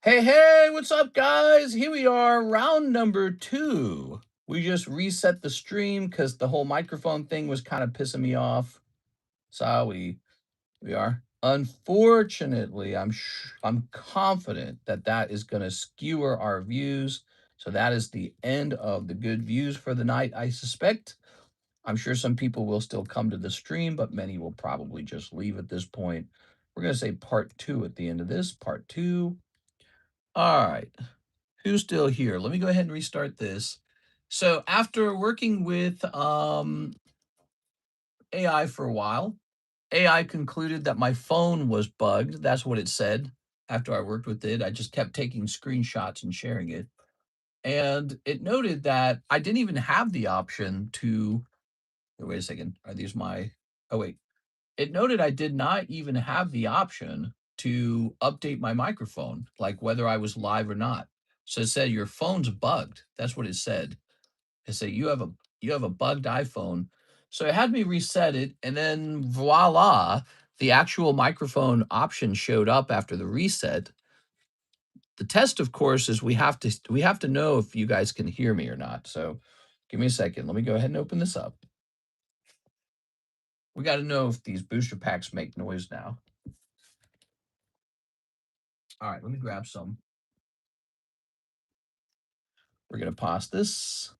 Hey, hey, what's up, guys? Here we are, round number 2. We just reset the stream because the whole microphone thing was kind of pissing me off. So we are. Unfortunately, I'm confident that that is going to skewer our views. So that is the end of the good views for the night, I suspect. I'm sure some people will still come to the stream, but many will probably just leave at this point. We're going to say part 2 at the end of this, part 2. All right. Who's still here? Let me go ahead and restart this. So after working with AI for a while, AI concluded that my phone was bugged. That's what it said after I worked with it. I just kept taking screenshots and sharing it. And it noted that I didn't even have the option to wait a second. Are these my oh wait. It noted I did not even have the option to update my microphone, like whether I was live or not. So it said your phone's bugged. That's what it said. It said you have a bugged iPhone. So it had me reset it, and then voila, the actual microphone option showed up after the reset. The test, of course, is we have to know if you guys can hear me or not. So give me a second. Let me go ahead and open this up. We got to know if these booster packs make noise now. All right, let me grab some. We're going to pause this.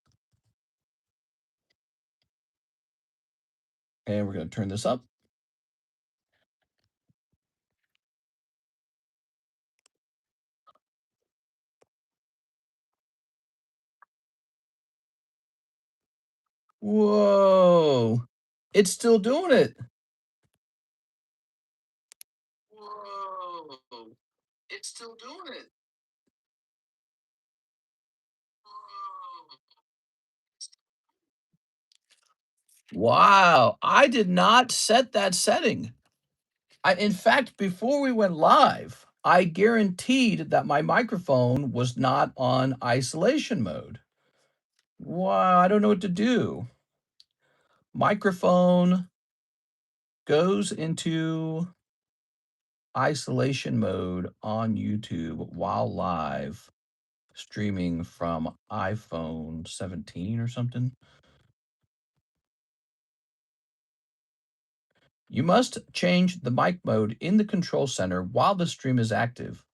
And we're going to turn this up. Whoa. It's still doing it. Whoa. It's still doing it. Whoa. Wow. I did not set that setting. In fact, before we went live, I guaranteed that my microphone was not on isolation mode. Wow. I don't know what to do. Microphone goes into isolation mode on YouTube while live streaming from iPhone 17 or something. You must change the mic mode in the control center while the stream is active.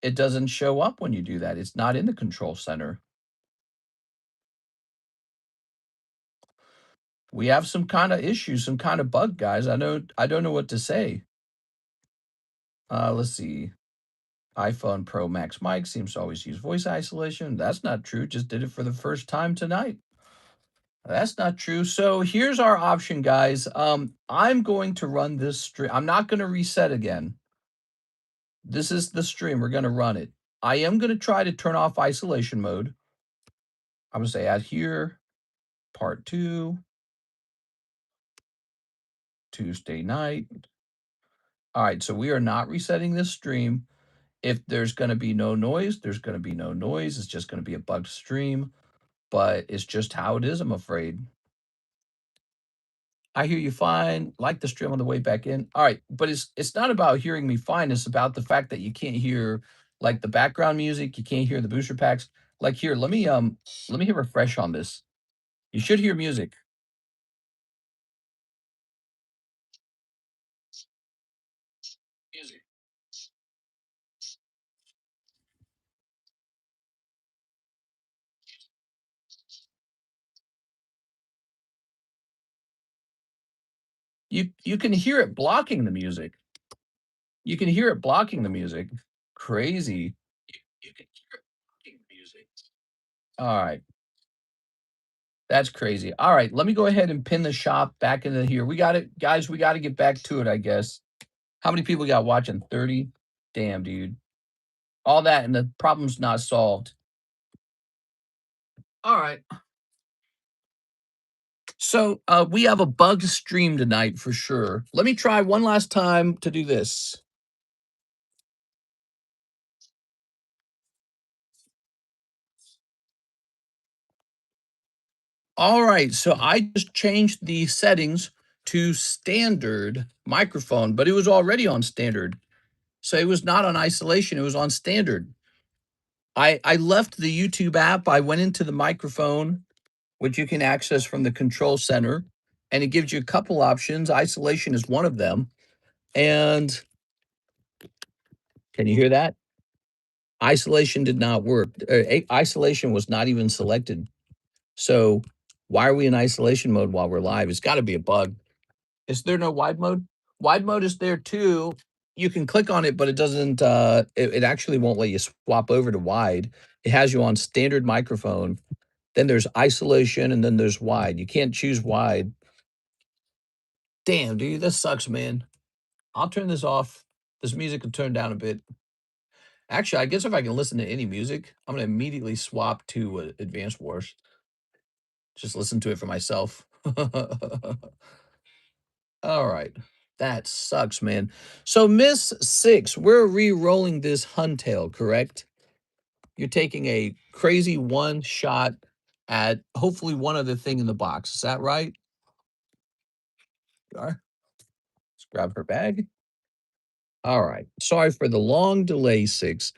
It doesn't show up when you do that. It's not in the control center. We have some kind of issue, some kind of bug, guys. I don't know what to say. Let's see. iPhone Pro Max mic seems to always use voice isolation. That's not true. Just did it for the first time tonight. That's not true. So here's our option, guys. I'm going to run this stream. I'm not going to reset again. This is the stream. We're going to run it. I am going to try to turn off isolation mode. I'm going to say add here, part 2, Tuesday night. All right, so we are not resetting this stream. If there's going to be no noise, there's going to be no noise. It's just going to be a bugged stream, but it's just how it is, I'm afraid. I hear you fine. Like the stream on the way back in. All right, but it's not about hearing me fine. It's about the fact that you can't hear like the background music. You can't hear the booster packs. Like here, let me hit refresh on this. You should hear music. Music. You can hear it blocking the music. You can hear it blocking the music. Crazy. You can hear it blocking the music. All right. That's crazy. All right, let me go ahead and pin the shop back into here. We got it, guys. We got to get back to it, I guess. How many people got watching? 30? Damn, dude. All that and the problem's not solved. All right. So we have a bug stream tonight for sure. Let me try one last time to do this. All right. So I just changed the settings to standard microphone, but it was already on standard. So it was not on isolation, it was on standard. I left the YouTube app, I went into the microphone, which you can access from the control center, and it gives you a couple options. Isolation is one of them. And can you hear that? Isolation did not work. Isolation was not even selected. So why are we in isolation mode while we're live? It's got to be a bug. Is there no wide mode? Wide mode is there too. You can click on it, but it doesn't. It actually won't let you swap over to wide. It has you on standard microphone. Then there's isolation, and then there's wide. You can't choose wide. Damn, dude, this sucks, man. I'll turn this off. This music will turn down a bit. Actually, I guess if I can listen to any music, I'm gonna immediately swap to Advanced Wars. Just listen to it for myself. All right. That sucks, man. So, Miss Six, we're re-rolling this Huntail, correct? You're taking a crazy one shot at hopefully one other thing in the box. Is that right? You are. Let's grab her bag. All right. Sorry for the long delay, Six.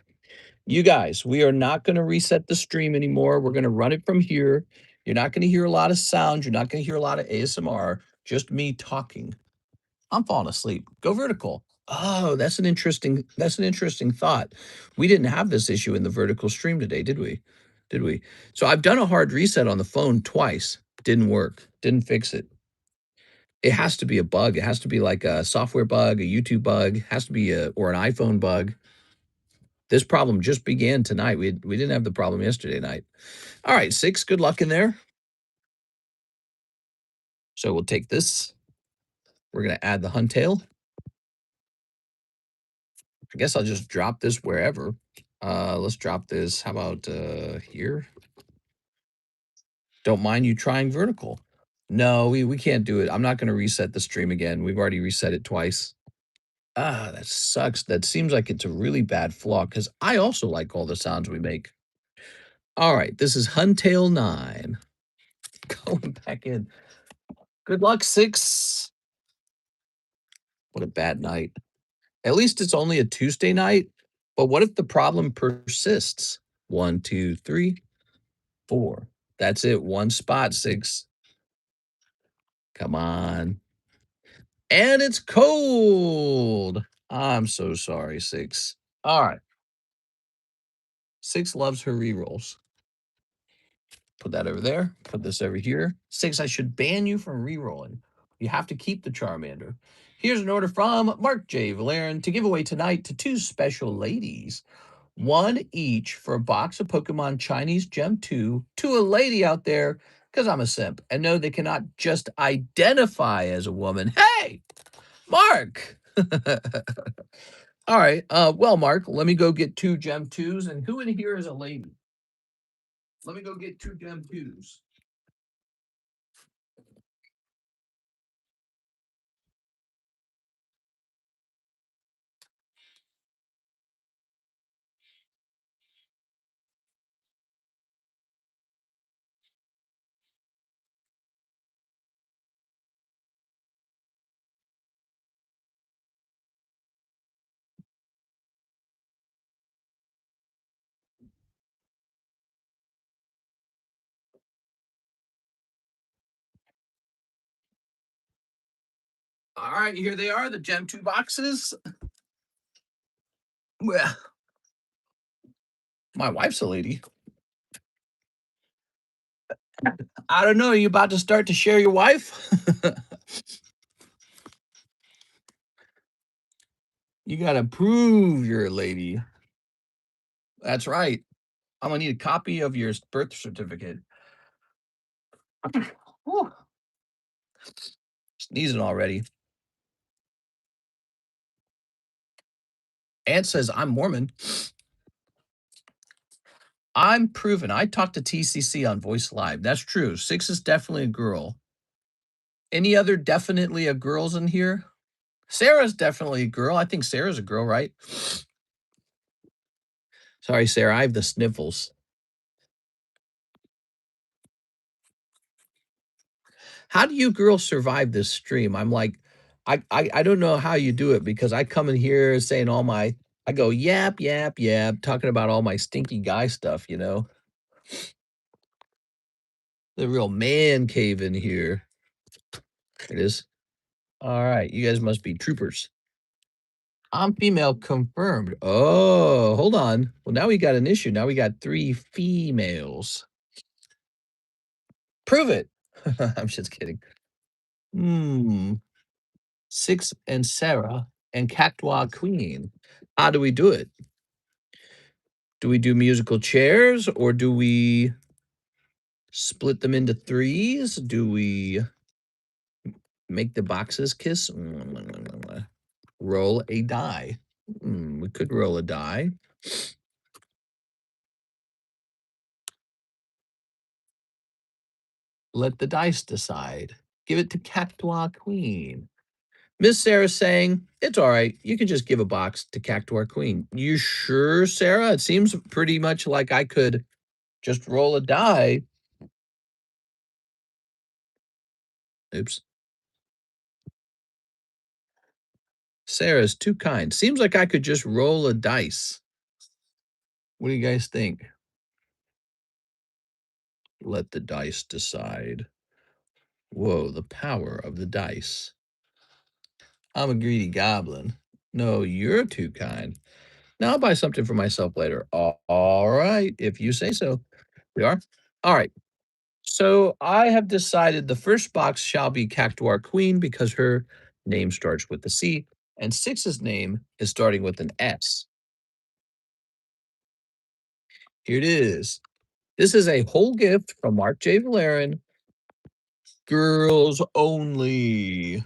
You guys, we are not going to reset the stream anymore. We're going to run it from here. You're not going to hear a lot of sound. You're not going to hear a lot of ASMR. Just me talking. I'm falling asleep. Go vertical. Oh, that's an interesting thought. We didn't have this issue in the vertical stream today, did we? Did we? So I've done a hard reset on the phone twice. Didn't work. Didn't fix it. It has to be a bug. It has to be like a software bug, a YouTube bug, has to be or an iPhone bug. This problem just began tonight. We didn't have the problem yesterday night. All right, Six, good luck in there. So we'll take this. We're going to add the Huntail. I guess I'll just drop this wherever. Let's drop this. How about here? Don't mind you trying vertical. No, we can't do it. I'm not going to reset the stream again. We've already reset it twice. Ah, that sucks. That seems like it's a really bad flaw because I also like all the sounds we make. All right, this is Huntail 9. Going back in. Good luck, Six. What a bad night. At least it's only a Tuesday night. But what if the problem persists? 1, 2, 3, 4. That's it. One spot, Six. Come on. And it's cold. I'm so sorry, Six. All right. Six loves her rerolls. Put that over there. Put this over here. Six, I should ban you from rerolling. You have to keep the Charmander. Here's an order from Mark J. Valerian to give away tonight to two special ladies. One each for a box of Pokemon Chinese Gem 2 to a lady out there because I'm a simp and know they cannot just identify as a woman. Hey, Mark. All right. Well, Mark, let me go get two Gem 2s. And who in here is a lady? Let me go get two Gem 2s. All right, here they are, the Gem 2 boxes. Well, my wife's a lady. I don't know. Are you about to start to share your wife? You got to prove you're a lady. That's right. I'm going to need a copy of your birth certificate. Whew, sneezing already. Aunt says I'm Mormon. I'm proven. I talked to TCC on Voice Live. That's true. Six is definitely a girl. Any other definitely a girls in here? Sarah's definitely a girl. I think Sarah's a girl, right? Sorry, Sarah. I have the sniffles. How do you girls survive this stream? I'm like, I don't know how you do it because I come in here saying all my I go yap, yap, yap, talking about all my stinky guy stuff, you know? The real man cave in here. It is. All right, you guys must be troopers. I'm female confirmed. Oh, hold on. Well, now we got an issue. Now we got 3 females. Prove it. I'm just kidding. Hmm. Six and Sarah and Cactua Queen. How do we do it? Do we do musical chairs or do we split them into threes? Do we make the boxes kiss? Roll a die. We could roll a die. Let the dice decide. Give it to Cactua Queen. Miss Sarah's saying, it's all right. You can just give a box to Cactua Queen. You sure, Sarah? It seems pretty much like I could just roll a die. Oops. Sarah's too kind. Seems like I could just roll a dice. What do you guys think? Let the dice decide. Whoa, the power of the dice. I'm a greedy goblin. No, you're too kind. Now I'll buy something for myself later. All right, if you say so. We are. All right. So I have decided the first box shall be Cactuar Queen because her name starts with the C, and Six's name is starting with an S. Here it is. This is a whole gift from Mark J. Valerian. Girls only.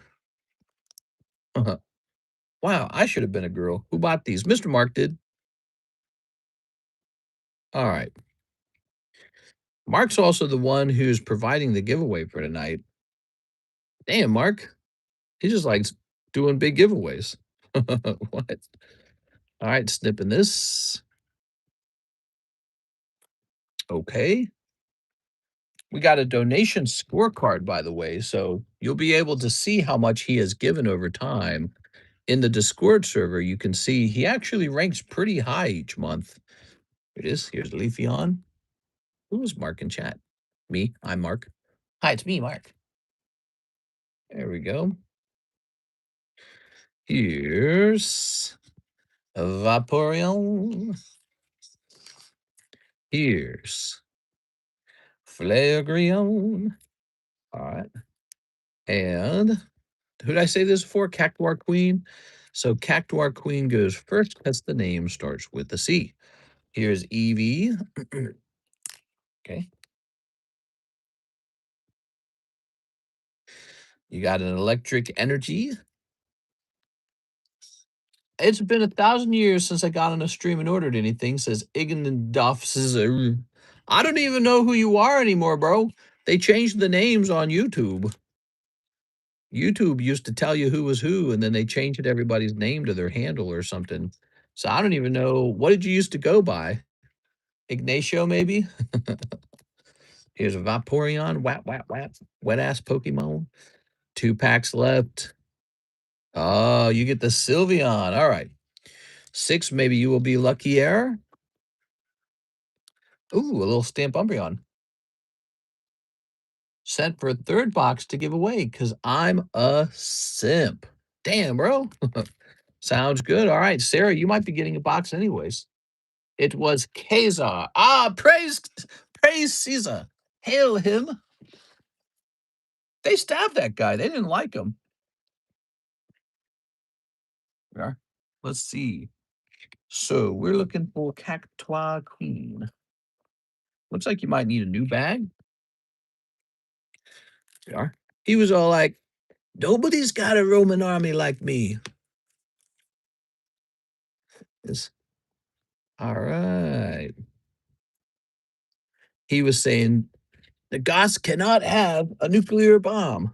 Wow, I should have been a girl. Who bought these? Mr. Mark did. All right. Mark's also the one who's providing the giveaway for tonight. Damn, Mark. He just likes doing big giveaways. What? All right, snipping this. Okay. We got a donation scorecard, by the way, so you'll be able to see how much he has given over time. In the Discord server, you can see he actually ranks pretty high each month. Here it is. Here's Leafeon. Who is Mark in chat? Me. I'm Mark. Hi, it's me, Mark. There we go. Here's Vaporeon. Here's Flareon. All right. And who did I say this for? Cactuar Queen. So Cactuar Queen goes first because the name starts with the C. Here's Eevee. Okay. You got an electric energy. It's been 1,000 years since I got on a stream and ordered anything, says Ignendorf. I don't even know who you are anymore, bro. They changed the names on YouTube. YouTube used to tell you who was who, and then they changed everybody's name to their handle or something. So I don't even know. What did you used to go by? Ignacio, maybe? Here's a Vaporeon. Whap, whap, whap. Wet ass Pokemon. 2 packs left. Oh, you get the Sylveon. All right. 6, maybe you will be lucky air. Ooh, a little stamp Umbreon. Sent for a 3rd box to give away because I'm a simp. Damn, bro. Sounds good. All right, Sarah, you might be getting a box anyways. It was Caesar. Ah, praise Caesar. Hail him. They stabbed that guy. They didn't like him. Yeah. Let's see. So we're looking for Cactua Queen. Looks like you might need a new bag. Yeah. He was all like, nobody's got a Roman army like me. Yes. All right. He was saying the Goths cannot have a nuclear bomb.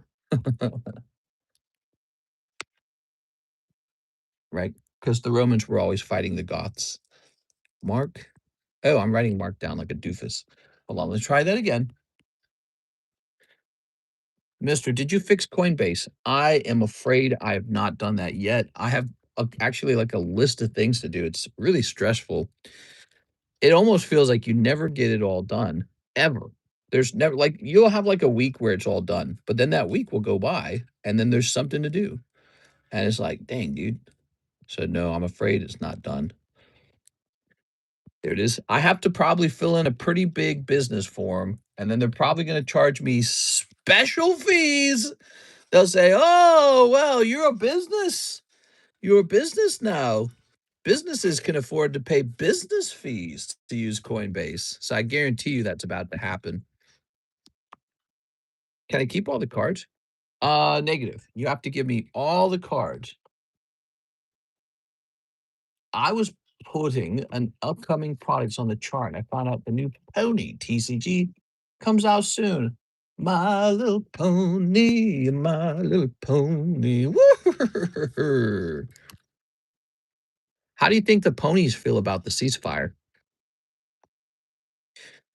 Right? Because the Romans were always fighting the Goths. Mark. Oh, I'm writing Mark down like a doofus. Hold on, let's try that again. Mister, did you fix Coinbase? I am afraid I have not done that yet. I have actually like a list of things to do. It's really stressful. It almost feels like you never get it all done ever. There's never like you'll have like a week where it's all done, but then that week will go by and then there's something to do. And it's like, dang, dude. So no, I'm afraid it's not done. There it is. I have to probably fill in a pretty big business form, and then they're probably going to charge me special fees. They'll say, "Oh, well, you're a business. You're a business now. Businesses can afford to pay business fees to use Coinbase." So I guarantee you that's about to happen. Can I keep all the cards? Negative. You have to give me all the cards. I was putting an upcoming products on the chart, and I found out the new pony TCG comes out soon. My Little Pony, My Little Pony. Woo! How do you think the ponies feel about the ceasefire?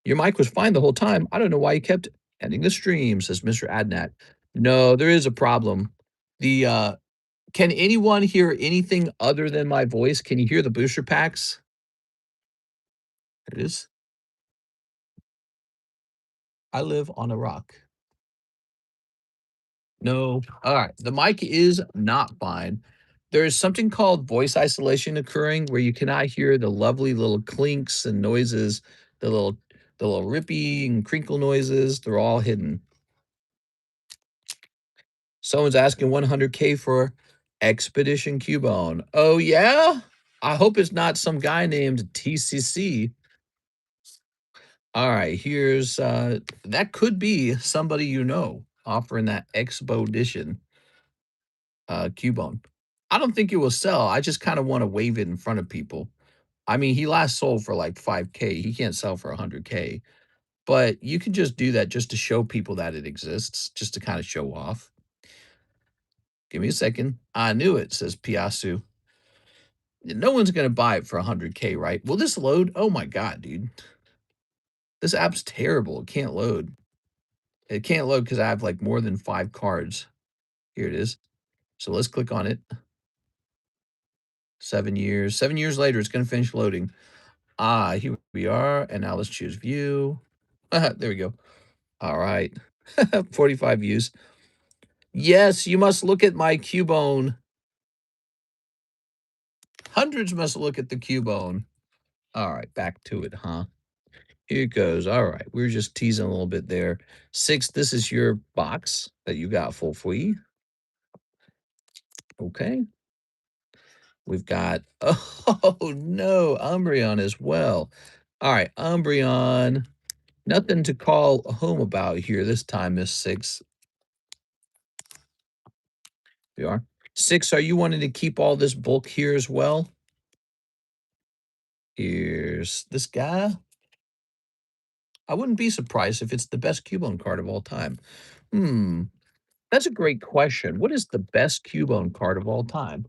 Your mic was fine the whole time. I don't know why you kept ending the stream, says Mr. Adnat. No, there is a problem. The can anyone hear anything other than my voice? Can you hear the booster packs? There it is. I live on a rock. No. All right. The mic is not fine. There is something called voice isolation occurring where you cannot hear the lovely little clinks and noises, the little rippy and crinkle noises. They're all hidden. Someone's asking 100K for Expedition Cubone. Oh yeah? I hope it's not some guy named TCC. All right, here's that could be somebody you know offering that Expedition Cubone. I don't think it will sell. I just kind of want to wave it in front of people. I mean, he last sold for like 5K. He can't sell for 100K. But you can just do that just to show people that it exists, just to kind of show off. Give me a second. I knew it, says Piasu. No one's going to buy it for 100K, right? Will this load? Oh my God, dude. This app's terrible. It can't load. It can't load because I have like more than 5 cards. Here it is. So let's click on it. 7 years. 7 years later, it's going to finish loading. Ah, here we are. And now let's choose view. There we go. All right. 45 views. Yes, you must look at my Cubone. Hundreds must look at the Cubone. All right, back to it, huh? Here it goes. All right. We were just teasing a little bit there. 6, this is your box that you got for free. Okay. We've got, oh no, Umbreon as well. All right, Umbreon. Nothing to call home about here this time, Miss 6. We are. 6, are you wanting to keep all this bulk here as well? Here's this guy. I wouldn't be surprised if it's the best Cubone card of all time. That's a great question. What is the best Cubone card of all time?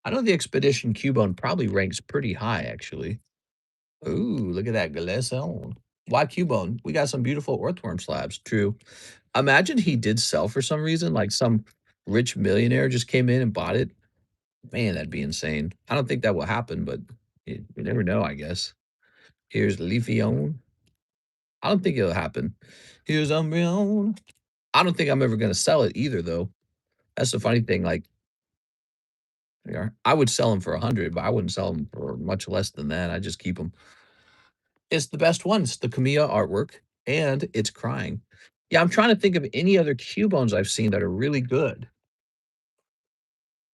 I know the Expedition Cubone probably ranks pretty high, actually. Ooh, look at that Glaceon. Why Cubone? We got some beautiful Earthworm slabs. True. Imagine he did sell for some reason, like some rich millionaire just came in and bought it. Man, that'd be insane. I don't think that will happen, but you never know, I guess. Here's Leafeon. I don't think it'll happen. Here's Umbreon. I don't think I'm ever going to sell it either, though. That's the funny thing. Like, I would sell them for 100, but I wouldn't sell them for much less than that. I just keep them. It's the best one. It's the Kamiya artwork, and it's crying. Yeah, I'm trying to think of any other Cubones I've seen that are really good.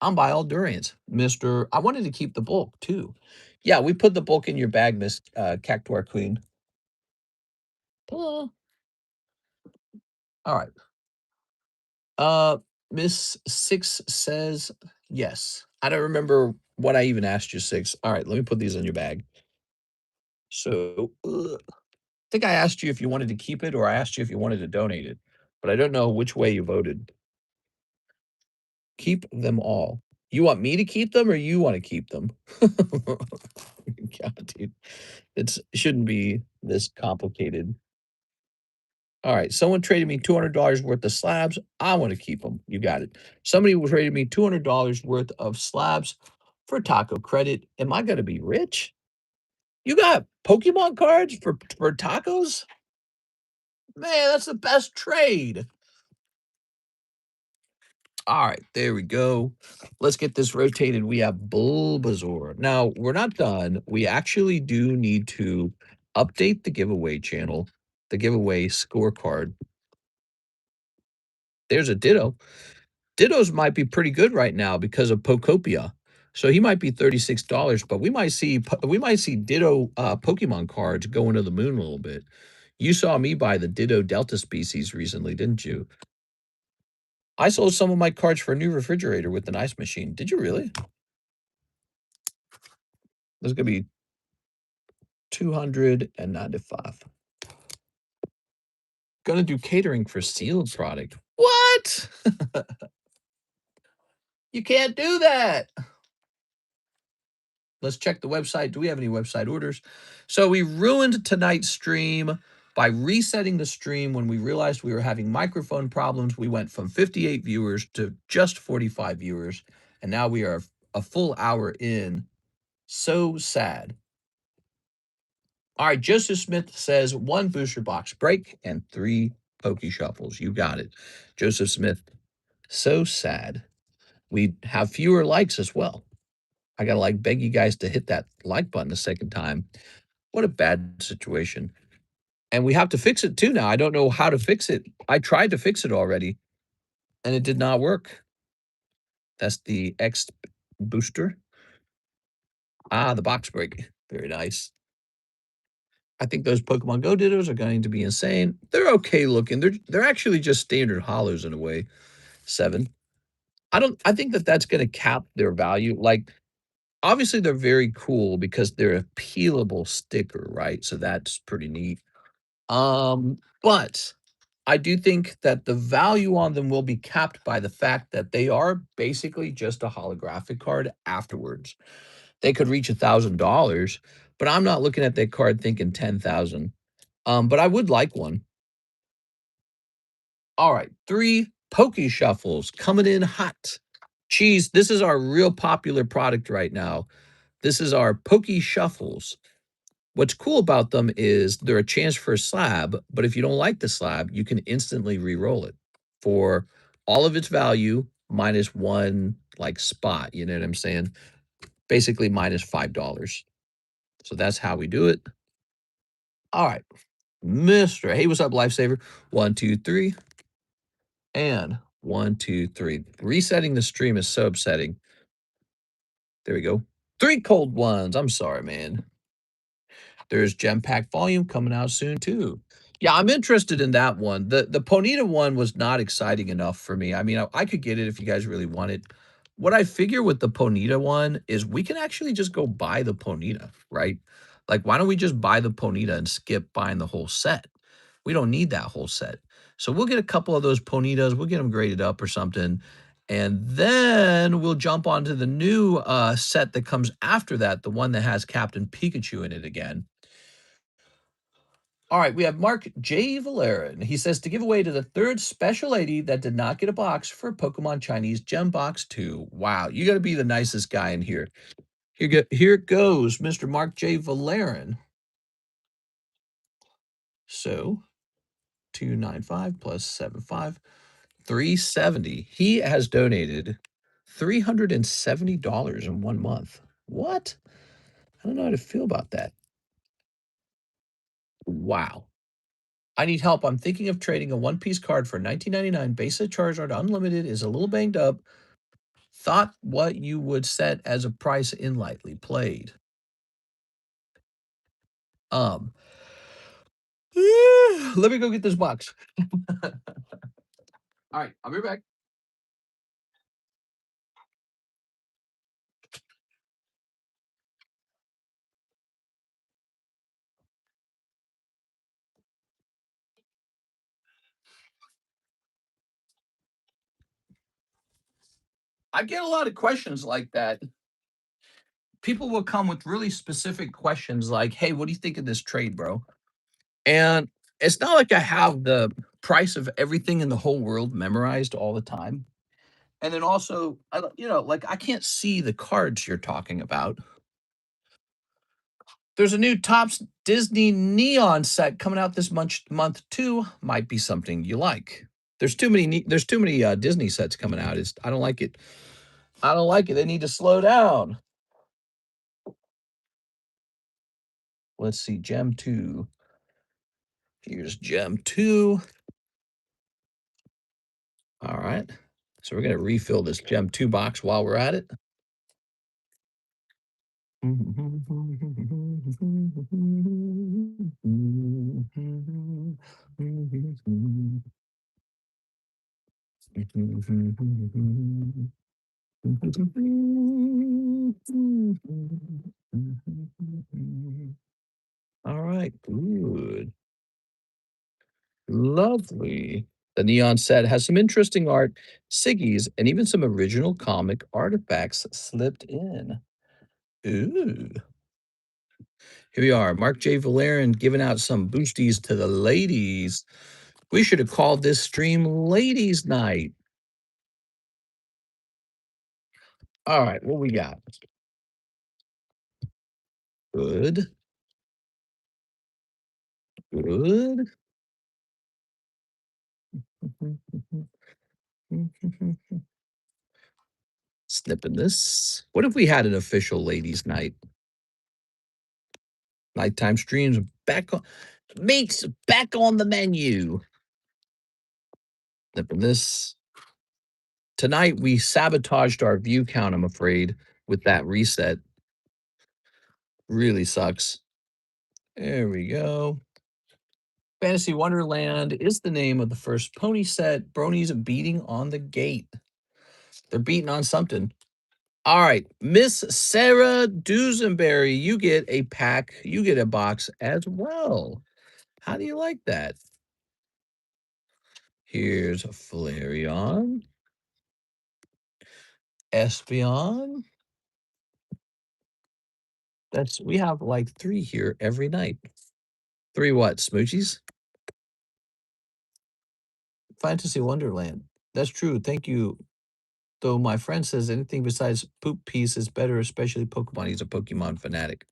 I'm by all durians, Mister. I wanted to keep the bulk too. Yeah, we put the bulk in your bag, Miss Cactuar Queen. Uh, all right. Uh, Miss 6 says yes. I don't remember what I even asked you, 6. All right, let me put these in your bag. So, I think I asked you if you wanted to keep it or I asked you if you wanted to donate it, but I don't know which way you voted. Keep them all. You want me to keep them or you want to keep them? God, dude. It shouldn't be this complicated. All right, someone traded me $200 worth of slabs. I want to keep them. You got it. Somebody traded me $200 worth of slabs for taco credit. Am I going to be rich? You got Pokemon cards for tacos? Man, that's the best trade. All right, there we go. Let's get this rotated. We have Bulbasaur. Now, we're not done. We actually do need to update the giveaway channel, the giveaway scorecard. There's a Ditto. Dittos might be pretty good right now because of Pokopia. So he might be $36, but we might see Ditto Pokemon cards going to the moon a little bit. You saw me buy the Ditto Delta species recently, didn't you? I sold some of my cards for a new refrigerator with an ice machine. Did you really? There's gonna be 295. Gonna do catering for sealed product. What? You can't do that. Let's check the website. Do we have any website orders? So we ruined tonight's stream by resetting the stream when we realized we were having microphone problems. We went from 58 viewers to just 45 viewers, and now we are a full hour in. So sad. All right, Joseph Smith says 1 booster box break and 3 pokey shuffles. You got it. Joseph Smith, so sad. We have fewer likes as well. I gotta beg you guys to hit that like button a second time. What a bad situation. And we have to fix it too now. I don't know how to fix it. I tried to fix it already and it did not work. That's the X booster. Ah, the box break. Very nice. I think those Pokemon Go Dittos are going to be insane. They're okay looking. They're actually just standard hollows in a way. 7. I think that's going to cap their value. Obviously they're very cool because they're a peelable sticker, right? So that's pretty neat. But I do think that the value on them will be capped by the fact that they are basically just a holographic card afterwards. They could reach $1,000, but I'm not looking at that card thinking 10,000. But I would like one. All right, 3 Pokey Shuffles coming in hot. Cheese, this is our real popular product right now. This is our Pokey Shuffles. What's cool about them is they're a chance for a slab, but if you don't like the slab, you can instantly re-roll it for all of its value minus 1 spot, you know what I'm saying? Basically minus $5. So that's how we do it. All right. Mr. Hey, what's up, Lifesaver? 1, 2, 3. And 1, 2, 3. Resetting the stream is so upsetting. There we go. 3 cold ones. I'm sorry, man. There's Gem Pack Volume coming out soon too. Yeah, I'm interested in that one. The Ponita one was not exciting enough for me. I mean, I could get it if you guys really want it. What I figure with the Ponita one is we can actually just go buy the Ponita, right? Why don't we just buy the Ponita and skip buying the whole set? We don't need that whole set. So we'll get a couple of those Ponitas. We'll get them graded up or something. And then we'll jump onto the new set that comes after that, the one that has Captain Pikachu in it again. All right, we have Mark J. Valera. He says to give away to the 3rd special lady that did not get a box for Pokemon Chinese Gem Box 2. Wow, you got to be the nicest guy in here. Here it goes, Mr. Mark J. Valerian. So 295 plus 75, 370. He has donated $370 in 1 month. What? I don't know how to feel about that. Wow. I need help. I'm thinking of trading a one-piece card for 19.99. Basic Charizard Unlimited is a little banged up. Thought what you would set as a price in lightly played. Um, let me go get this box. All right, I'll be back. I get a lot of questions like that. People will come with really specific questions like, "Hey, what do you think of this trade, bro?" And It's not like I have the price of everything in the whole world memorized all the time. And then also, I don't like, I can't see the cards you're talking about. There's a new Topps Disney Neon set coming out this month too. Might be something you like. There's too many, Disney sets coming out. I don't like it. I don't like it. They need to slow down. Let's see, Gem 2. Here's Gem 2. All right. So we're gonna refill this Gem 2 box while we're at it. All right, good. Lovely. The neon set has some interesting art, Siggy's, and even some original comic artifacts slipped in. Ooh. Here we are, Mark J. Valerian giving out some boosties to the ladies. We should have called this stream Ladies Night. All right, what we got? Good. Good. Snipping this. What if we had an official ladies' night? Nighttime streams back on meats back on the menu. Snipping this. Tonight we sabotaged our view count, I'm afraid, with that reset. Really sucks. There we go. Fantasy Wonderland is the name of the first pony set. Bronies beating on the gate. They're beating on something. All right, Miss Sarah Dusenberry, you get a pack, you get a box as well. How do you like that? Here's Flareon, Espeon. We have like 3 here every night. 3 what, smoochies? Fantasy Wonderland. That's true. Thank you. Though my friend says anything besides poop piece is better, especially Pokemon. He's a Pokemon fanatic.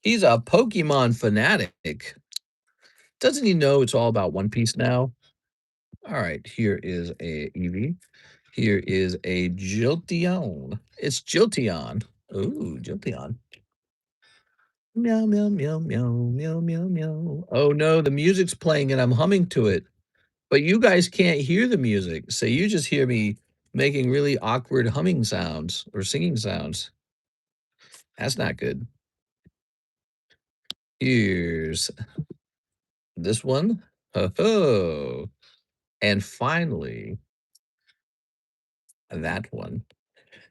He's a Pokemon fanatic. Doesn't he know it's all about One Piece now? All right, here is a Eevee. Here is a Jilteon. It's Jilteon. Ooh, Jilteon. Meow, meow, meow, meow, meow, meow, meow. Oh no, the music's playing and I'm humming to it. But you guys can't hear the music, so you just hear me making really awkward humming sounds or singing sounds. That's not good. Here's this one. Ho ho. And finally, that one.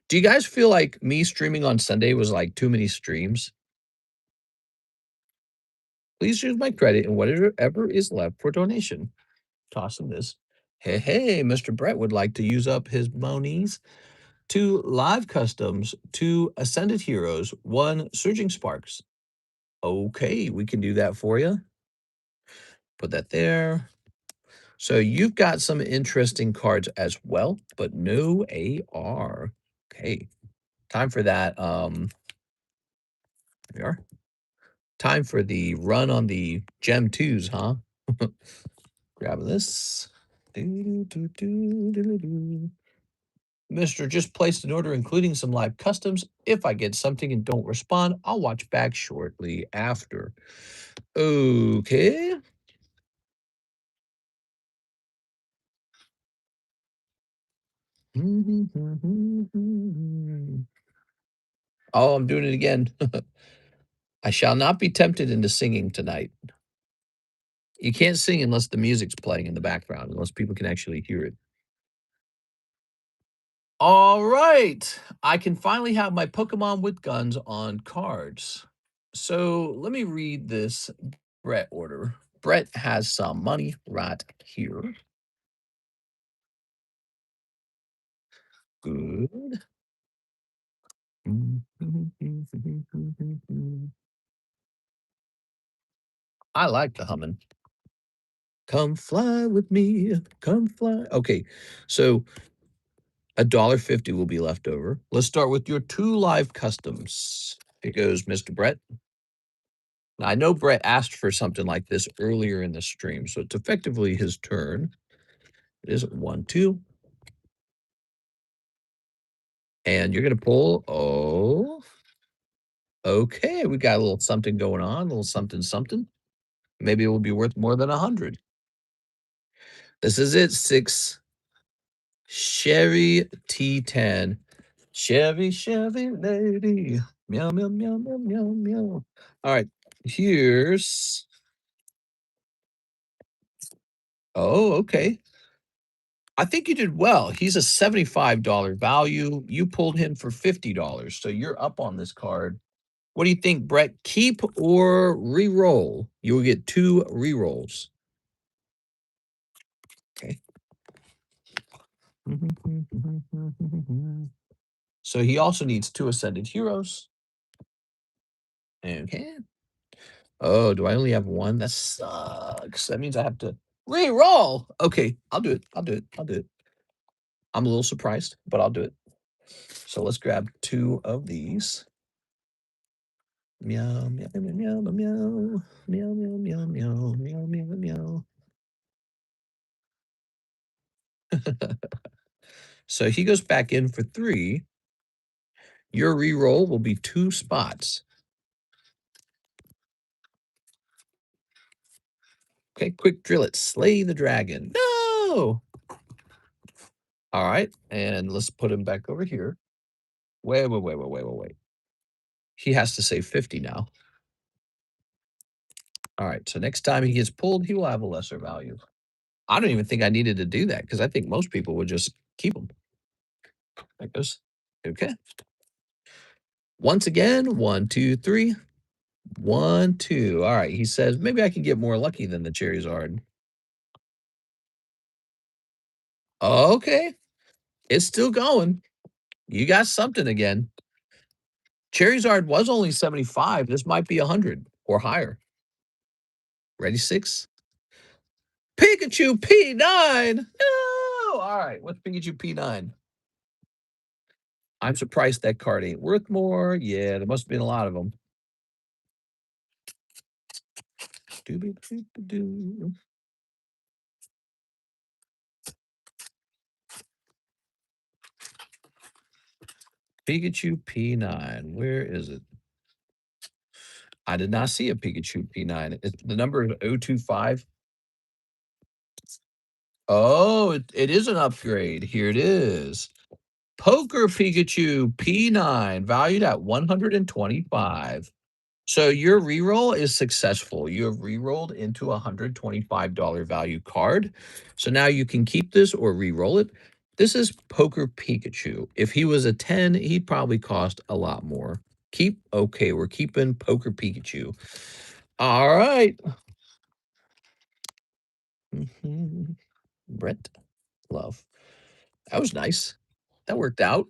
Do you guys feel like me streaming on Sunday was like too many streams? Please use my credit and whatever is left for donation. Tossing this. Hey, hey, Mr. Brett would like to use up his monies. 2 live customs, 2 ascended heroes, 1 surging sparks. Okay, we can do that for you. Put that there. So you've got some interesting cards as well, but no AR. Okay. Time for that. There we are. Time for the run on the Gem 2s, huh? Grab this. Mister just placed an order, including some live customs. If I get something and don't respond, I'll watch back shortly after. Okay. Oh, I'm doing it again. I shall not be tempted into singing tonight. You can't sing unless the music's playing in the background, unless people can actually hear it. All right. I can finally have my Pokemon with guns on cards. So let me read this Brett order. Brett has some money right here. Good. I like the humming. Come fly with me. Come fly. Okay, so $1.50 will be left over. Let's start with your 2 live customs. Here goes Mr. Brett. Now, I know Brett asked for something like this earlier in the stream, so it's effectively his turn. It is 1, 2. And you're gonna pull. Oh, okay. We got a little something going on, a little something, something. Maybe it will be worth more than 100. This is it. 6 Chevy T10. Chevy lady. Meow, meow, meow, meow, meow, meow. All right. Here's. Oh, okay. I think you did well. He's a $75 value. You pulled him for $50. So you're up on this card. What do you think, Brett? Keep or re-roll? You will get 2 re-rolls. Okay. So he also needs 2 Ascended Heroes. Okay. Oh, do I only have 1? That sucks. That means I have to re-roll. Okay, I'll do it. I'll do it. I'll do it. I'm a little surprised, but I'll do it. So let's grab 2 of these. Meow, meow, meow, meow, meow, meow, meow, meow, meow, meow, meow, meow. So he goes back in for 3. Your re-roll will be 2 spots. Okay, quick drill it. Slay the dragon. No! All right, and let's put him back over here. Wait. He has to say 50 now. All right, so next time he gets pulled, he will have a lesser value. I don't even think I needed to do that because I think most people would just keep him. That goes. Okay. Once again, 1, 2, 3. 1, 2. All right. He says maybe I can get more lucky than the Charizard. Okay. It's still going. You got something again. Charizard was only 75. This might be 100 or higher. Ready, 6? Pikachu P9. No. All right. What's Pikachu P9? I'm surprised that card ain't worth more. Yeah, there must have been a lot of them. Doo-ba-doo-ba-doo. Pikachu P9. Where is it? I did not see a Pikachu P9. The number is 025. Oh, it is an upgrade. Here it is. Poker Pikachu P9, valued at 125. So your reroll is successful. You have rerolled into a $125 value card. So now you can keep this or reroll it. This is Poker Pikachu. If he was a 10, he'd probably cost a lot more. Keep. Okay, we're keeping Poker Pikachu. All right. Brett, love. That was nice. That worked out.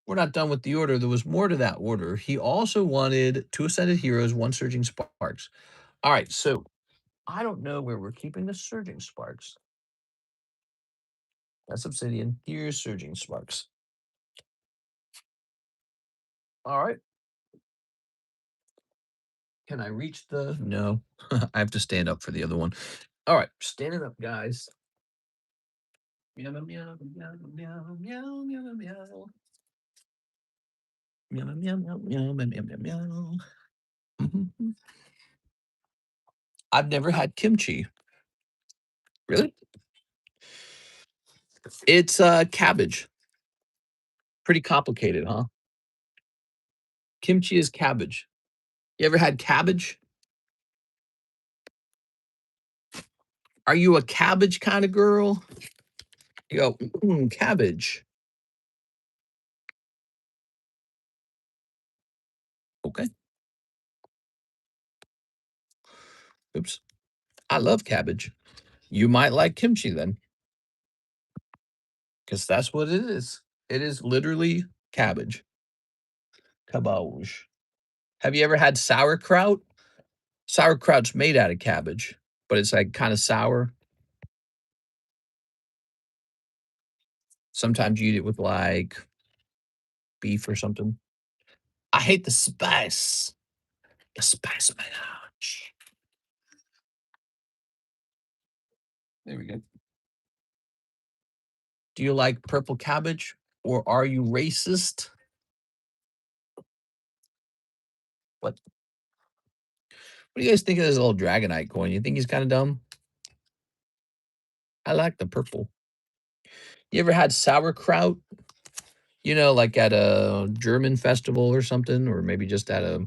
We're not done with the order. There was more to that order. He also wanted 2 Ascended Heroes, 1 Surging Sparks. All right, so I don't know where we're keeping the Surging Sparks. That's Obsidian. Here's Surging Sparks. All right. Can I reach the? No. I have to stand up for the other one. All right, standing up, guys. Meow, meow, meow, meow, meow, meow, meow, meow. Meow, meow, meow, meow, meow, meow, meow, meow. Mhm. I've never had kimchi. Really? It's cabbage. Pretty complicated, huh? Kimchi is cabbage. You ever had cabbage? Are you a cabbage kind of girl? You go, cabbage. Okay. Oops. I love cabbage. You might like kimchi then, because that's what it is. It is literally cabbage. Cabbage. Have you ever had sauerkraut? Sauerkraut's made out of cabbage, but it's like kind of sour. Sometimes you eat it with like beef or something. I hate the spice. The spice, man. There we go. Do you like purple cabbage or are you racist? What What do you guys think of this little Dragonite coin? You think he's kind of dumb? I like the purple. You ever had sauerkraut? You know, like at a German festival or something, or maybe just at a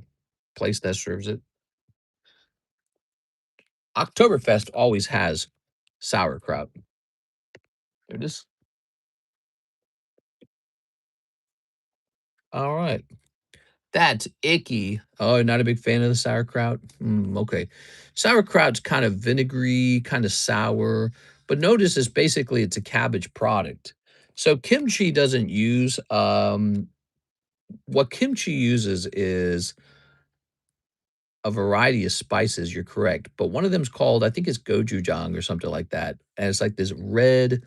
place that serves it. Oktoberfest always has sauerkraut. There it is. All right. That's icky. Oh, not a big fan of the sauerkraut? Okay. Sauerkraut's kind of vinegary, kind of sour, but notice it's basically it's a cabbage product. So kimchi doesn't use what kimchi uses is a variety of spices, you're correct, but one of them's called, I think it's gochujang or something like that, and it's like this red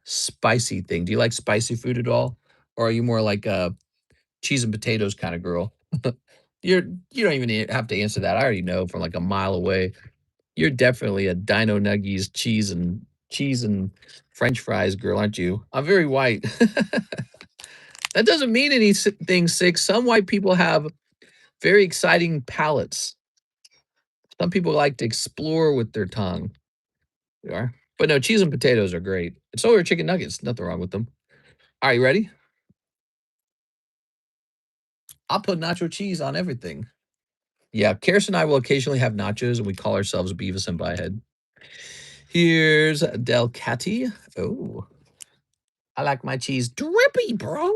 spicy thing. Do you like spicy food at all? Or are you more like a cheese and potatoes kinda girl? You don't even have to answer that, I already know from, like, a mile away. You're definitely a Dino Nuggies cheese and french fries girl, aren't you? I'm very white. That doesn't mean anything, 6. Some white people have very exciting palates. Some people like to explore with their tongue. You are. But no, cheese and potatoes are great. So are chicken nuggets, nothing wrong with them. All right, you ready? I'll put nacho cheese on everything. Yeah, Karis and I will occasionally have nachos, and we call ourselves Beavis and Butthead. Here's Del Catty. Oh, I like my cheese drippy, bro.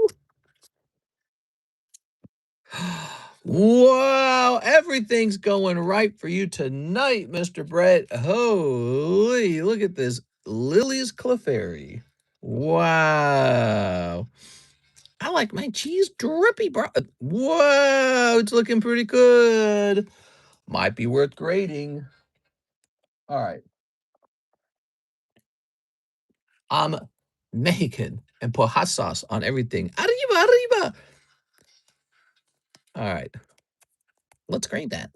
Wow, everything's going right for you tonight, Mr. Brett. Holy, look at this. Lily's Clefairy. Wow. I like my cheese drippy, bro. Whoa, it's looking pretty good. Might be worth grading. All right. I'm Mexican and put hot sauce on everything. Arriba, arriba. All right. Let's grade that.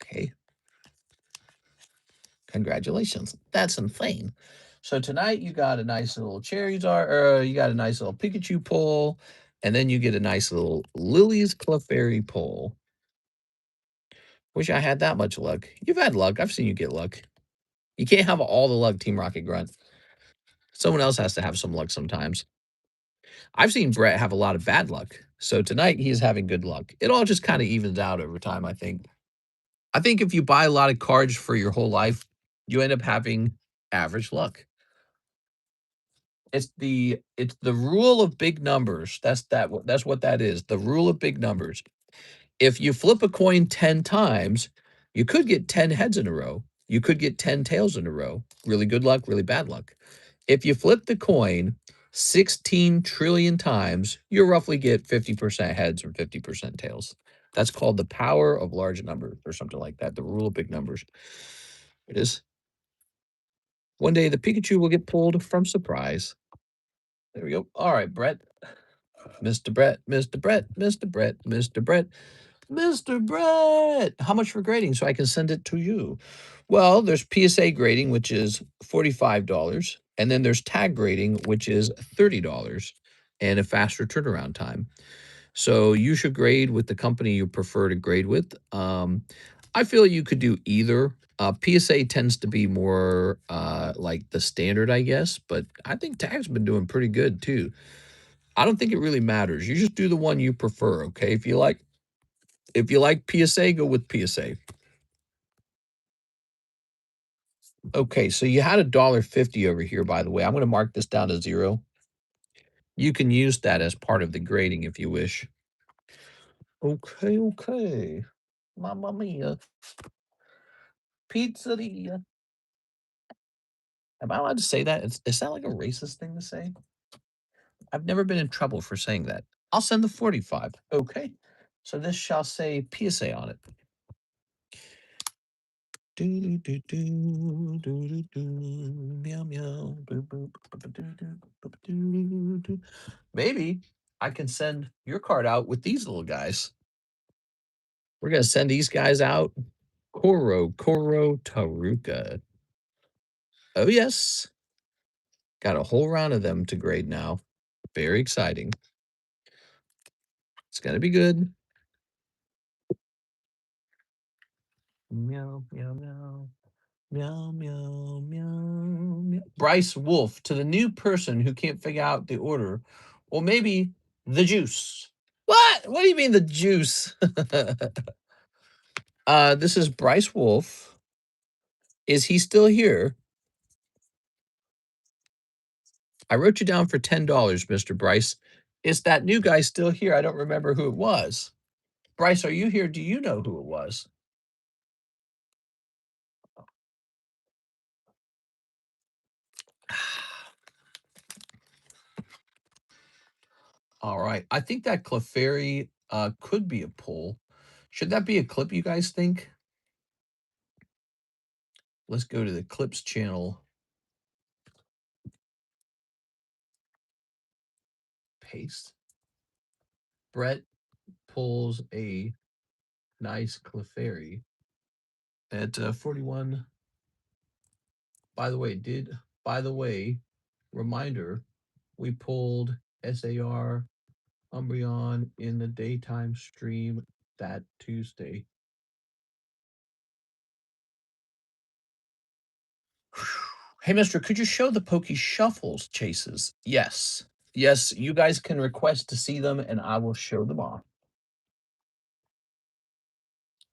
Okay. Congratulations. That's insane. So tonight you got a nice little you got a nice little Pikachu pull, and then you get a nice little Lily's Clefairy pull. Wish I had that much luck. You've had luck. I've seen you get luck. You can't have all the luck, Team Rocket Grunt. Someone else has to have some luck sometimes. I've seen Brett have a lot of bad luck. So tonight he's having good luck. It all just kind of evens out over time, I think. I think if you buy a lot of cards for your whole life, you end up having average luck. It's the rule of big numbers. That's what that is. The rule of big numbers. If you flip a coin 10 times, you could get 10 heads in a row. You could get 10 tails in a row. Really good luck, really bad luck. If you flip the coin 16 trillion times, you'll roughly get 50% heads or 50% tails. That's called the power of large numbers or something like that. The rule of big numbers. It is. One day the Pikachu will get pulled from surprise. There we go. All right, Brett. Mr. Brett, Mr. Brett, Mr. Brett, Mr. Brett, Mr. Brett. How much for grading so I can send it to you? Well, there's PSA grading, which is $45. And then there's tag grading, which is $30 and a faster turnaround time. So you should grade with the company you prefer to grade with. I feel you could do either. PSA tends to be more like the standard, I guess, but I think tag's been doing pretty good too. I don't think it really matters. You just do the one you prefer, okay? If you like PSA, go with PSA. Okay, so you had $1.50 over here, by the way. I'm going to mark this down to 0. You can use that as part of the grading if you wish. Okay, okay. Mamma mia. Pizzeria. Am I allowed to say that? Is that like a racist thing to say? I've never been in trouble for saying that. I'll send the 45. Okay. So this shall say PSA on it. Do, do, do, do, do, do, meow, meow, boop, boop, do, do, do, do. Maybe I can send your card out with these little guys. We're gonna send these guys out. Koro Taruka. Oh yes. Got a whole round of them to grade now. Very exciting. It's gonna be good. Meow, meow, meow. Meow, meow, meow, meow. Bryce Wolf, to the new person who can't figure out the order. Well, maybe the juice. What? What do you mean the juice? This is Bryce Wolf. Is he still here? I wrote you down for $10, Mr. Bryce. Is that new guy still here? I don't remember who it was. Bryce, are you here? Do you know who it was? All right. I think that Clefairy could be a pull. Should that be a clip, you guys think? Let's go to the clips channel. Paste. Brett pulls a nice Clefairy at 41. By the way, reminder, we pulled SAR Umbreon in the daytime stream that Tuesday. Hey, mister, could you show the Pokey Shuffles chases? Yes. Yes, you guys can request to see them, and I will show them off.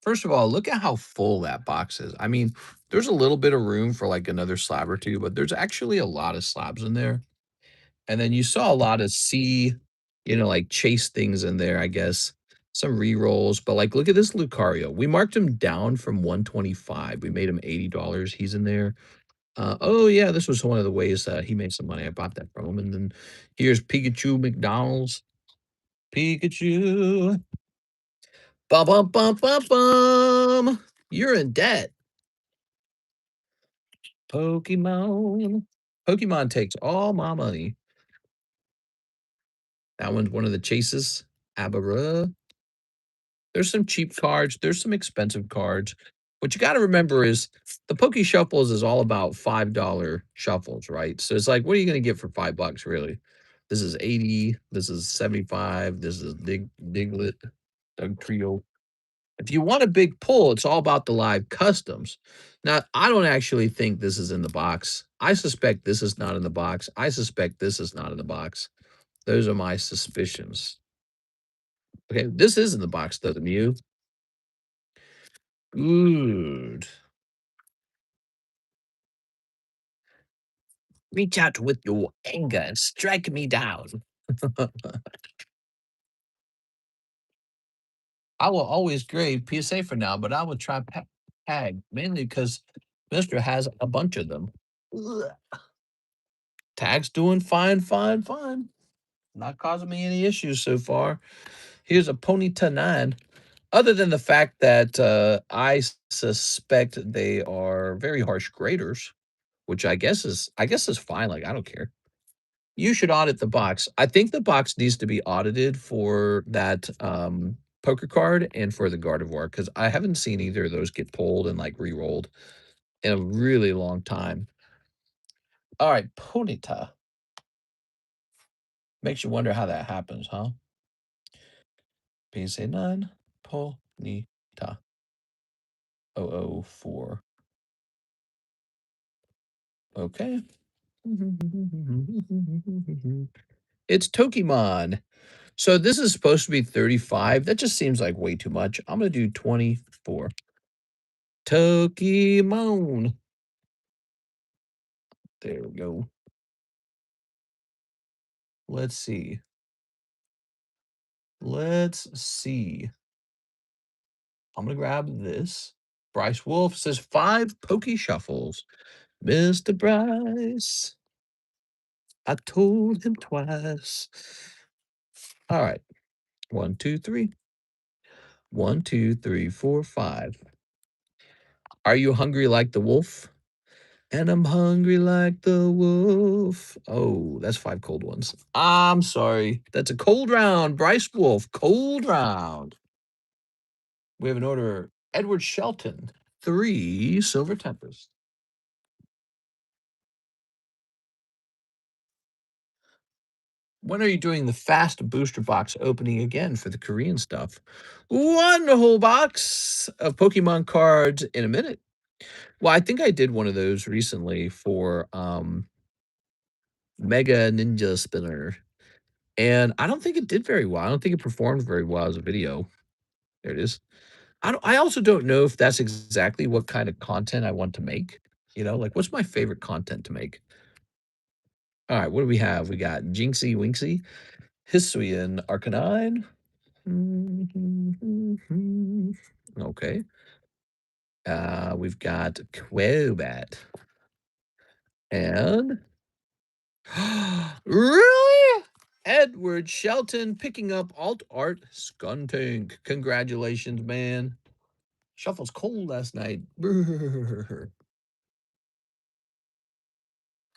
First of all, look at how full that box is. I mean, there's a little bit of room for, like, another slab or two, but there's actually a lot of slabs in there. And then you saw a lot of like, chase things in there, I guess. Some re-rolls, but, like, look at this Lucario. We marked him down from 125. We made him $80. He's in there. Oh, yeah, this was one of the ways he made some money. I bought that from him. And then here's Pikachu McDonald's. Pikachu. Bum, bum, bum, bum, bum. You're in debt. Pokemon. Pokemon takes all my money. That one's one of the chases. Abara. There's some cheap cards. There's some expensive cards. What you got to remember is the Poke Shuffles is all about $5 shuffles, right? So it's like, what are you going to get for $5, really? This is 80. This is 75. This is Diglett, Doug Trio. If you want a big pull, it's all about the live customs. Now, I don't actually think this is in the box. I suspect this is not in the box. I suspect this is not in the box. Those are my suspicions. Okay, this is in the box, though, the Mew. Good. Reach out with your anger and strike me down. I will always grade PSA for now, but I will try Tag, mainly because Mister has a bunch of them. Ugh. Tag's doing fine, fine, fine. Not causing me any issues so far. Here's a Ponyta 9. Other than the fact that I suspect they are very harsh graders, which I guess is fine. Like, I don't care. You should audit the box. I think the box needs to be audited for that poker card and for the Gardevoir, because I haven't seen either of those get pulled and, like, re-rolled in a really long time. All right, Ponyta. Makes you wonder how that happens, huh? PSA 9, Ponyta. 004. Okay. It's Tokemon. So this is supposed to be 35. That just seems like way too much. I'm going to do 24. Tokemon. There we go. Let's see. Let's see. I'm going to grab this. Bryce Wolf says 5 Poke Shuffles. Mr. Bryce. I told him twice. All right. 1, 2, 3. 1, 2, 3, 4, 5. Are you hungry like the wolf? And I'm hungry like the wolf. Oh, that's 5 cold ones. I'm sorry. That's a cold round. Bryce Wolf, cold round. We have an order. Edward Shelton, 3 Silver Tempest. When are you doing the fast booster box opening again for the Korean stuff? One whole box of Pokemon cards in a minute. Well, I think I did one of those recently for Mega Ninja Spinner. And I don't think it did very well. I don't think it performed very well as a video. There it is. I also don't know if that's exactly what kind of content I want to make. You know, like what's my favorite content to make? All right, what do we have? We got Jinxie Winxie, Hisuian Arcanine. Okay. We've got Quobat. And really? Edward Shelton picking up alt art Skuntank. Congratulations, man. Shuffle's cold last night.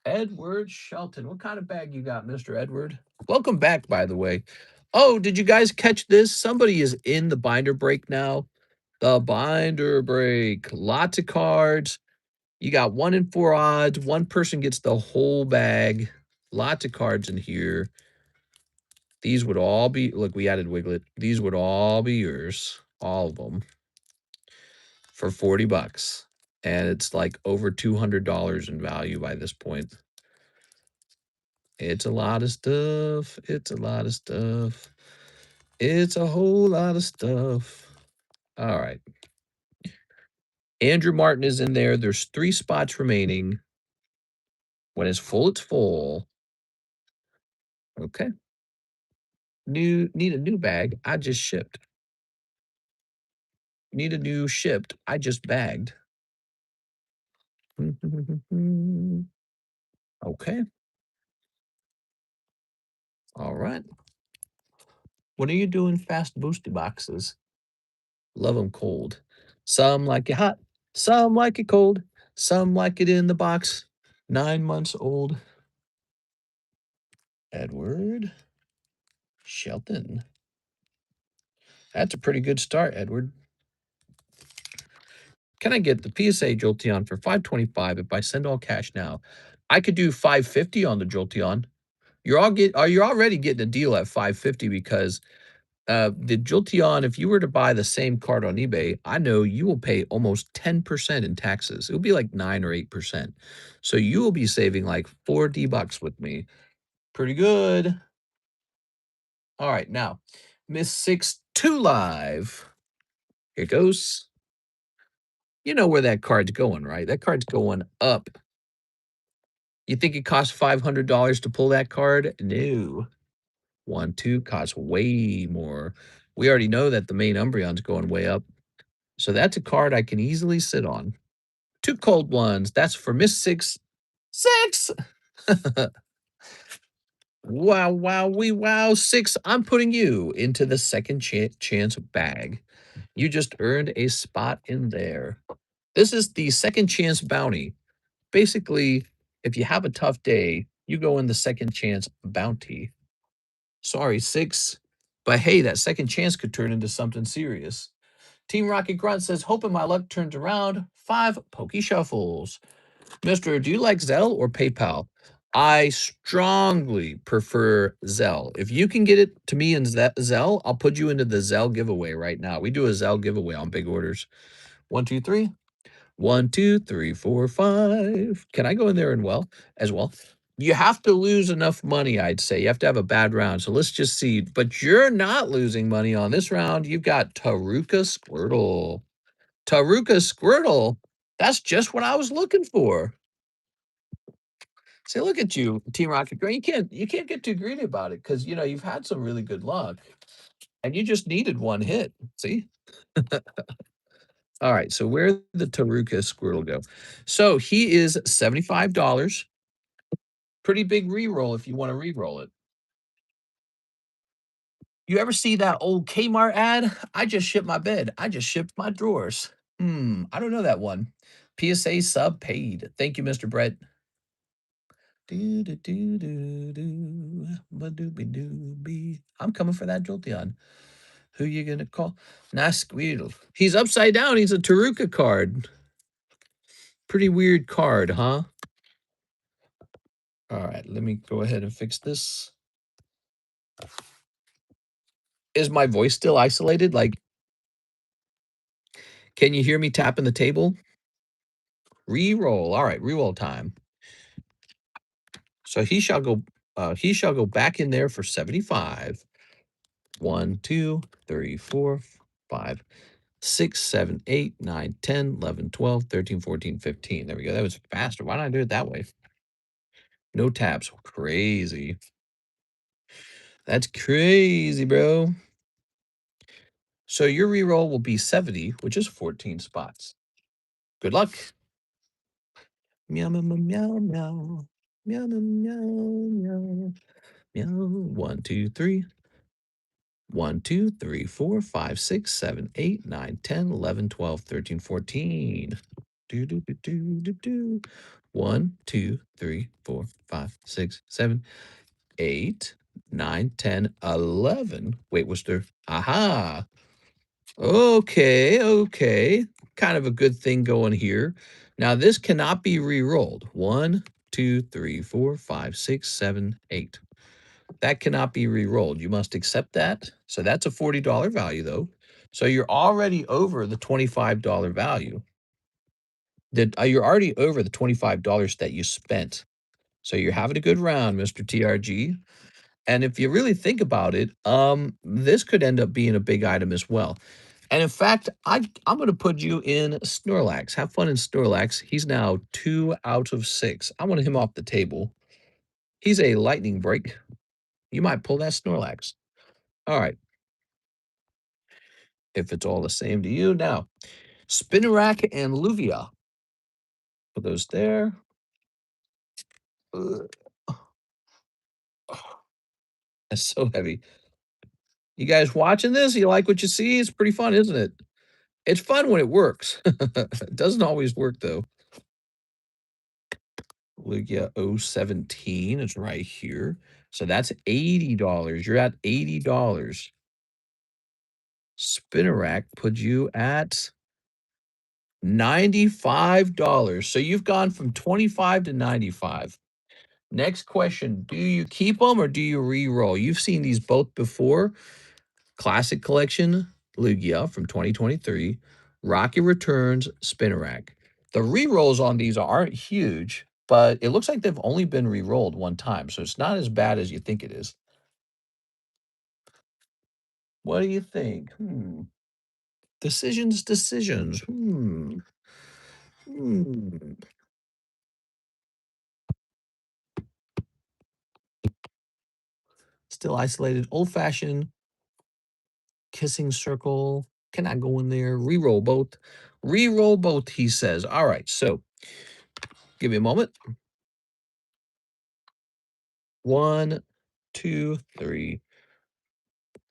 Edward Shelton. What kind of bag you got, Mr. Edward? Welcome back, by the way. Oh, did you guys catch this? Somebody is in the binder break now. The binder break. Lots of cards. You got 1 in 4 odds. One person gets the whole bag. Lots of cards in here. These would all be, look, we added Wiglet. These would all be yours. All of them. For 40 bucks. And it's like over $200 in value by this point. It's a lot of stuff. It's a lot of stuff. It's a whole lot of stuff. All right. Andrew Martin is in there. There's 3 spots remaining. When it's full, it's full. Okay. Need a new bag. I just shipped. Need a new shipped. I just bagged. Okay. All right. When are you doing fast boosty boxes? Love them cold. Some like it hot, some like it cold, some like it in the box. 9 months old. Edward Shelton. That's a pretty good start, Edward. Can I get the PSA Jolteon for $5.25 if I send all cash now? I could do $5.50 on the Jolteon. You're already getting a deal at $5.50 because the Jolteon, if you were to buy the same card on eBay, I know you will pay almost 10% in taxes. It'll be like 9 or 8%. So you will be saving like 40 bucks with me. Pretty good. All right, now, Miss 6-2 Live. Here goes. You know where that card's going, right? That card's going up. You think it costs $500 to pull that card? No. 1, 2 costs way more. We already know that the main Umbreon's going way up. So that's a card I can easily sit on. 2 cold ones. That's for Miss 6. 6! Wow, wow, we wow. 6, I'm putting you into the second chance bag. You just earned a spot in there. This is the second chance bounty. Basically, if you have a tough day, you go in the second chance bounty. Sorry, 6. But hey, that second chance could turn into something serious. Team Rocket Grunt says, hoping my luck turns around. 5 Pokey Shuffles. Mister, do you like Zelle or PayPal? I strongly prefer Zelle. If you can get it to me in Zelle, I'll put you into the Zelle giveaway right now. We do a Zelle giveaway on big orders. 1, 2, 3. 1, 2, 3, 4, 5. Can I go in there and as well? You have to lose enough money, I'd say. You have to have a bad round. So let's just see. But you're not losing money on this round. You've got Taruka Squirtle. Taruka Squirtle. That's just what I was looking for. Say, look at you, Team Rocket Girl. You can't get too greedy about it because you know you've had some really good luck. And you just needed 1 hit. See? All right, so where did the Taruka Squirtle go? So he is $75. Pretty big reroll if you want to reroll it. You ever see that old Kmart ad? I just shipped my bed. I just shipped my drawers. I don't know that one. PSA sub paid. Thank you, Mr. Brett. Do, do, do, do, do, ba-doobie-doobie. I'm coming for that Jolteon. Who you gonna call? Nice Squeedle. He's upside down. He's a Taruka card. Pretty weird card, huh? All right, let me go ahead and fix this. Is my voice still isolated? Like, can you hear me tapping the table? Reroll. All right, reroll time. So he shall go back in there for 75. 1, 2, 3, 4, 5, 6, 7, 8, 9, 10, 11, 12, 13, 14, 15. There we go. That was faster. Why don't I do it that way? No taps. Crazy. That's crazy, bro. So your reroll will be 70, which is 14 spots. Good luck. Meow, meow, meow, meow. Meow, meow, meow, meow. Meow. 1, 2, 3. 1, 2, 3, 4, 5, 6, 7, 8, 9, 10, 11, 12, 13, 14. Do, do, do, do, do, do. 1, 2, 3, 4, 5, 6, 7, 8, 9, 10, 11. Wait, was there? Aha. Okay, okay. Kind of a good thing going here. Now, this cannot be re-rolled. 1, 2, 3, 4, 5, 6, 7, 8. That cannot be re-rolled. You must accept that. So that's a $40 value, though. So you're already over the $25 value. You're already over the $25 that you spent. So you're having a good round, Mr. TRG. And if you really think about it, this could end up being a big item as well. And in fact, I'm going to put you in Snorlax. Have fun in Snorlax. He's now 2 out of 6. I want him off the table. He's a lightning break. You might pull that Snorlax. All right. If it's all the same to you. Now, Spinnerack and Luvia. Put those there. Ugh. That's so heavy. You guys watching this? You like what you see? It's pretty fun, isn't it? It's fun when it works. It doesn't always work, though. Lugia 017 is right here. So that's $80. You're at $80. Spinnerack put you at $95. So you've gone from 25 to 95. Next question, do you keep them or do you re-roll? You've seen these both before. Classic Collection, Lugia from 2023, Rocket Returns, Spinnerack. The re-rolls on these aren't huge, but it looks like they've only been re-rolled one time, so it's not as bad as you think it is. What do you think? Decisions, decisions. Hmm. Still isolated, old-fashioned, kissing circle. Can I go in there? Reroll both. Reroll both, he says. All right, so give me a moment. 1, 2, 3.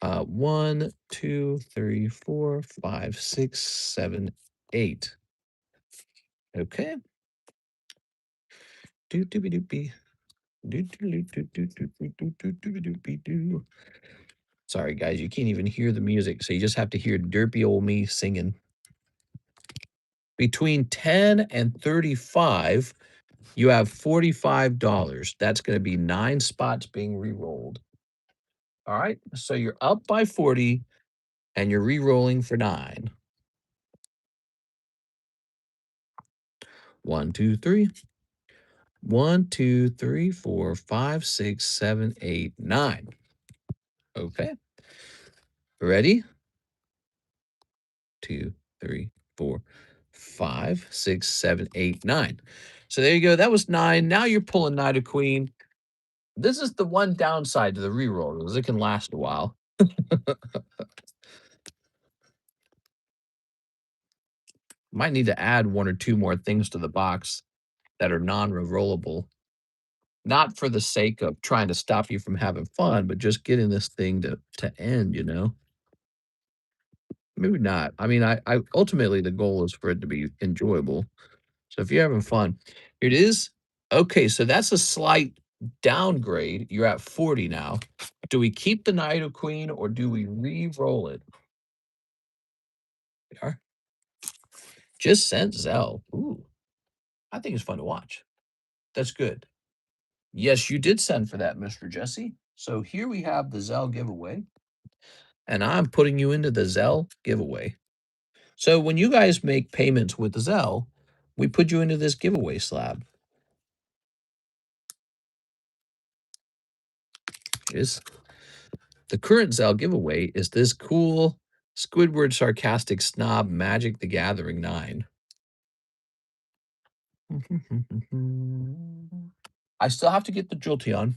1, 2, 3, 4, 5, 6, 7, 8. Okay. Do do be do be. Do do do do do do do do do do do do. Sorry, guys, you can't even hear the music, so you just have to hear derpy old me singing. Between 10 and 35, you have $45. That's going to be 9 spots being re-rolled. All right, so you're up by 40, and you're re-rolling for 9. 1, 2, 3. 1, 2, 3, 4, 5, 6, 7, 8, 9. Okay. Ready? 2, 3, 4, 5, 6, 7, 8, 9. So there you go. That was 9. Now you're pulling Knight of Queen. This is the one downside to the reroll, is it can last a while. Might need to add 1 or 2 more things to the box that are non-rerollable. Not for the sake of trying to stop you from having fun, but just getting this thing to end, you know? Maybe not. I mean, I ultimately the goal is for it to be enjoyable. So if you're having fun, it is okay. So that's a slight downgrade. You're at 40 now. Do we keep the Knight of Queen or do we re-roll it? We are. Just sent Zell. Ooh, I think it's fun to watch. That's good. Yes, you did send for that, Mr. Jesse. So here we have the Zell giveaway, and I'm putting you into the Zell giveaway. So when you guys make payments with the Zell, we put you into this giveaway slab. Is the current Zell giveaway is this cool Squidward Sarcastic Snob Magic the Gathering 9. I still have to get the Jolteon.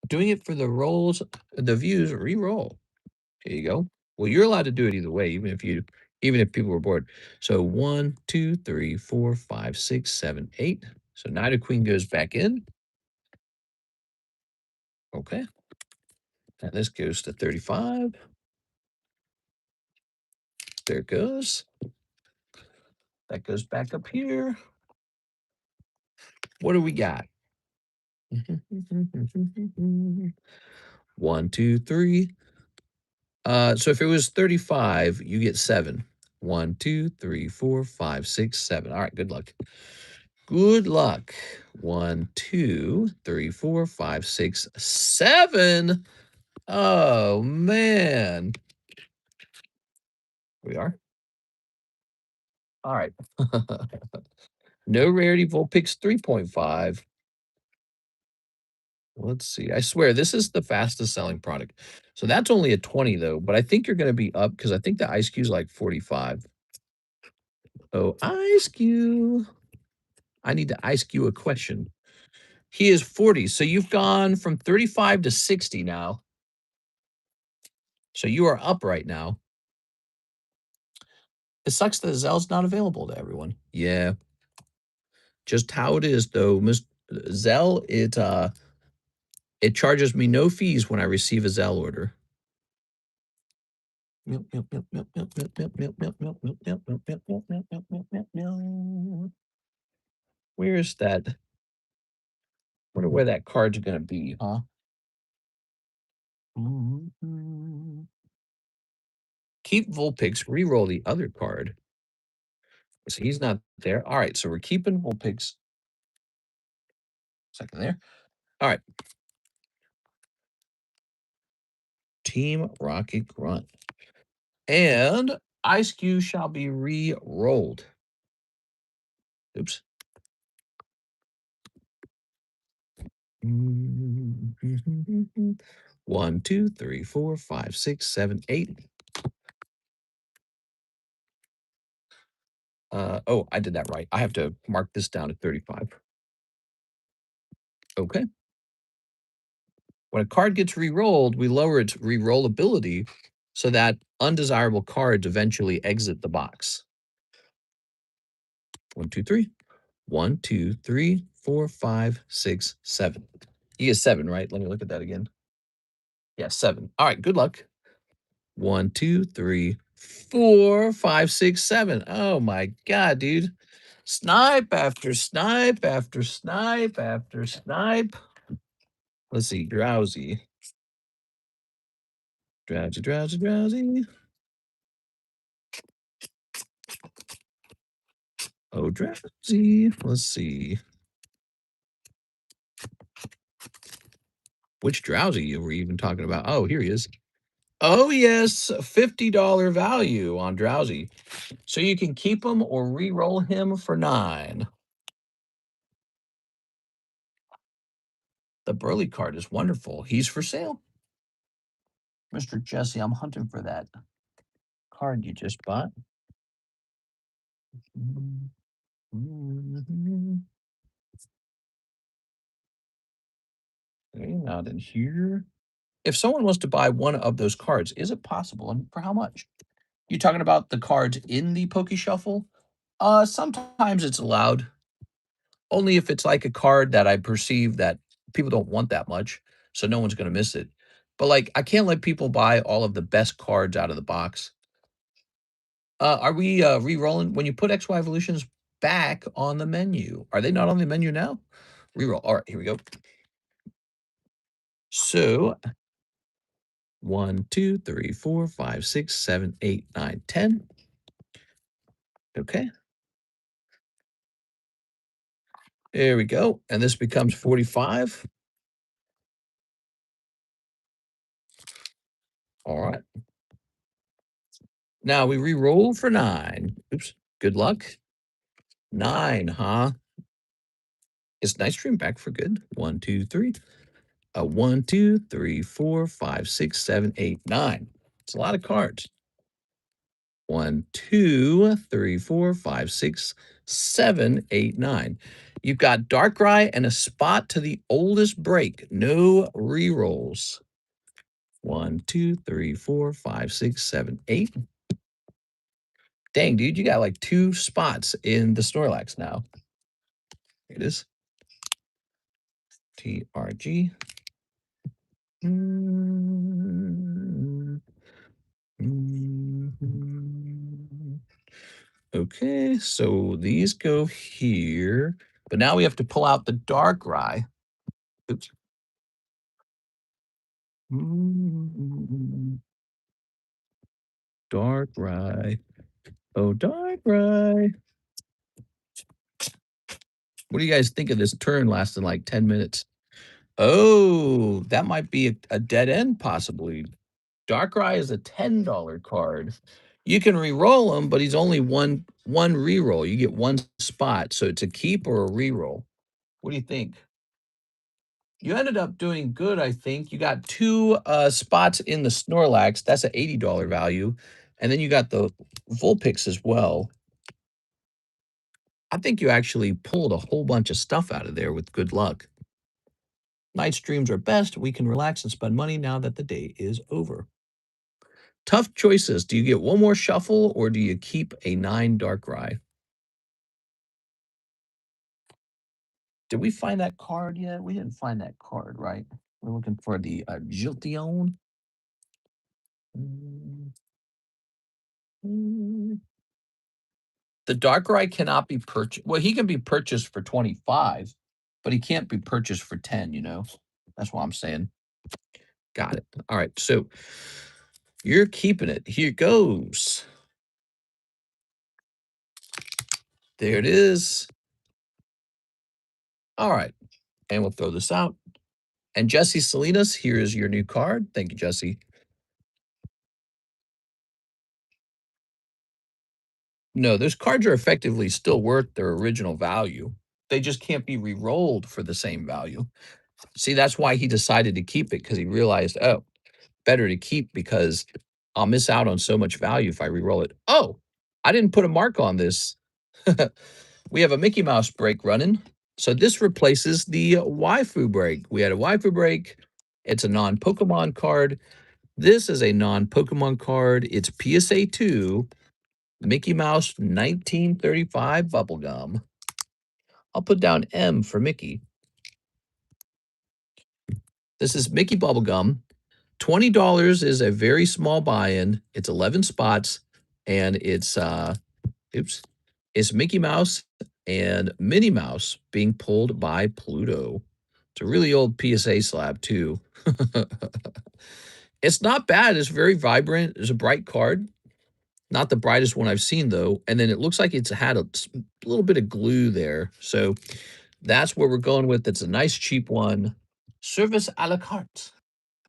Doing it for the rolls, the views, re-roll. Here you go. Well, you're allowed to do it either way, even if people were bored. So 1, 2, 3, 4, 5, 6, 7, 8. So Knight of Queen goes back in. Okay. And this goes to 35. There it goes. That goes back up here. What do we got? 1, 2, 3. So if it was 35, you get 7. 1, 2, 3, 4, 5, 6, 7. All right, good luck. Good luck. 1, 2, 3, 4, 5, 6, 7. Oh man. We are. All right. No rarity Vulpix 3.5. Let's see. I swear this is the fastest selling product. So that's only a 20 though, but I think you're going to be up because I think the Ice Q is like 45. Oh, Ice Q. I need to ask you a question. He is 40. So you've gone from 35 to 60 now. So you are up right now. It sucks that Zell's not available to everyone. Yeah. Just how it is though. Miss Zell, it charges me no fees when I receive a Zell order. Where's that? Wonder where that card's gonna be, huh? Keep Vulpix, re-roll the other card. So he's not there. All right, so we're keeping Vulpix. Second there. All right. Team Rocket Grunt. And Ice Cube shall be re-rolled. Oops. One, two, three, four, five, six, seven, 8. Oh, I did that right. I have to mark this down at 35. Okay. When a card gets re-rolled, we lower its re-rollability so that undesirable cards eventually exit the box. 1, 2, 3. 1, 2, 3, 4, 5, 6, 7. You get 7, right? Let me look at that again. Yeah, 7. All right, good luck. 1, 2, 3, 4, 5, 6, 7. Oh my god, dude. Snipe after snipe after snipe after snipe. Let's see, drowsy. Drowsy, drowsy, drowsy. Oh, drowsy. Let's see. Which drowsy were we even talking about? Oh, here he is. Oh, yes, $50 value on drowsy. So you can keep him or re-roll him for 9. The Burley card is wonderful. He's for sale. Mr. Jesse, I'm hunting for that card you just bought. Okay, not in here. If someone wants to buy one of those cards, is it possible? And for how much? You talking about the cards in the Poke Shuffle? Sometimes it's allowed. Only if it's like a card that I perceive that people don't want that much, so no one's gonna miss it. But like I can't let people buy all of the best cards out of the box. Are we re-rolling when you put XY evolutions back on the menu? Are they not on the menu now? Reroll. All right, here we go. So 1, 2, 3, 4, 5, 6, 7, 8, 9, 10. Okay. There we go. And this becomes 45. All right. Now we re-roll for 9. Oops. Good luck. 9, huh? Is Nightstream back for good? 1, 2, 3. 1, 2, 3, 4, 5, 6, 7, 8, 9. It's a lot of cards. 1, 2, 3, 4, 5, 6, 7, 8, 9. You've got Darkrai and a spot to the oldest break. No rerolls. 1, 2, 3, 4, 5, 6, 7, 8. Dang, dude, you got like 2 spots in the Snorlax now. Here it is. TRG. Okay, so these go here, but now we have to pull out the Darkrai. Oops. Darkrai. Oh, Darkrai. What do you guys think of this turn lasting like 10 minutes? Oh, that might be a dead end possibly. Darkrai is a $10 card. You can re-roll him, but he's only one re-roll. You get 1 spot, so it's a keep or a re-roll. What do you think? You ended up doing good, I think. You got 2 spots in the Snorlax. That's an $80 value. And then you got the Vulpix as well. I think you actually pulled a whole bunch of stuff out of there with good luck. Night streams are best. We can relax and spend money now that the day is over. Tough choices. Do you get 1 more shuffle or do you keep a 9 Darkrai? Did we find that card yet? We didn't find that card, right? We're looking for the Jiltion. Mm, mm. The Darkrai cannot be purchased. Well, he can be purchased for 25, but he can't be purchased for 10, you know? That's what I'm saying. Got it. All right. So you're keeping it. Here goes. There it is. All right. And we'll throw this out. And Jesse Salinas, here is your new card. Thank you, Jesse. No, those cards are effectively still worth their original value. They just can't be re-rolled for the same value. See, that's why he decided to keep it because he realized, oh, better to keep because I'll miss out on so much value if I re-roll it. Oh, I didn't put a mark on this. We have a Mickey Mouse break running. So this replaces the Waifu break. We had a Waifu break. It's a non-Pokemon card. This is a non-Pokemon card. It's PSA 2, Mickey Mouse 1935 Bubblegum. I'll put down M for Mickey. This is Mickey Bubblegum. $20 is a very small buy-in. It's 11 spots, and it's it's Mickey Mouse and Minnie Mouse being pulled by Pluto. It's a really old PSA slab too. It's not bad. It's very vibrant. It's a bright card. Not the brightest one I've seen though. And then it looks like it's had a little bit of glue there. So that's where we're going with. It's a nice cheap one. Service a la carte.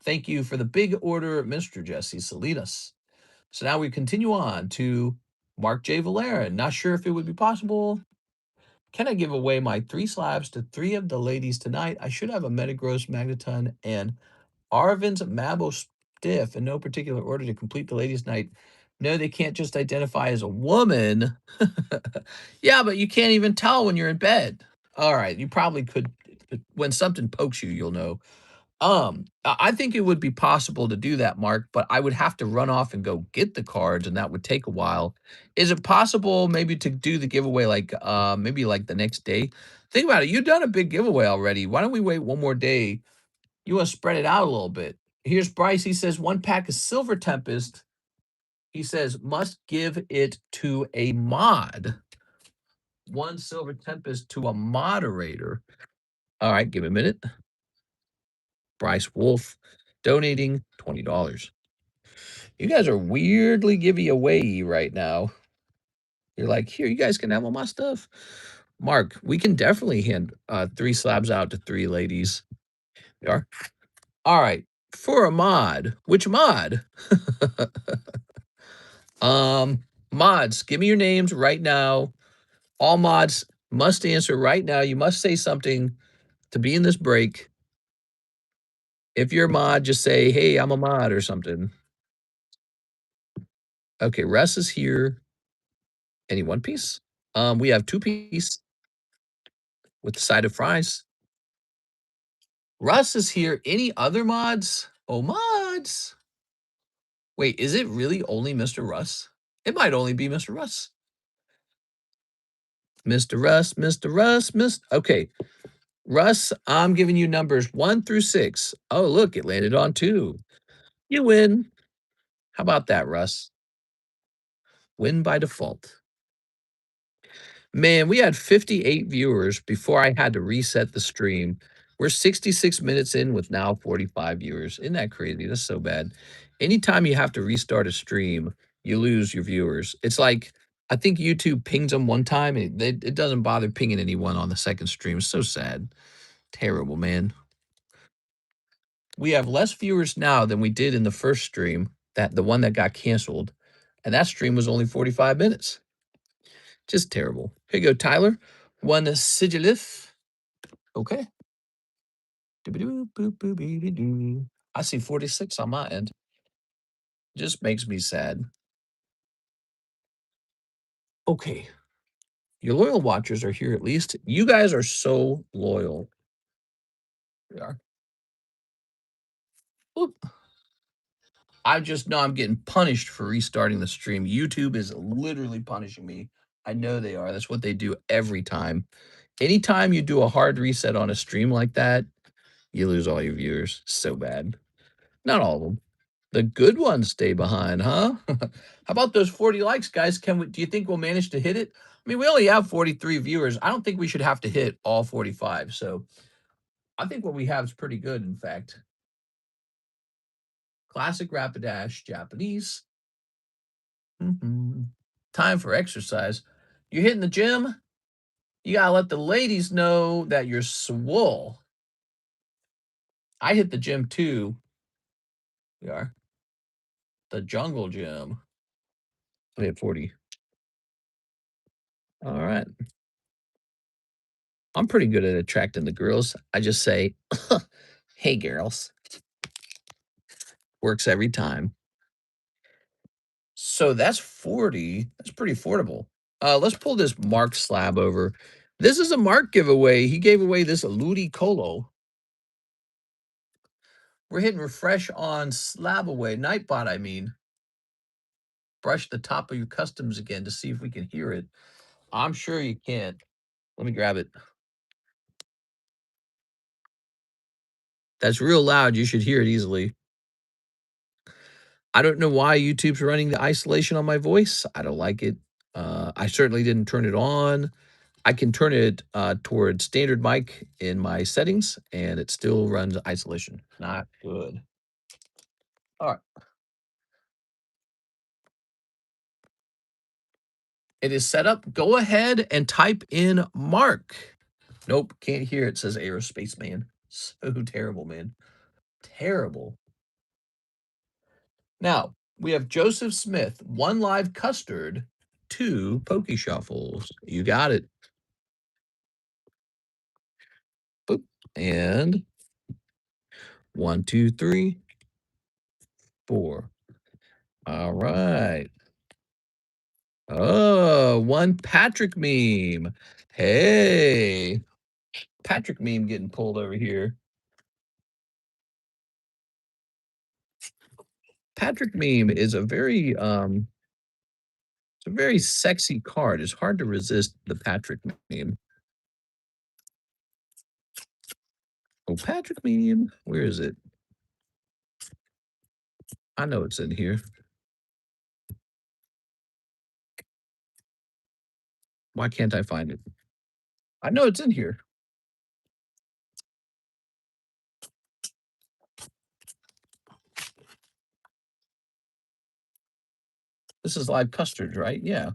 Thank you for the big order, Mr. Jesse Salinas. So now we continue on to Mark J. Valera. Not sure if it would be possible. Can I give away my 3 slabs to 3 of the ladies tonight? I should have a Metagross Magneton and Arvin's Mabo Stiff in no particular order to complete the ladies' night. No, they can't just identify as a woman. Yeah, but you can't even tell when you're in bed. All right, you probably could. When something pokes you, you'll know. I think it would be possible to do that, Mark, but I would have to run off and go get the cards, and that would take a while. Is it possible maybe to do the giveaway like maybe like the next day? Think about it. You've done a big giveaway already. Why don't we wait 1 more day? You want to spread it out a little bit. Here's Bryce. He says 1 pack of Silver Tempest He says, must give it to a mod. 1 silver tempest to a moderator. All right, give me a minute. Bryce Wolf donating $20. You guys are weirdly giving away right now. You're like, here, you guys can have all my stuff. Mark, we can definitely hand 3 slabs out to 3 ladies. We are. All right. For a mod. Which mod? Mods, give me your names right now. All mods must answer right now. You must say something to be in this break. If you're a mod, just say, hey, I'm a mod or something. Okay, Russ is here. Any one piece? We have 2 piece with the side of fries. Russ is here. Any other mods? Oh, mods. Wait, is it really only Mr. Russ? It might only be Mr. Russ. Mr. Russ, Mr. Russ, Okay, Russ, I'm giving you numbers 1 through 6. Oh, look, it landed on 2. You win. How about that, Russ? Win by default. Man, we had 58 viewers before I had to reset the stream. We're 66 minutes in with now 45 viewers. Isn't that crazy? That's so bad. Anytime you have to restart a stream, you lose your viewers. It's like, I think YouTube pings them one time and it doesn't bother pinging anyone on the second stream. It's so sad. Terrible, man. We have less viewers now than we did in the first stream, that the one that got canceled. And that stream was only 45 minutes. Just terrible. Here you go, Tyler. One sigilith. Okay. I see 46 on my end. Just makes me sad. Okay. Your loyal watchers are here at least. You guys are so loyal. We are. Oop. I just know I'm getting punished for restarting the stream. YouTube is literally punishing me. I know they are. That's what they do every time. Anytime you do a hard reset on a stream like that, you lose all your viewers. So bad. Not all of them. The good ones stay behind, huh? How about those 40 likes, guys? Do you think we'll manage to hit it? I mean, we only have 43 viewers. I don't think we should have to hit all 45. So I think what we have is pretty good, in fact. Classic Rapidash, Japanese. Time for exercise. You're hitting the gym? You gotta let the ladies know that you're swole. I hit the gym too. We are. The jungle gym. I hit 40. All right. I'm pretty good at attracting the girls. I just say, hey, girls. Works every time. So that's 40. That's pretty affordable. Let's pull this Mark slab over. This is a Mark giveaway. He gave away this Ludi Colo. We're hitting refresh on slab away. Nightbot, I mean. Brush the top of your customs again to see if we can hear it. I'm sure you can't. Let me grab it. That's real loud. You should hear it easily. I don't know why YouTube's running the isolation on my voice. I don't like it. I certainly didn't turn it on. I can turn it toward standard mic in my settings, and it still runs isolation. Not good. All right. It is set up. Go ahead and type in Mark. Nope, can't hear it. Says Aerospace Man. So terrible, man. Terrible. Now, we have Joseph Smith, 1 live custard, 2 Pokey Shuffles. You got it. Boop. And 1, 2, 3, 4. All right. Oh, 1 Patrick meme. Hey, Patrick meme getting pulled over here. Patrick meme is it's a very sexy card. It's hard to resist the Patrick meme. Oh, Patrick meme. Where is it? I know it's in here. Why can't I find it? I know it's in here. This is live custard, right? Yeah.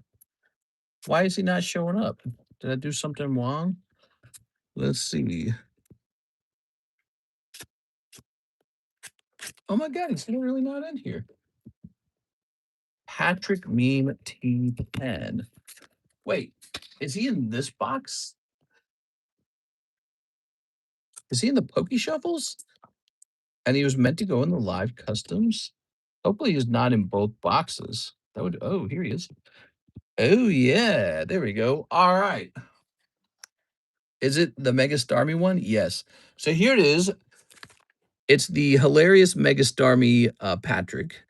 Why is he not showing up? Did I do something wrong? Let's see. Oh my god, he's literally not in here. Patrick Meme T10. Wait, is he in this box? Is he in the Pokey Shuffles? And he was meant to go in the live customs? Hopefully he's not in both boxes. That would oh, here he is. Oh yeah, there we go. All right. Is it the Mega Starmie one? Yes. So here it is. It's the hilarious Mega Starmie Patrick.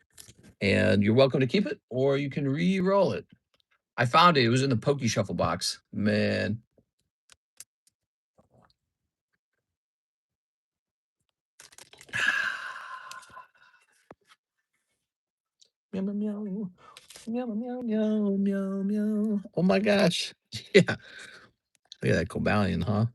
And you're welcome to keep it, or you can re-roll it. I found it. It was in the Pokey Shuffle box. Man. Meow, meow, meow. Meow, meow, meow, meow, meow. Oh my gosh. Yeah. Look at that Cobalion, huh?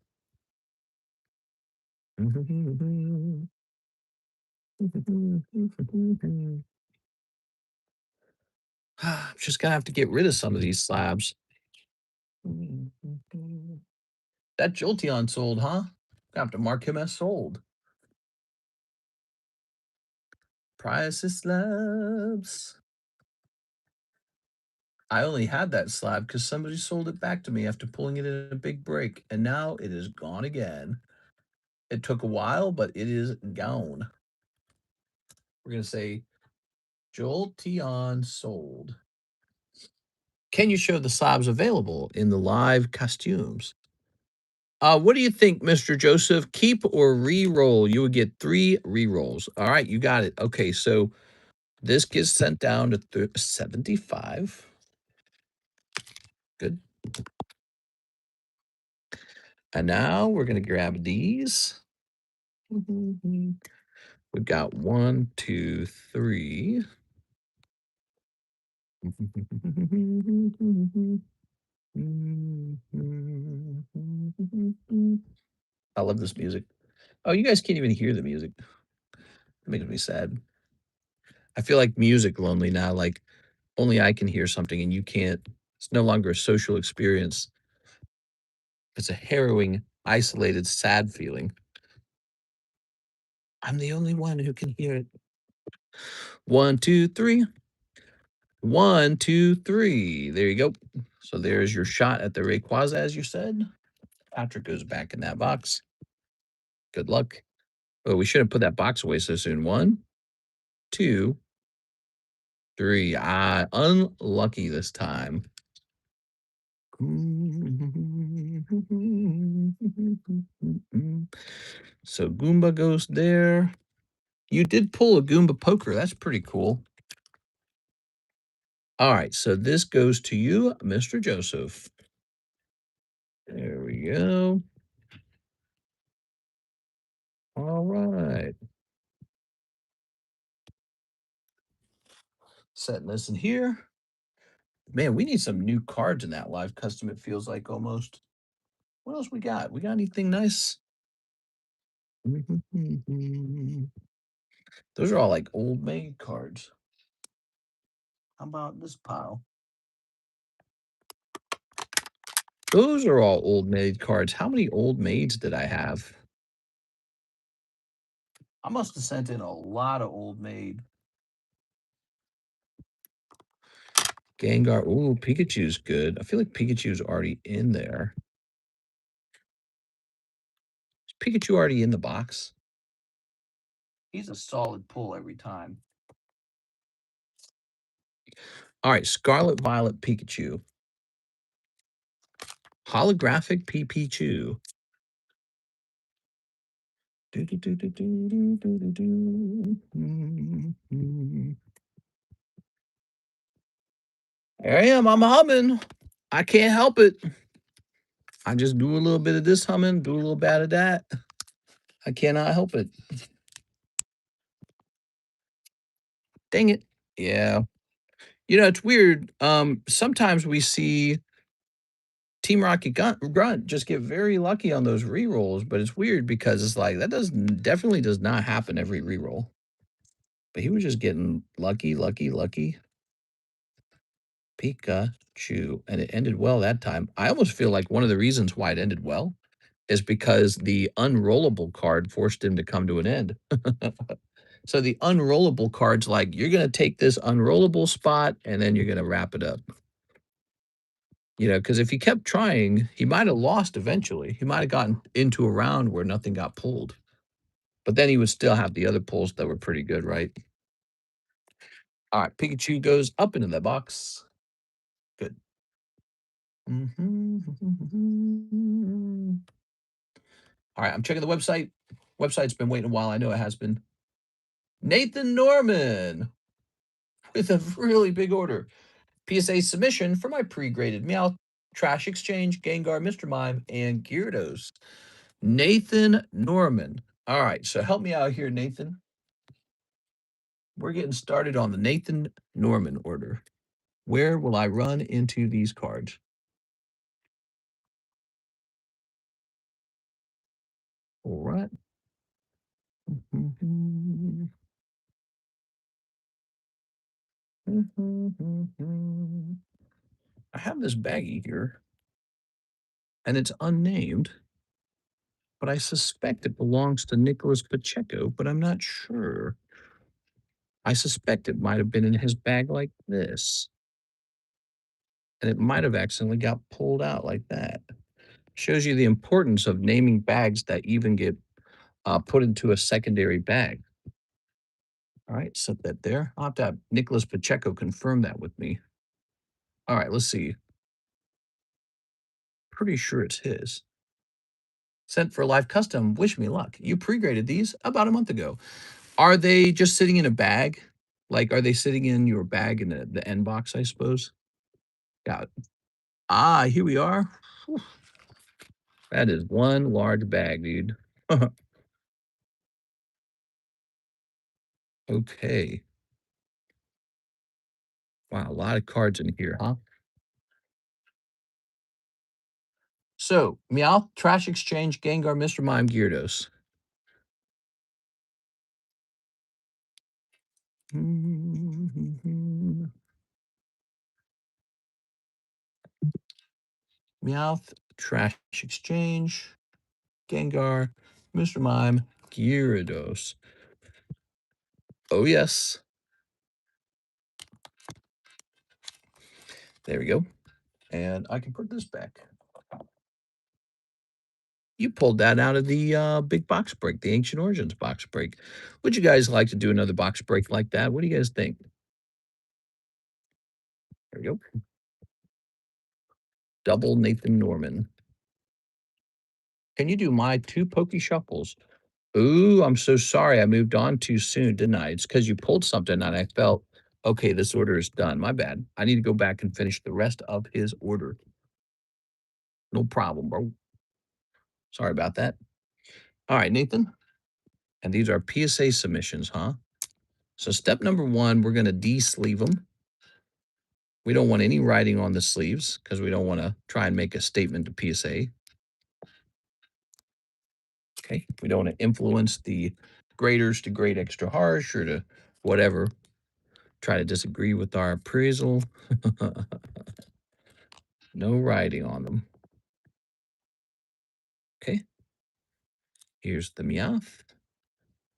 I'm just gonna have to get rid of some of these slabs. That Jolteon sold, huh? Gonna have to mark him as sold. Price of slabs. I only had that slab because somebody sold it back to me after pulling it in a big break, and now it is gone again. It took a while, but it is gone. We're gonna say Jolteon sold. Can you show the slabs available in the live costumes? What do you think, Mr. Joseph? Keep or re-roll? You would get 3 re-rolls. All right, you got it. Okay, so this gets sent down to 75. Good. And now we're gonna grab these. We've got 1, 2, 3. I love this music. Oh, you guys can't even hear the music. It makes me sad. I feel like music lonely now, like only I can hear something and you can't. It's no longer a social experience. It's a harrowing, isolated, sad feeling. I'm the only one who can hear it. 1, 2, 3. 1, 2, 3. There you go. So there's your shot at the Rayquaza, as you said. Patrick goes back in that box. Good luck. Oh, we shouldn't put that box away so soon. 1, 2, 3. Ah, unlucky this time. So Goomba goes there. You did pull a Goomba poker. That's pretty cool. All right, so this goes to you, Mr. Joseph. There we go. All right. Setting this in here. Man, we need some new cards in that live custom, it feels like almost. What else we got? We got anything nice? Those are all like old maid cards. How about this pile? Those are all old maid cards. How many old maids did I have? I must have sent in a lot of old maid. Gengar. Ooh, Pikachu's good. I feel like Pikachu's already in there. Is Pikachu already in the box? He's a solid pull every time. All right, Scarlet Violet Pikachu. Holographic Pikachu. There I am. I'm humming. I can't help it. I just do a little bit of this humming, do a little bit of that. I cannot help it. Dang it. Yeah. You know, it's weird. Sometimes we see Team Rocket Grunt just get very lucky on those rerolls, but it's weird because it's like that definitely does not happen every reroll. But he was just getting lucky, lucky, lucky. Pikachu, and it ended well that time. I almost feel like one of the reasons why it ended well is because the unrollable card forced him to come to an end. So the unrollable card's like, you're going to take this unrollable spot and then you're going to wrap it up. You know, because if he kept trying, he might have lost eventually. He might have gotten into a round where nothing got pulled. But then he would still have the other pulls that were pretty good, right? All right, Pikachu goes up into the box. Good. All right, I'm checking the website. Website's been waiting a while. I know it has been. Nathan Norman with a really big order. PSA submission for my pre-graded Meowth, Trash Exchange, Gengar, Mr. Mime, and Gyarados. Nathan Norman. All right, so help me out here, Nathan. We're getting started on the Nathan Norman order. Where will I run into these cards? All right. I have this baggie here, and it's unnamed, but I suspect it belongs to Nicholas Pacheco, but I'm not sure. I suspect it might have been in his bag like this, and it might have accidentally got pulled out like that. Shows you the importance of naming bags that even get put into a secondary bag. All right, set that there. I'll have to have Nicholas Pacheco confirm that with me. All right, let's see. Pretty sure it's his. Sent for live custom. Wish me luck. You pre-graded these about a month ago. Are they just sitting in a bag? Like, are they sitting in your bag in the end box, I suppose? Got it. Ah, here we are. Whew. That is one large bag, dude. Okay. Wow, a lot of cards in here, huh? So, Meowth, Trash Exchange, Gengar, Mr. Mime, Gyarados. Meowth, Trash Exchange, Gengar, Mr. Mime, Gyarados. Oh, yes. There we go. And I can put this back. You pulled that out of the big box break, the Ancient Origins box break. Would you guys like to do another box break like that? What do you guys think? There we go. Double Nathan Norman. Can you do my 2 Pokey Shuffles? Ooh, I'm so sorry. I moved on too soon, didn't I? It's because you pulled something and I felt, okay, this order is done. My bad. I need to go back and finish the rest of his order. No problem, bro. Sorry about that. All right, Nathan. And these are PSA submissions, huh? So step number 1, we're going to de-sleeve them. We don't want any writing on the sleeves because we don't want to try and make a statement to PSA. Okay. We don't want to influence the graders to grade extra harsh or to whatever. Try to disagree with our appraisal. No writing on them. Okay. Here's the Meowth.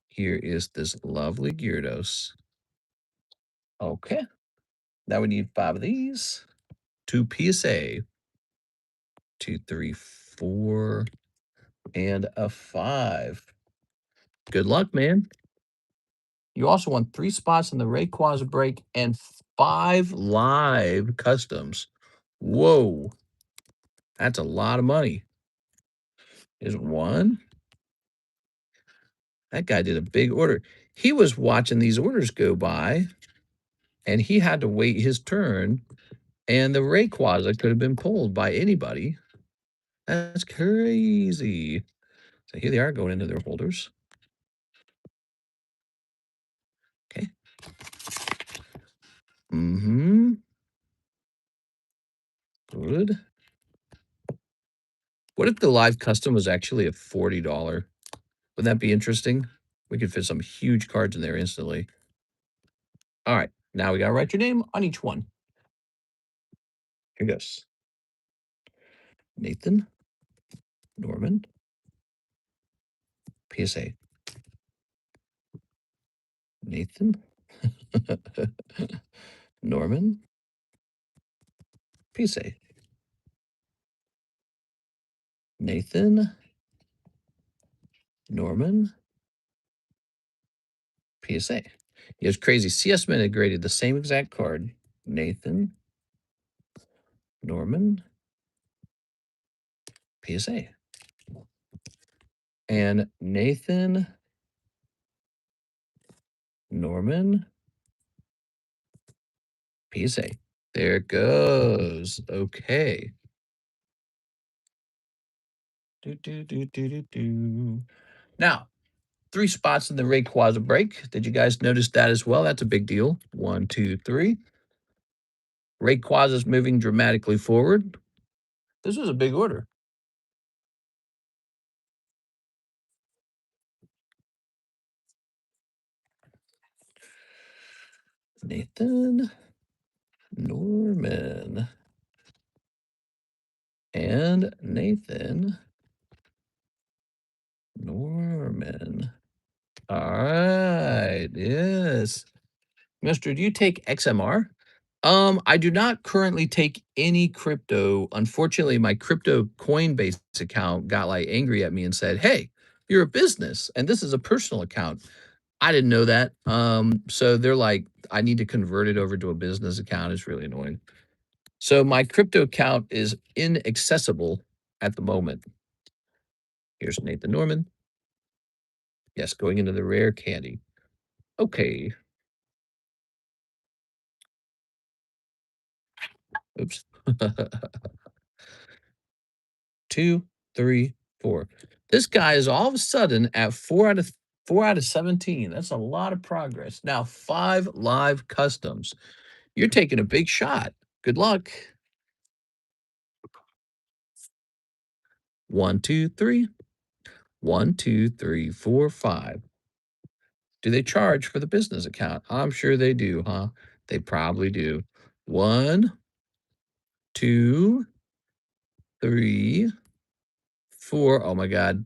Here is this lovely Gyarados. Okay. Now we need 5 of these. 2 PSA. 2, 3, 4, and a 5. Good luck, man. You also won 3 spots in the RAYQUAZA break and 5 live customs. Whoa. That's a lot of money. Is 1. That guy did a big order. He was watching these orders go by, and he had to wait his turn, and the RAYQUAZA could have been pulled by anybody. That's crazy. So here they are going into their holders. Okay. Mm-hmm. Good. What if the live custom was actually a $40? Wouldn't that be interesting? We could fit some huge cards in there instantly. All right, now we gotta write your name on each one. Here goes. Nathan, Norman, PSA. Nathan, Norman, PSA. Nathan, Norman, PSA. Yeah, it's crazy. CS Min had graded the same exact card. Nathan, Norman, PSA. And Nathan, Norman, PSA. There it goes. Okay. Now, 3 spots in the RAYQUAZA break. Did you guys notice that as well? That's a big deal. 1, 2, 3. RAYQUAZA is moving dramatically forward. This is a big order. Nathan, Norman, and Nathan, Norman. All right. Yes. Mister, do you take XMR? I do not currently take any crypto. Unfortunately, my crypto Coinbase account got like angry at me and said, "Hey, you're a business and this is a personal account." I didn't know that. So they're like, I need to convert it over to a business account. It's really annoying. So my crypto account is inaccessible at the moment. Here's Nathan Norman. Yes, going into the rare candy. Okay. Oops. 2, 3, 4. This guy is all of a sudden at 4 out of 17. That's a lot of progress. Now 5 live customs. You're taking a big shot. Good luck. 1, 2, 3. 1, 2, 3, 4, 5. Do they charge for the business account? I'm sure they do, huh? They probably do. 1, 2, 3, 4. Oh my God.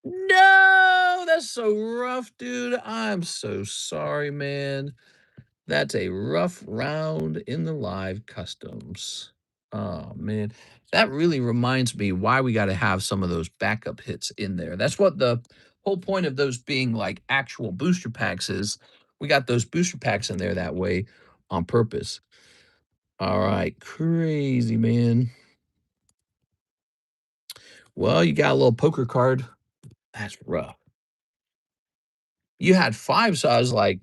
No, that's so rough, dude. I'm so sorry, man. That's a rough round in the live customs. Oh man, that really reminds me why we got to have some of those backup hits in there. That's what the whole point of those being like actual booster packs is. We got those booster packs in there that way on purpose. All right, crazy man. Well, you got a little poker card. That's rough. You had 5, so I was like,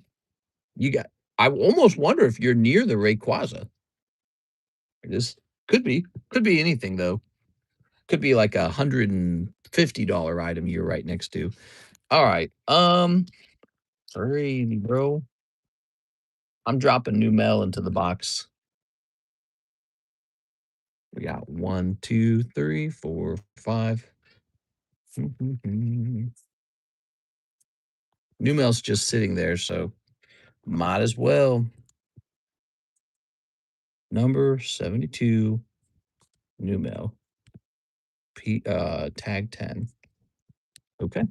you got. I almost wonder if you're near the Rayquaza. This could be anything though. Could be like $150 item you're right next to. All right. Crazy, bro. I'm dropping new mail into the box. We got 1, 2, 3, 4, 5. New mail's just sitting there, so might as well. Number 72, new mail. Tag 10. Okay.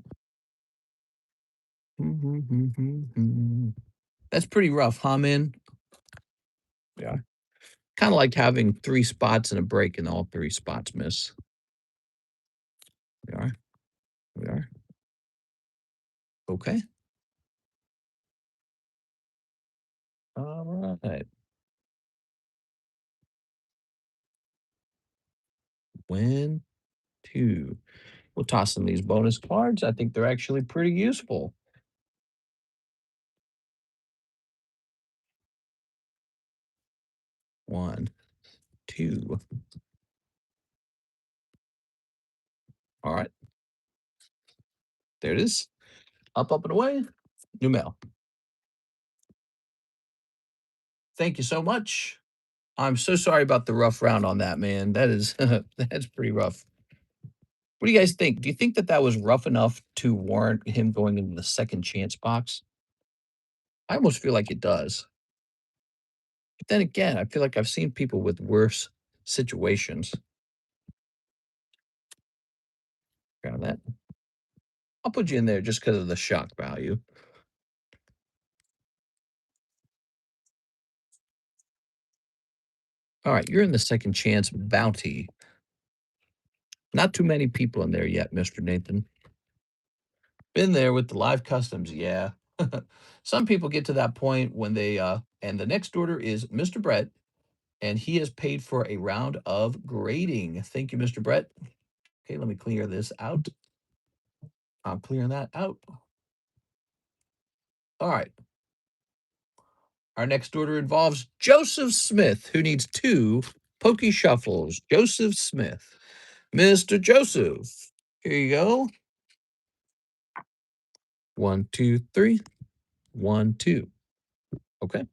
That's pretty rough, huh, man? Yeah. Kinda like having 3 spots and a break and all 3 spots miss. We are, we are. Okay. Alright. When 2. We'll toss in these bonus cards. I think they're actually pretty useful. 1, 2. Alright, there it is. Up, and away. New mail. Thank you so much. I'm so sorry about the rough round on that, man. That is that's pretty rough. What do you guys think? Do you think that that was rough enough to warrant him going into the second chance box? I almost feel like it does. But then again, I feel like I've seen people with worse situations. Got that? I'll put you in there just because of the shock value. All right, you're in the second chance bounty. Not too many people in there yet, Mr. Nathan. Been there with the live customs, yeah. Some people get to that point when they and the next order is Mr. Brett, and he has paid for a round of grading. Thank you, Mr. Brett. Okay, let me clear this out. I'm clearing that out. All right. Our next order involves Joseph Smith, who needs 2 pokey shuffles. Joseph Smith. Mr. Joseph. Here you go. 1, 2, 3. 1, 2. Okay.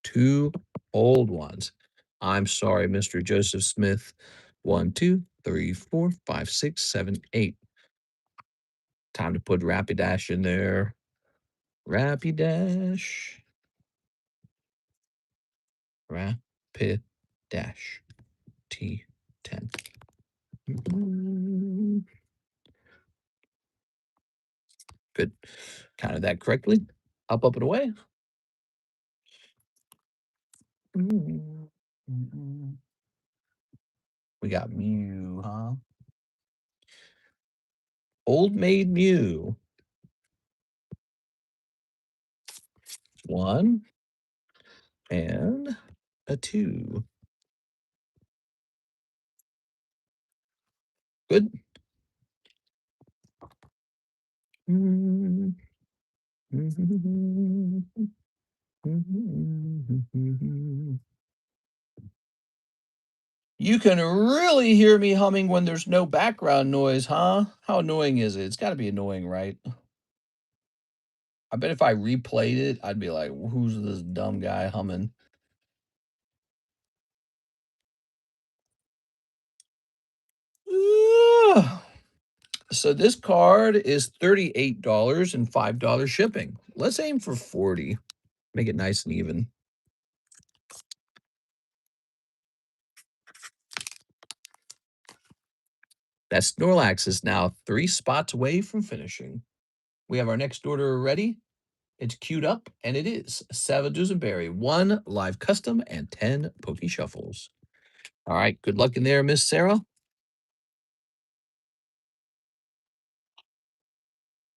2 old ones. I'm sorry, Mr. Joseph Smith. 1, 2, 3, 4, 5, 6, 7, 8. Time to put Rapidash in there. Rapidash. Rapidash. T10. Good. Counted that correctly. Up, and away. We got Mew, huh? Old Maid Mew. 1 and a 2. Good. You can really hear me humming when there's no background noise, huh? How annoying is it? It's got to be annoying, right? I bet if I replayed it, I'd be like, who's this dumb guy humming? So this card is $38 and $5 shipping. Let's aim for 40. Make it nice and even. That Snorlax is now 3 spots away from finishing. We have our next order ready. It's queued up, and it is Sava Dusenberry, 1 live custom and 10 Pokey Shuffles. All right, good luck in there, Miss Sarah.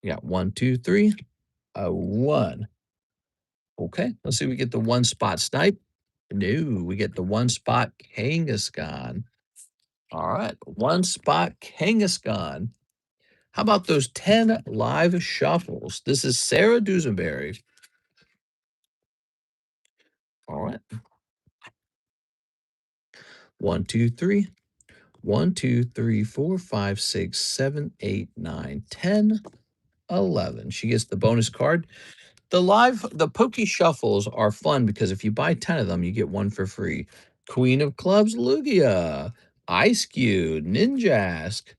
We got 1, 2, 3, a 1. Okay, let's see if we get the 1 spot snipe. No, we get the 1 spot Kangaskhan. All right, 1 spot Kangaskhan. How about those 10 live shuffles? This is Sarah Dusenberry. All right. 1, 2, 3. 1, 2, 3, 4, 5, 6, 7, 8, 9, 10, 11. She gets the bonus card. The Pokey Shuffles are fun because if you buy 10 of them, you get 1 for free. Queen of Clubs, Lugia. Ice Cube, Ninjask.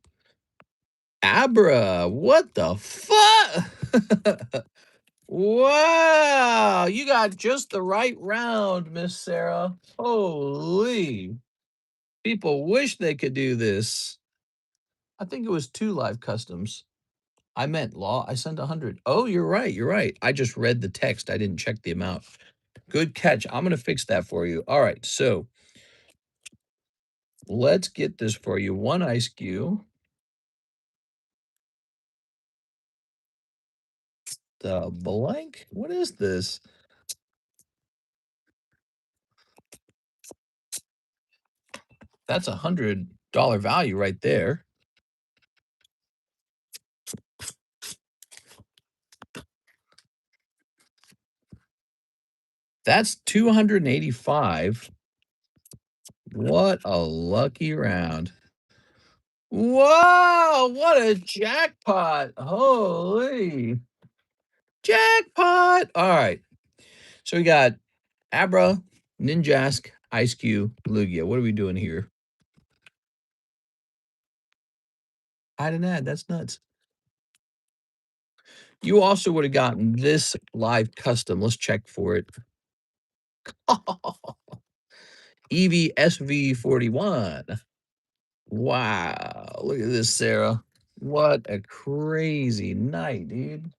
Abra. What the fuck? Wow. You got just the right round, Miss Sarah. Holy. People wish they could do this. I think it was 2 live customs. I meant law. I sent 100. Oh, you're right. You're right. I just read the text. I didn't check the amount. Good catch. I'm going to fix that for you. All right. So let's get this for you. 1 ice cube. The blank. What is this? That's $100 value right there. That's 285. What a lucky round. Whoa, what a jackpot. Holy jackpot. All right. So we got Abra, Ninjask, Ice Cube, Lugia. What are we doing here? I didn't add. That's nuts. You also would have gotten this live custom. Let's check for it. EV SV41. Wow. Look at this, Sarah. What a crazy night, dude.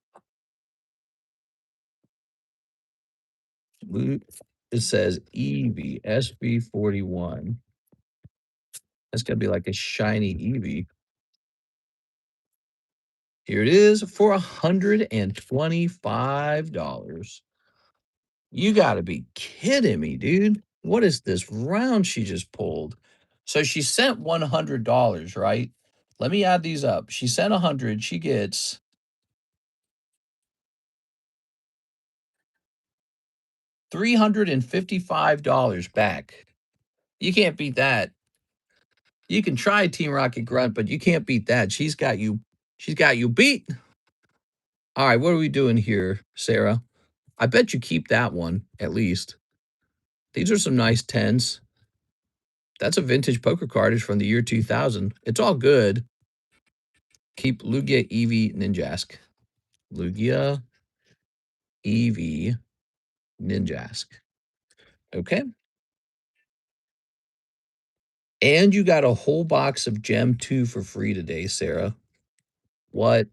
It says EV SV41. That's gonna be like a shiny Eevee. Here it is for $125. You gotta be kidding me, dude. What is this round she just pulled? So she sent $100, right? Let me add these up. She sent 100. She gets $355 back. You can't beat that. You can try Team Rocket Grunt, but you can't beat that. She's got you. She's got you beat. All right, what are we doing here, Sarah? I bet you keep that one at least. These are some nice tens. That's a vintage poker card. It's from the year 2000. It's all good. Keep Lugia, Eevee, Ninjask. Lugia, Eevee, Ninjask. Okay. And you got a whole box of Gem 2 for free today, Sarah. What?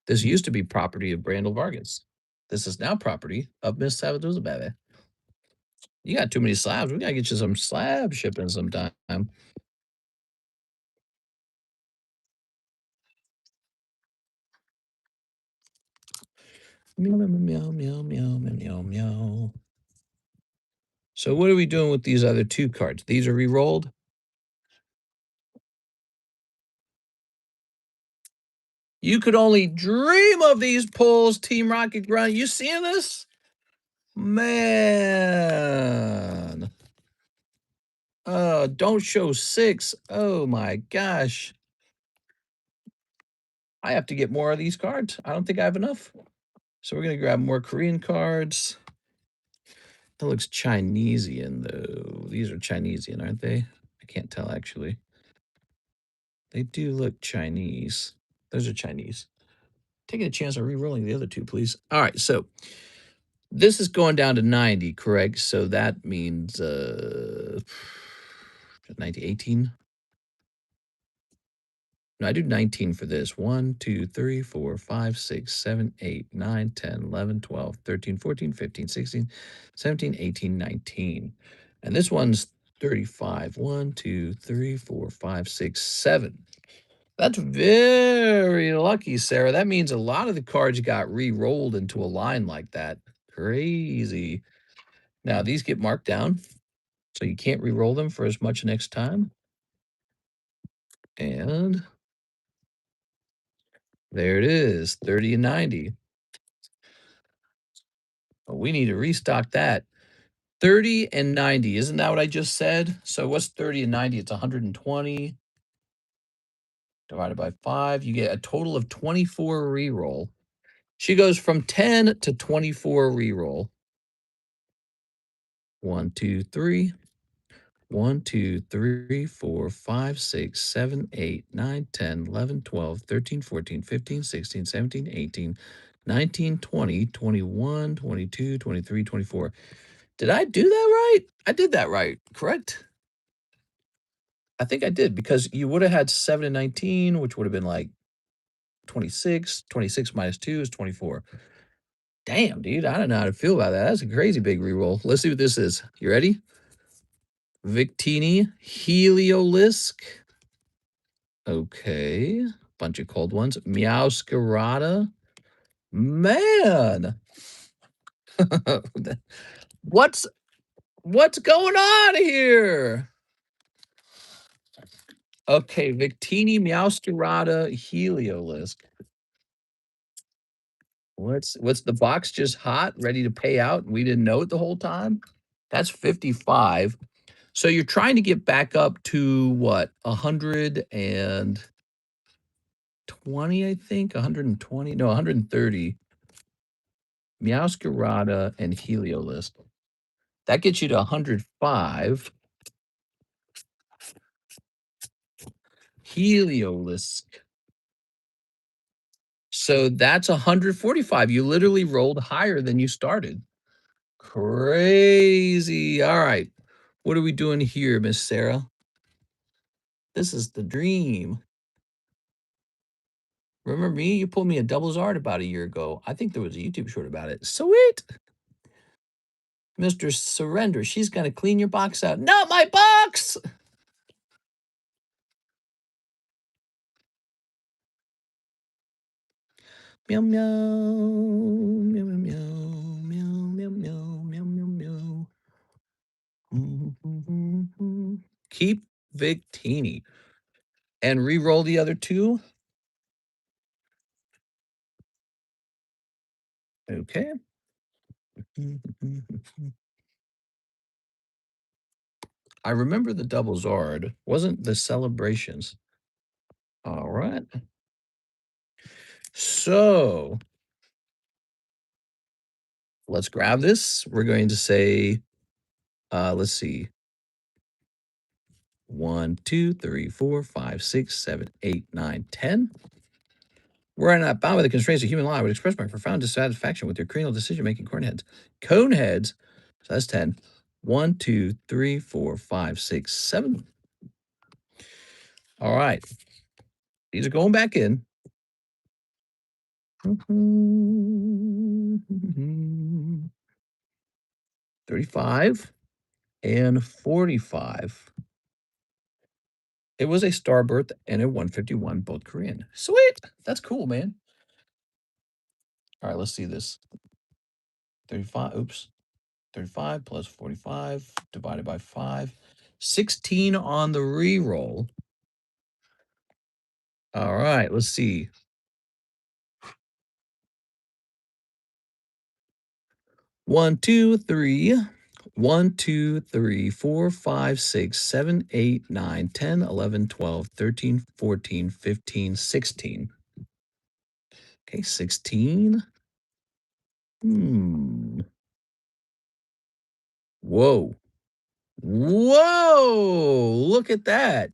This used to be property of Brandel Vargas. This is now property of Miss Salvador's baby. You got too many slabs. We gotta get you some slab shipping sometime. Meow, meow, meow, meow, meow, meow, meow. So what are we doing with these other two cards? These are re-rolled? You could only dream of these pulls, Team Rocket Grunt. You seeing this? Man. Don't show 6. Oh my gosh. I have to get more of these cards. I don't think I have enough. So we're gonna grab more Korean cards. That looks Chinesian though. These are Chinesian, aren't they? I can't tell actually. They do look Chinese. Those are Chinese. Taking a chance on re-rolling the other two, please. All right, so this is going down to 90, correct? So that means 1918. No, I do 19 for this. 1, 2, 3, 4, 5, 6, 7, 8, 9, 10, 11, 12, 13, 14, 15, 16, 17, 18, 19. And this one's 35. 1, 2, 3, 4, 5, 6, 7. That's very lucky, Sarah. That means a lot of the cards got re-rolled into a line like that. Crazy. Now, these get marked down, so you can't re-roll them for as much next time. And there it is, 30 and 90. Oh, we need to restock that. 30 and 90. Isn't that what I just said? So what's 30 and 90? It's 120 divided by 5. You get a total of 24 re-roll. She goes from 10 to 24 re-roll. 1, 2, 3. 1, 2, 3, 4, 5, 6, 7, 8, 9, 10, 11, 12, 13, 14, 15, 16, 17, 18, 19, 20, 21, 22, 23, 24. Did I do that right? I did that right, correct? I think I did because you would have had 7 and 19, which would have been like 26. 26 minus 2 is 24. Damn, dude. I don't know how to feel about that. That's a crazy big reroll. Let's see what this is. You ready? Victini, Heliolisk. Okay. Bunch of cold ones. Meowscarada. Man. what's what's going on here? Okay, Victini, Meowscarada, Heliolisk. What's the box just hot, ready to pay out, and we didn't know it the whole time? That's 55. So you're trying to get back up to what? 120, I think? 120? No, 130. Meowscarada and Heliolisk. That gets you to 105. Heliolisk. So that's 145. You literally rolled higher than you started. Crazy. All right. What are we doing here, Miss Sarah? This is the dream. Remember me? You pulled me a doubles art about a year ago. I think there was a YouTube short about it. Sweet. Mr. Surrender. She's going to clean your box out. Not my box. Meow, meow. Meow, meow, meow. Meow, meow, meow. Meow, meow, meow. Keep Victini. And re-roll the other two. Okay. I remember the double Zard. Wasn't the celebrations. All right. So let's grab this. We're going to say, let's see. 1, 2, 3, 4, 5, 6, 7, 8, 9, 10. Were I not bound by the constraints of human law, I would express my profound dissatisfaction with your cranial decision-making coneheads. Coneheads. So that's 10. 1, 2, 3, 4, 5, 6, 7. All right. These are going back in. 35 and 45. It was a Starbirth and a 151, both Korean. Sweet. That's cool, man. All right, let's see this. 35. Oops. 35 plus 45 divided by 5. 16 on the re-roll. All right, let's see. 1, 2, 3. 1, 2, 3, 4, 5, 6, 7, 8, 9, 10, 11, 12, 13, 14, 15, 16. Okay, 16. Whoa. Whoa! Look at that.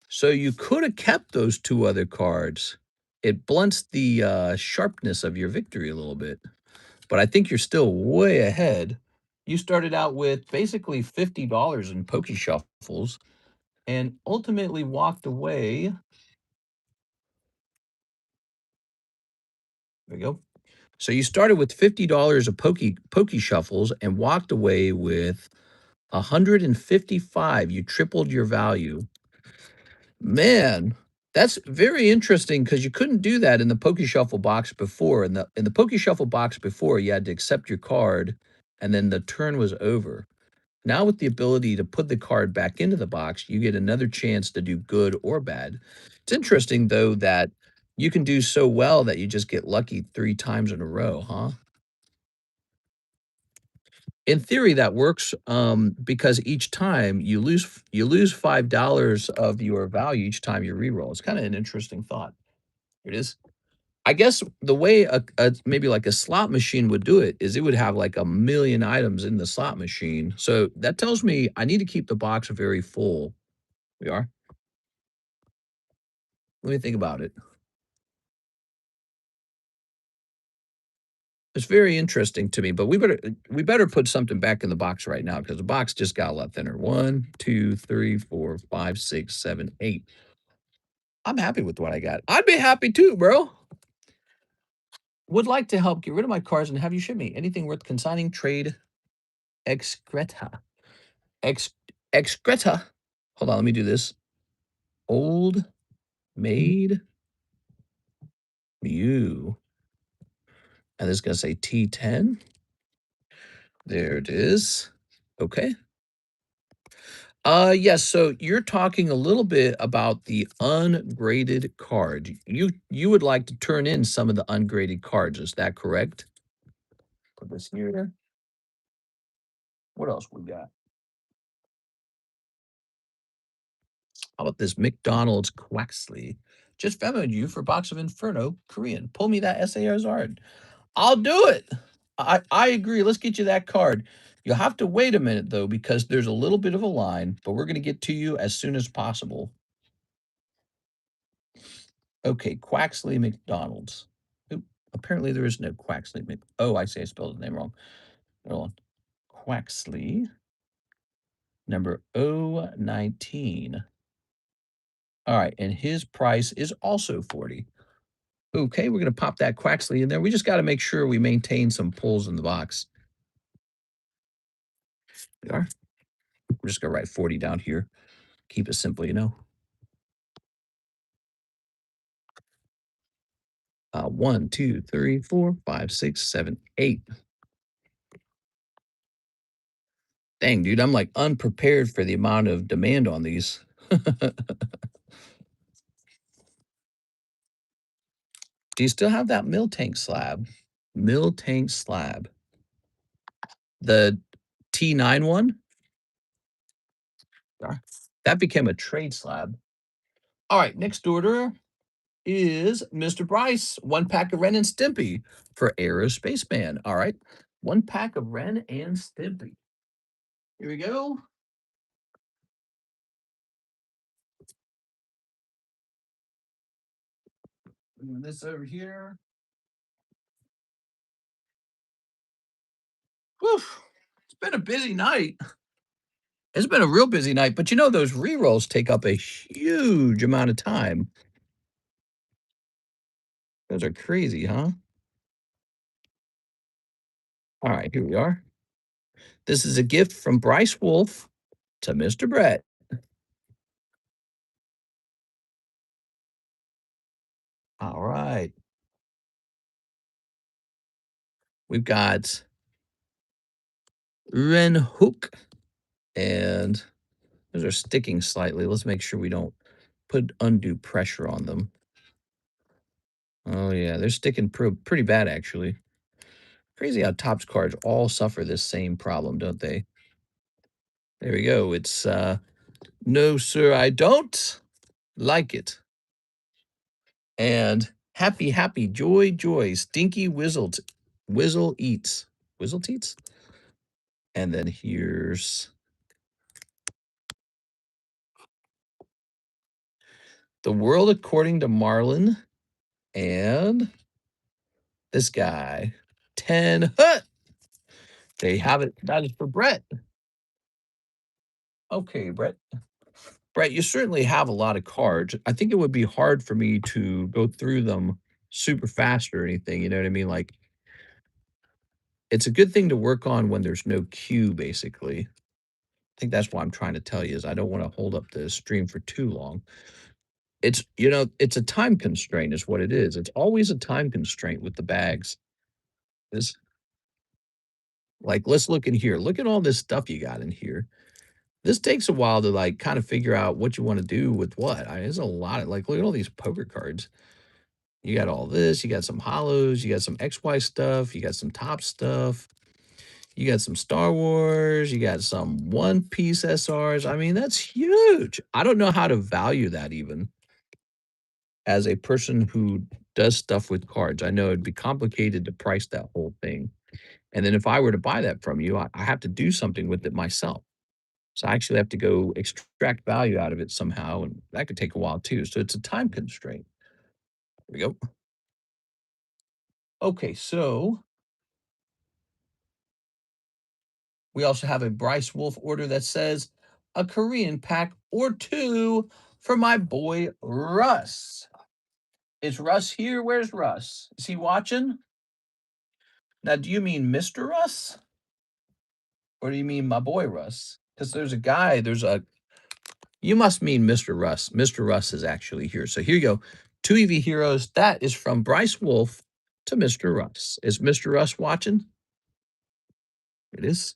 So you could have kept those two other cards. It blunts the sharpness of your victory a little bit, but I think you're still way ahead. You started out with basically $50 in Pokey Shuffles and ultimately walked away. There we go. So you started with $50 of Pokey Shuffles and walked away with 155. You tripled your value. Man, that's very interesting because you couldn't do that in the Pokey Shuffle box before. In the Pokey Shuffle box before, you had to accept your card, and then the turn was over. Now, with the ability to put the card back into the box, you get another chance to do good or bad. It's interesting, though, that you can do so well that you just get lucky 3 times in a row, huh? In theory, that works, because each time you lose $5 of your value each time you reroll. It's kinda an interesting thought. It is. I guess the way a maybe like a slot machine would do it is it would have like 1,000,000 items in the slot machine. So that tells me I need to keep the box very full. We are? Let me think about it. It's very interesting to me, but we better put something back in the box right now because the box just got a lot thinner. 1, 2, 3, 4, 5, 6, 7, 8. I'm happy with what I got. I'd be happy too, bro. Would like to help get rid of my cars and have you ship me anything worth consigning, trade, excreta. Ex excreta. Hold on, let me do this. Old maid Mew. And this is gonna say T10. There it is. Okay. Yes, so you're talking a little bit about the ungraded card. You would like to turn in some of the ungraded cards, is that correct? Put this here. What else we got? How about this McDonald's Quaxley? Just Venmoed you for a box of Inferno Korean. Pull me that SAR Zard. I'll do it. I agree. Let's get you that card. You'll have to wait a minute though, because there's a little bit of a line, but we're gonna get to you as soon as possible. Okay, Quaxley McDonald's. Oop, apparently there is no Quaxley Mc. Oh, I say I spelled his name wrong. Hold on. Quaxley, number 019. All right, and his price is also 40. Okay, we're gonna pop that Quaxley in there. We just got to make sure we maintain some pulls in the box. We are. We're just gonna write 40 down here. Keep it simple, you know. 1, 2, 3, 4, 5, 6, 7, 8. Dang, dude, I'm like unprepared for the amount of demand on these. Do you still have that mill tank slab? Mill tank slab. The T9 one? Yeah. That became a trade slab. All right, next order is Mr. Bryce, 1 pack of Ren and Stimpy for Aerospace Man. All right, 1 pack of Ren and Stimpy. Here we go. Move this over here. Whew. It's been a busy night. It's been a real busy night, but you know, those rerolls take up a huge amount of time. Those are crazy, huh? All right, here we are. This is a gift from Bryce Wolf to Mr. Brett. All right. We've got Ren Hook, and those are sticking slightly. Let's make sure we don't put undue pressure on them. Oh, yeah, they're sticking pretty bad, actually. Crazy how Topps cards all suffer this same problem, don't they? There we go. It's no, sir, I don't like it. And happy, happy, joy, joy, stinky whizzle eats. Whizzle teats? And then here's The World According to Marlin and this guy, 10 Hut. There you have it. That is for Brett. Okay, Brett. Brett, you certainly have a lot of cards. I think it would be hard for me to go through them super fast or anything. You know what I mean? Like, it's a good thing to work on when there's no queue, basically. I think that's what I'm trying to tell you is I don't want to hold up the stream for too long. It's, you know, it's a time constraint is what it is. It's always a time constraint with the bags. This, like, let's look in here. Look at all this stuff you got in here. This takes a while to like kind of figure out what you want to do with what. There's a lot of like, look at all these poker cards. You got all this, you got some hollows, you got some XY stuff, you got some top stuff, you got some Star Wars, you got some One Piece SRs. I mean, that's huge. I don't know how to value that even as a person who does stuff with cards. I know it'd be complicated to price that whole thing. And then if I were to buy that from you, I have to do something with it myself. So I actually have to go extract value out of it somehow, and that could take a while too. So it's a time constraint. There we go. Okay, so we also have a Bryce Wolf order that says a Korean pack or two for my boy Russ. Is Russ here? Where's Russ? Is he watching? Now, do you mean Mr. Russ? Or do you mean my boy Russ? Because there's a guy, you must mean Mr. Russ. Mr. Russ is actually here. So here you go. Two EV Heroes. That is from Bryce Wolf to Mr. Russ. Is Mr. Russ watching? It is.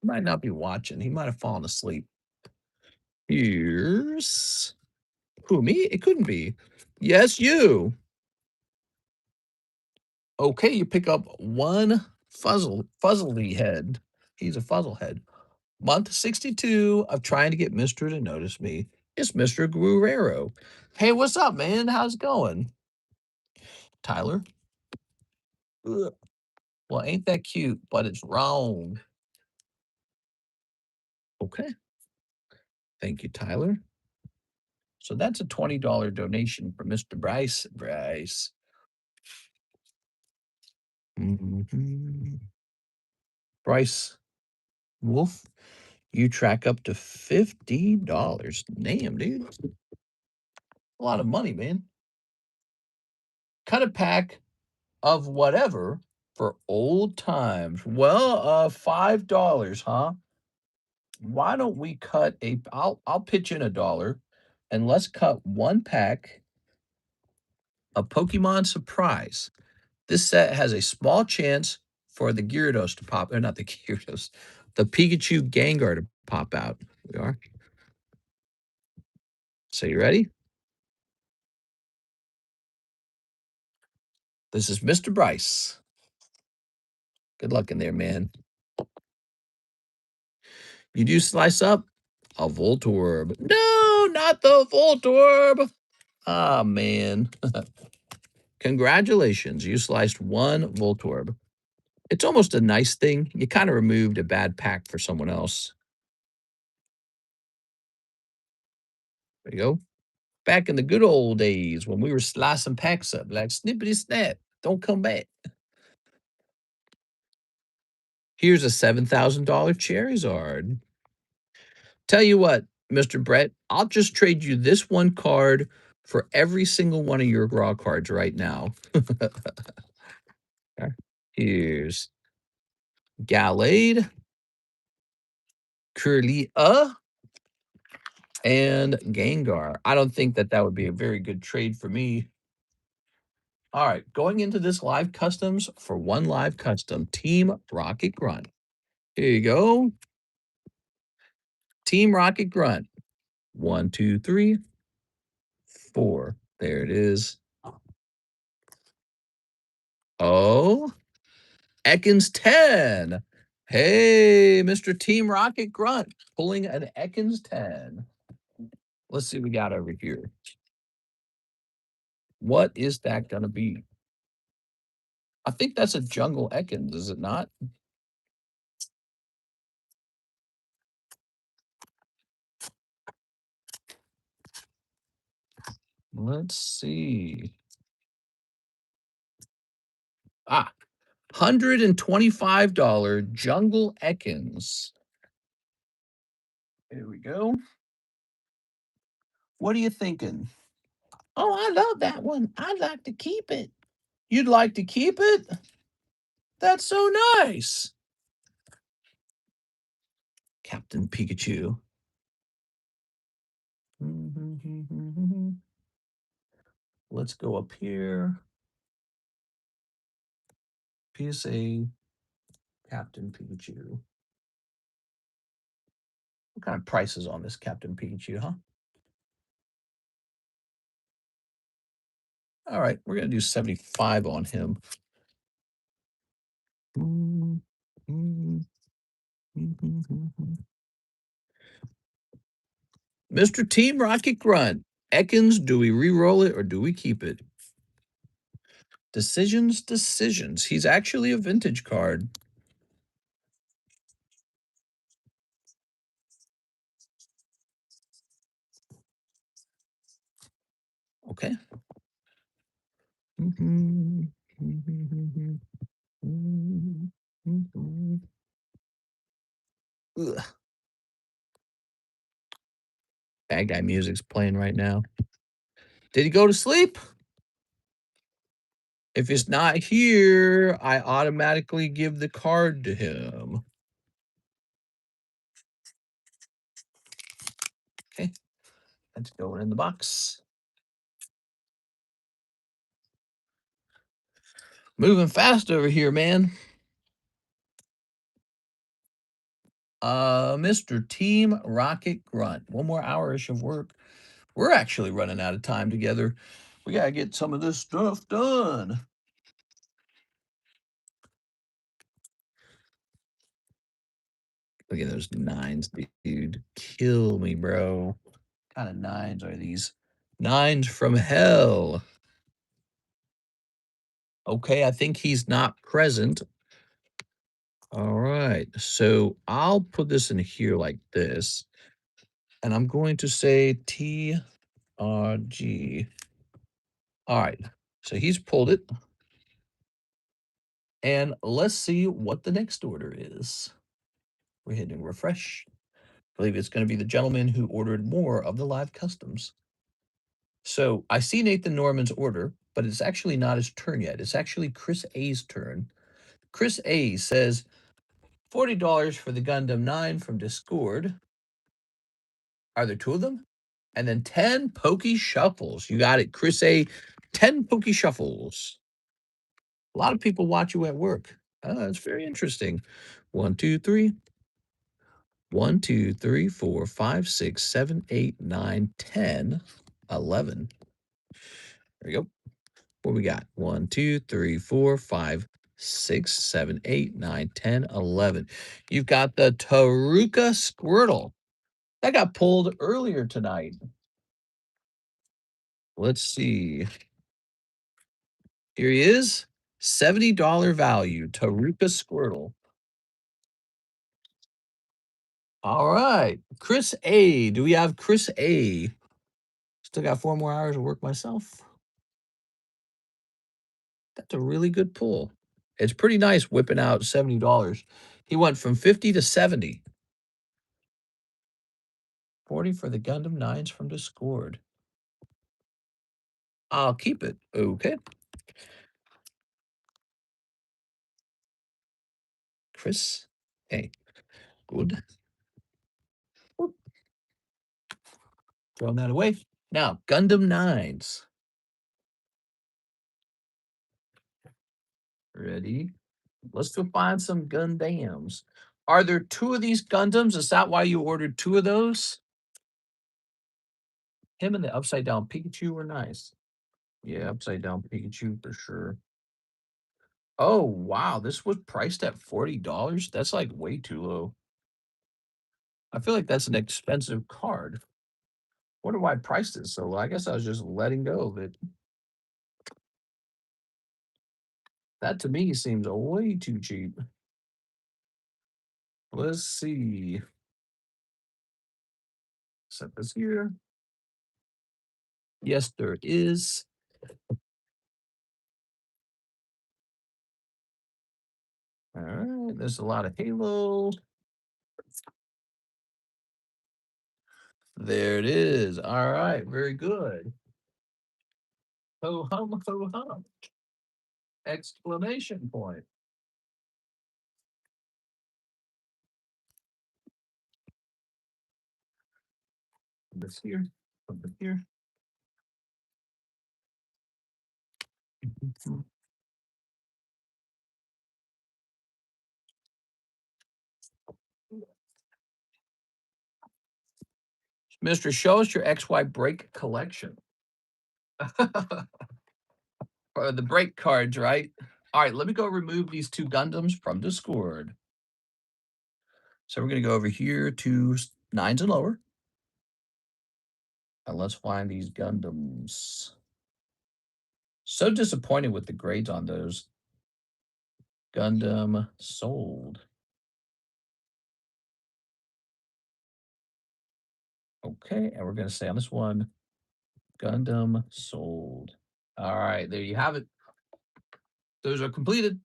He might not be watching. He might have fallen asleep. Here's who, me? It couldn't be. Yes, you. Okay, you pick up one fuzzly head. He's a fuzzle head. Month 62 of trying to get Mr. to notice me. It's Mr. Guerrero. Hey, what's up, man? How's it going? Tyler? Ugh. Well, ain't that cute, but it's wrong. Okay. Thank you, Tyler. So that's a $20 donation from Mr. Bryce. Bryce. Mhm. Bryce Wolf, you track up to $50. Damn, dude. A lot of money, man. Cut a pack of whatever for old times. Well, $5, huh? Why don't we cut a I'll pitch in $1 and let's cut one pack of Pokemon Surprise. This set has a small chance for the Gyarados to pop, or not the Gyarados, the Pikachu Gengar to pop out. We are. So you ready? This is Mr. Bryce. Good luck in there, man. You do slice up a Voltorb. No, not the Voltorb. Ah, man. Congratulations. You sliced one Voltorb. It's almost a nice thing. You kind of removed a bad pack for someone else. There you go. Back in the good old days when we were slicing packs up like snippety snap. Don't come back. Here's a $7,000 Charizard. Tell you what, Mr. Brett, I'll just trade you this one card for every single one of your raw cards right now. Here's Gallade, Curlia, and Gengar. I don't think that that would be a very good trade for me. All right, going into this live customs for one live custom, Team Rocket Grunt. Here you go. Team Rocket Grunt. 1, 2, 3, 4. There it is. Oh, Ekans 10. Hey, Mr. Team Rocket Grunt pulling an Ekans 10. Let's see what we got over here. What is that going to be? I think that's a Jungle Ekans, is it not? Let's see. Ah, $125 Jungle Ekans. Here we go. What are you thinking? Oh, I love that one. I'd like to keep it. You'd like to keep it? That's so nice. Captain Pikachu. Let's go up here. PSA Captain Pikachu. What kind of prices on this Captain Pikachu, huh? All right, we're going to do 75 on him. Mr. Team Rocket Grunt. Ekans, do we re-roll it or do we keep it? Decisions, decisions. He's actually a vintage card. Okay. Ugh. Bad guy music's playing right now. Did he go to sleep? If he's not here, I automatically give the card to him. Okay. That's going in the box. Moving fast over here, man. Mr. Team Rocket Grunt. One more hour-ish of work. We're actually running out of time together. We gotta get some of this stuff done. Look at those nines, dude. Kill me, bro. What kind of nines are these? Nines from hell. Okay, I think he's not present. All right, so I'll put this in here like this. And I'm going to say T RG. All right. So he's pulled it. And let's see what the next order is. We're hitting refresh. I believe it's going to be the gentleman who ordered more of the live customs. So I see Nathan Norman's order, but it's actually not his turn yet. It's actually Chris A's turn. Chris A says $40 for the Gundam 9 from Discord. Are there two of them? And then 10 Pokey Shuffles. You got it, Chris A. 10 Pokey Shuffles. A lot of people watch you at work. That's very interesting. 1, 2, 3. 1, 2, 3, 4, 5, 6, 7, 8, 9, 10, 11. There you go. What we got? 1, 2, 3, 4, 5, 6, 7, 8, 9, 10, 11. You've got the Taruka Squirtle. That got pulled earlier tonight. Let's see. Here he is. $70 value, Taruka Squirtle. All right. Chris A. Do we have Chris A? Still got 4 more hours of work myself. That's a really good pull. It's pretty nice whipping out $70. He went from 50 to 70. 40 for the Gundam 9s from Discord. I'll keep it. Okay. Chris A. Good. Whoop. Throwing that away. Now, Gundam 9s. Ready? Let's go find some Gundams. Are there 2 of these Gundams? Is that why you ordered 2 of those? Him and the upside down Pikachu were nice. Yeah, upside down Pikachu for sure. Oh, wow. This was priced at $40. That's like way too low. I feel like that's an expensive card. Wonder why I priced it so low. I guess I was just letting go of it. That to me seems way too cheap. Let's see. Set this here. Yes, there is. All right. There's a lot of Halo. There it is. All right. Very good. Ho hum, ho hum. Exclamation point. Put this here. Put this here. Mr. Show us your XY break collection. Or the break cards, right? All right, let me go remove these 2 Gundams from Discord. So we're going to go over here to 9s and lower. And let's find these Gundams. So disappointed with the grades on those. Gundam sold. Okay, and we're going to say on this one, Gundam sold. All right, there you have it. Those are completed.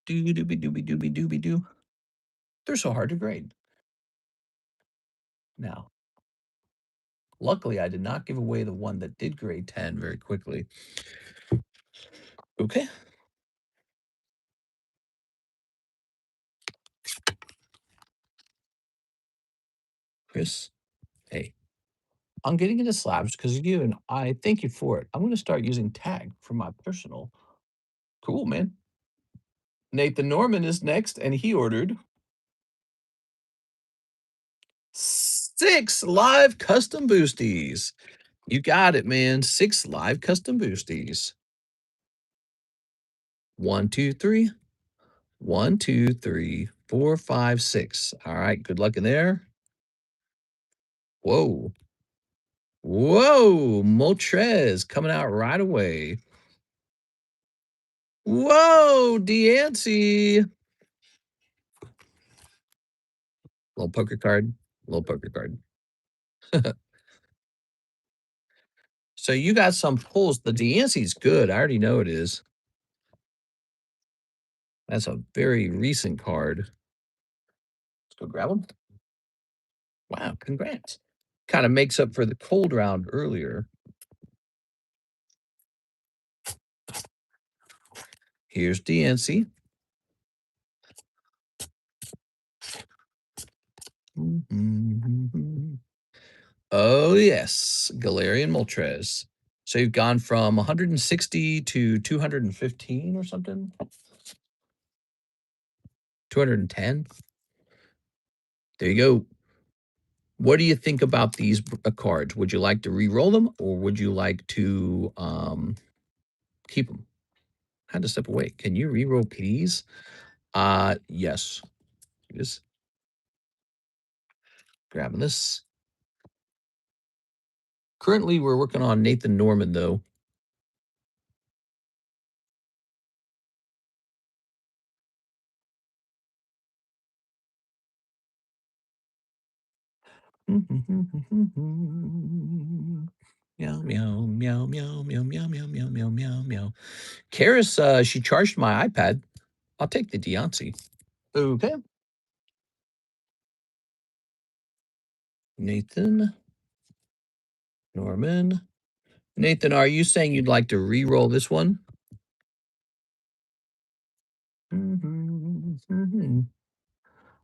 Dooby dooby dooby dooby dooby doo. They're so hard to grade. Now, luckily, I did not give away the one that did grade 10 very quickly. Okay. Chris, hey, I'm getting into slabs because of you, and I thank you for it. I'm going to start using tag for my personal. Cool, man. Nathan Norman is next, and he ordered 6 live custom boosties. You got it, man. 6 live custom boosties. 1, 2, 3. 1, 2, 3, 4, 5, 6. All right, good luck in there. Whoa. Whoa, Moltres coming out right away. Whoa, Deancy. Little poker card. Little poker card. So you got some pulls. The Deancey's good. I already know it is. That's a very recent card. Let's go grab them. Wow, congrats. Kind of makes up for the cold round earlier. Here's DNC. Oh, yes, Galarian Moltres. So you've gone from 160 to 215 or something? 210? There you go. What do you think about these cards? Would you like to re-roll them or would you like to keep them? I had to step away. Can you re-roll, please? Yes. Just grabbing this. Currently, we're working on Nathan Norman, though. Meow, meow, meow, meow, meow, meow, meow, meow, meow, meow, meow. Karis, she charged my iPad. I'll take the Deontay. Okay. Nathan. Norman. Nathan, are you saying you'd like to re-roll this one?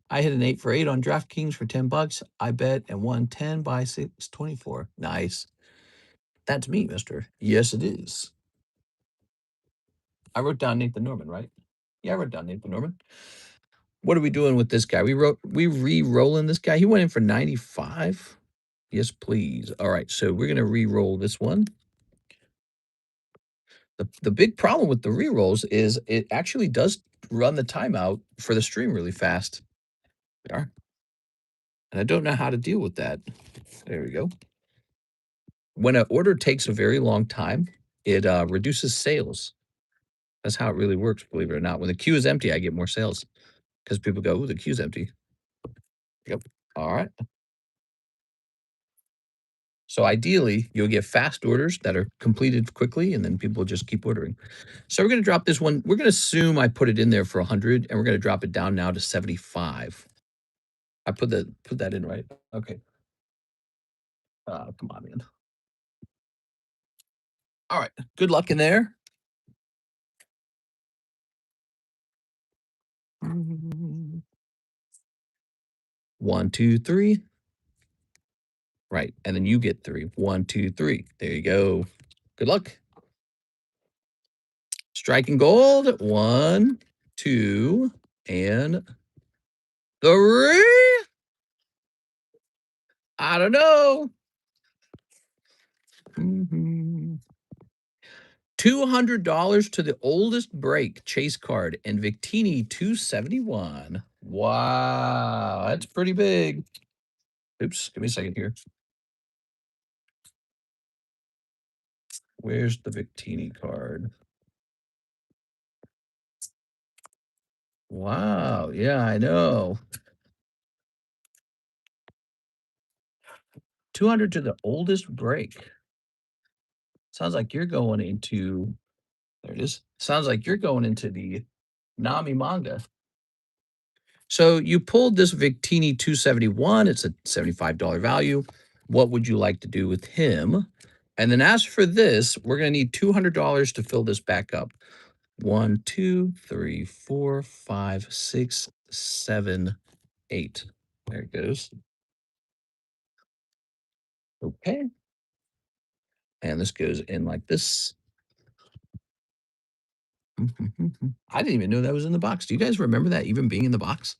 I hit an 8 for 8 on DraftKings for $10. I bet and won 10 by 624. Nice. That's me, mister. Yes, it is. I wrote down Nathan Norman, right? Yeah, I wrote down Nathan Norman. What are we doing with this guy? We re-rolling this guy. He went in for 95. Yes, please. All right, so we're gonna re-roll this one. The big problem with the re-rolls is it actually does run the timeout for the stream really fast. There. And I don't know how to deal with that. There we go. When an order takes a very long time, it reduces sales. That's how it really works, believe it or not. When the queue is empty, I get more sales because people go, "Ooh, the queue's empty." Yep. All right. So ideally, you'll get fast orders that are completed quickly, and then people just keep ordering. So we're going to drop this one. We're going to assume I put it in there for 100, and we're going to drop it down now to 75. I put that in right. Okay. Come on, man. All right. Good luck in there. One, two, three. Right. And then you get 3. 1, 2, 3. There you go. Good luck. Striking gold. 1, 2, and 3. I don't know. $200 to the oldest break chase card and Victini 271. Wow, that's pretty big. Oops, give me a second here. Where's the Victini card? Wow, yeah, I know. 200 to the oldest break. Sounds like you're going into, there it is. Sounds like you're going into the Nami manga. So you pulled this Victini 271. It's a $75 value. What would you like to do with him? And then as for this, we're going to need $200 to fill this back up. 1, 2, 3, 4, 5, 6, 7, 8. There it goes. Okay. And this goes in like this. I didn't even know that was in the box. Do you guys remember that even being in the box?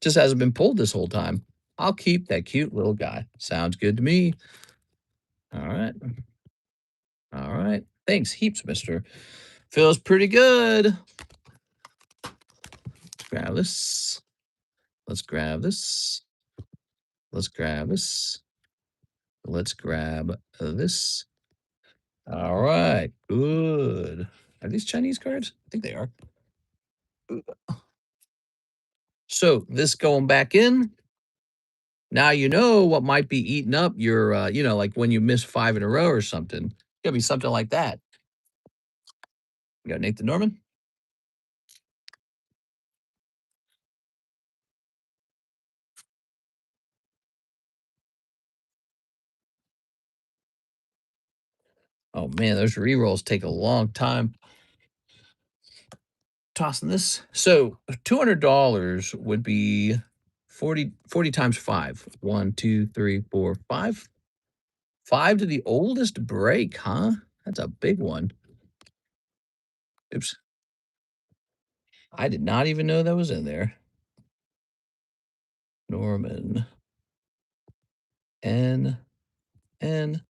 Just hasn't been pulled this whole time. I'll keep that cute little guy. Sounds good to me. All right. All right. Thanks heaps, mister. Feels pretty good. Grab this. Let's grab this. Let's grab this. Let's grab this. All right. Good. Are these Chinese cards? I think they are. So this going back in. Now you know what might be eating up your, like when you miss 5 in a row or something. It's gonna be something like that. You got Nathan Norman? Oh man, those rerolls take a long time. Tossing this. So $200 would be 40 times 5. 1, 2, 3, 4, 5. 5 to the oldest break, huh? That's a big one. Oops. I did not even know that was in there. Norman. N, N,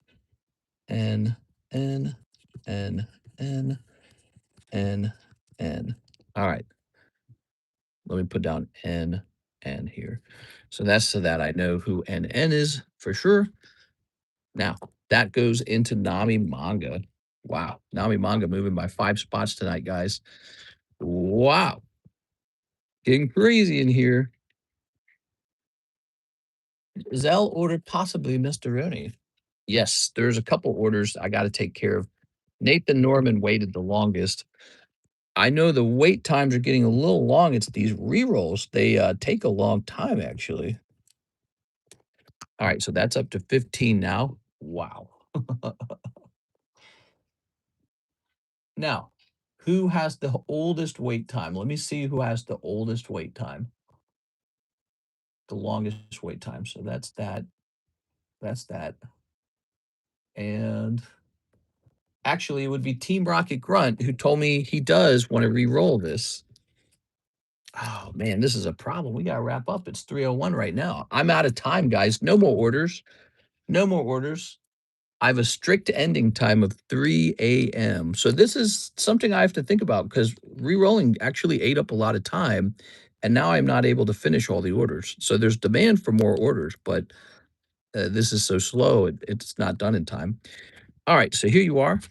N, N, N, N, N, N. All right. Let me put down N, N here. So that's so that I know who N N is for sure. Now, that goes into Nami Manga. Wow. Nami Manga moving by 5 spots tonight, guys. Wow. Getting crazy in here. Zell ordered possibly Mr. Rooney. Yes, there's a couple orders I got to take care of. Nathan Norman waited the longest. I know the wait times are getting a little long. It's these rerolls. They take a long time, actually. All right, so that's up to 15 now. Wow. Now, who has the oldest wait time? Let me see who has the oldest wait time, the longest wait time. So that's that. That's that. And actually, it would be Team Rocket Grunt who told me he does want to re-roll this. Oh man, this is a problem. We gotta wrap up. It's 3:01 right now. I'm out of time, guys. No more orders. No more orders. I have a strict ending time of 3 a.m. So this is something I have to think about because re-rolling actually ate up a lot of time, and now I'm not able to finish all the orders. So there's demand for more orders, but this is so slow, it's not done in time. All right, so here you are.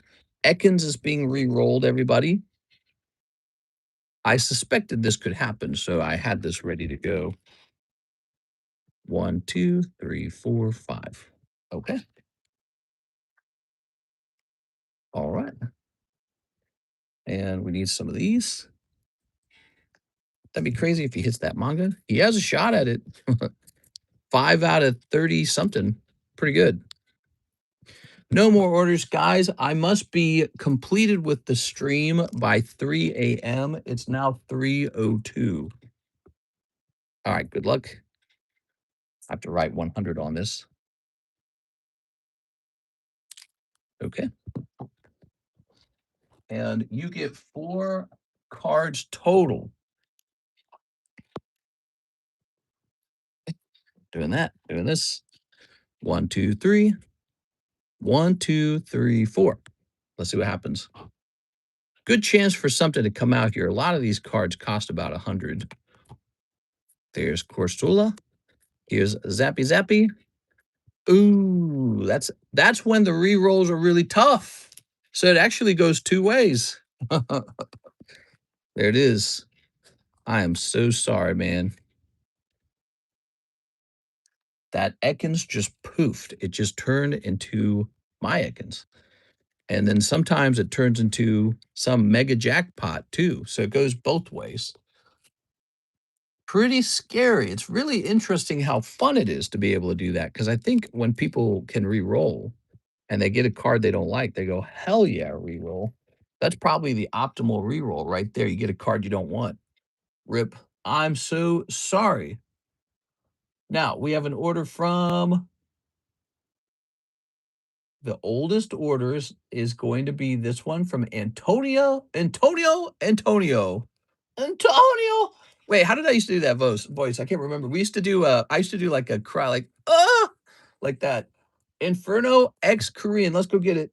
Ekans is being re-rolled, everybody. I suspected this could happen, so I had this ready to go. 1, 2, 3, 4, 5. Okay. All right. And we need some of these. That'd be crazy if he hits that manga. He has a shot at it. 5 out of 30 something. Pretty good. No more orders, guys. I must be completed with the stream by 3 a.m. It's now 3:02. All right, good luck. I have to write 100 on this. Okay. And you get 4 cards total. Doing that, doing this. 1, 2, 3. 1, 2, 3, 4. Let's see what happens. Good chance for something to come out here. A lot of these cards cost about 100. There's Corsula. Here's Zappy Zappy. Ooh, that's when the re-rolls are really tough. So it actually goes 2 ways. There it is. I am so sorry, man. That Ekans just poofed. It just turned into my Ekans. And then sometimes it turns into some mega jackpot too. So it goes both ways. Pretty scary. It's really interesting how fun it is to be able to do that. Because I think when people can re-roll and they get a card they don't like, they go, hell yeah, re-roll. That's probably the optimal re-roll right there. You get a card you don't want. Rip. I'm so sorry. Now we have an order from the oldest orders is going to be this one from Antonio. Wait, how did I used to do that voice? I can't remember. We used to do I used to do like a cry like like that. Inferno X Korean. Let's go get it.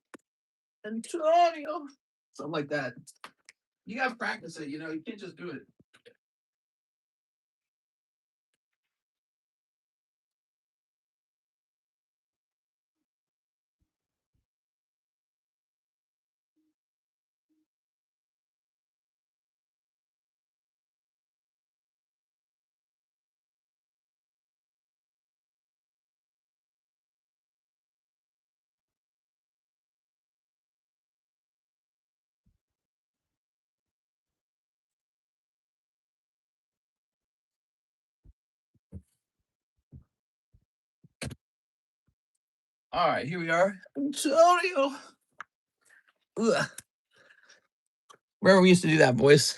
Antonio. Something like that. You gotta practice it, you can't just do it. All right, here we are. Antonio. Ugh. Remember we used to do that voice?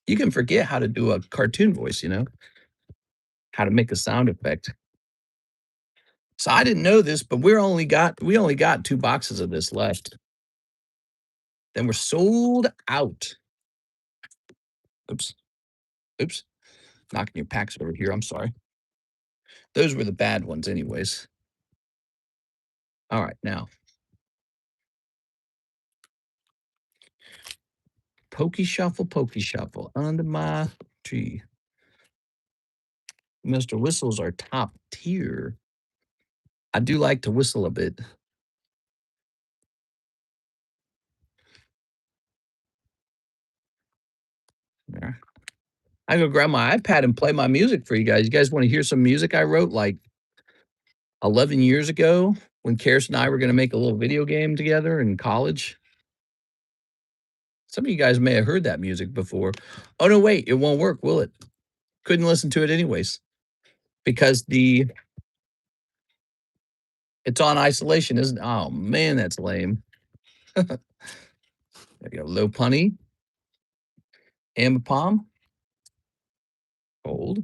You can forget how to do a cartoon voice, you know, how to make a sound effect. So I didn't know this, but we only got 2 boxes of this left. Then we're sold out. Oops. Oops. Knocking your packs over here. I'm sorry. Those were the bad ones anyways. All right, now. Pokey shuffle under my tree. Mr. Whistle's our top tier. I do like to whistle a bit. There. I go grab my iPad and play my music for you guys. You guys want to hear some music I wrote like 11 years ago when Karis and I were going to make a little video game together in college? Some of you guys may have heard that music before. Oh, no, wait, it won't work, will it? Couldn't listen to it anyways because it's on isolation, isn't it? Oh, man, that's lame. There you go. Low punny. Amber palm. Hold.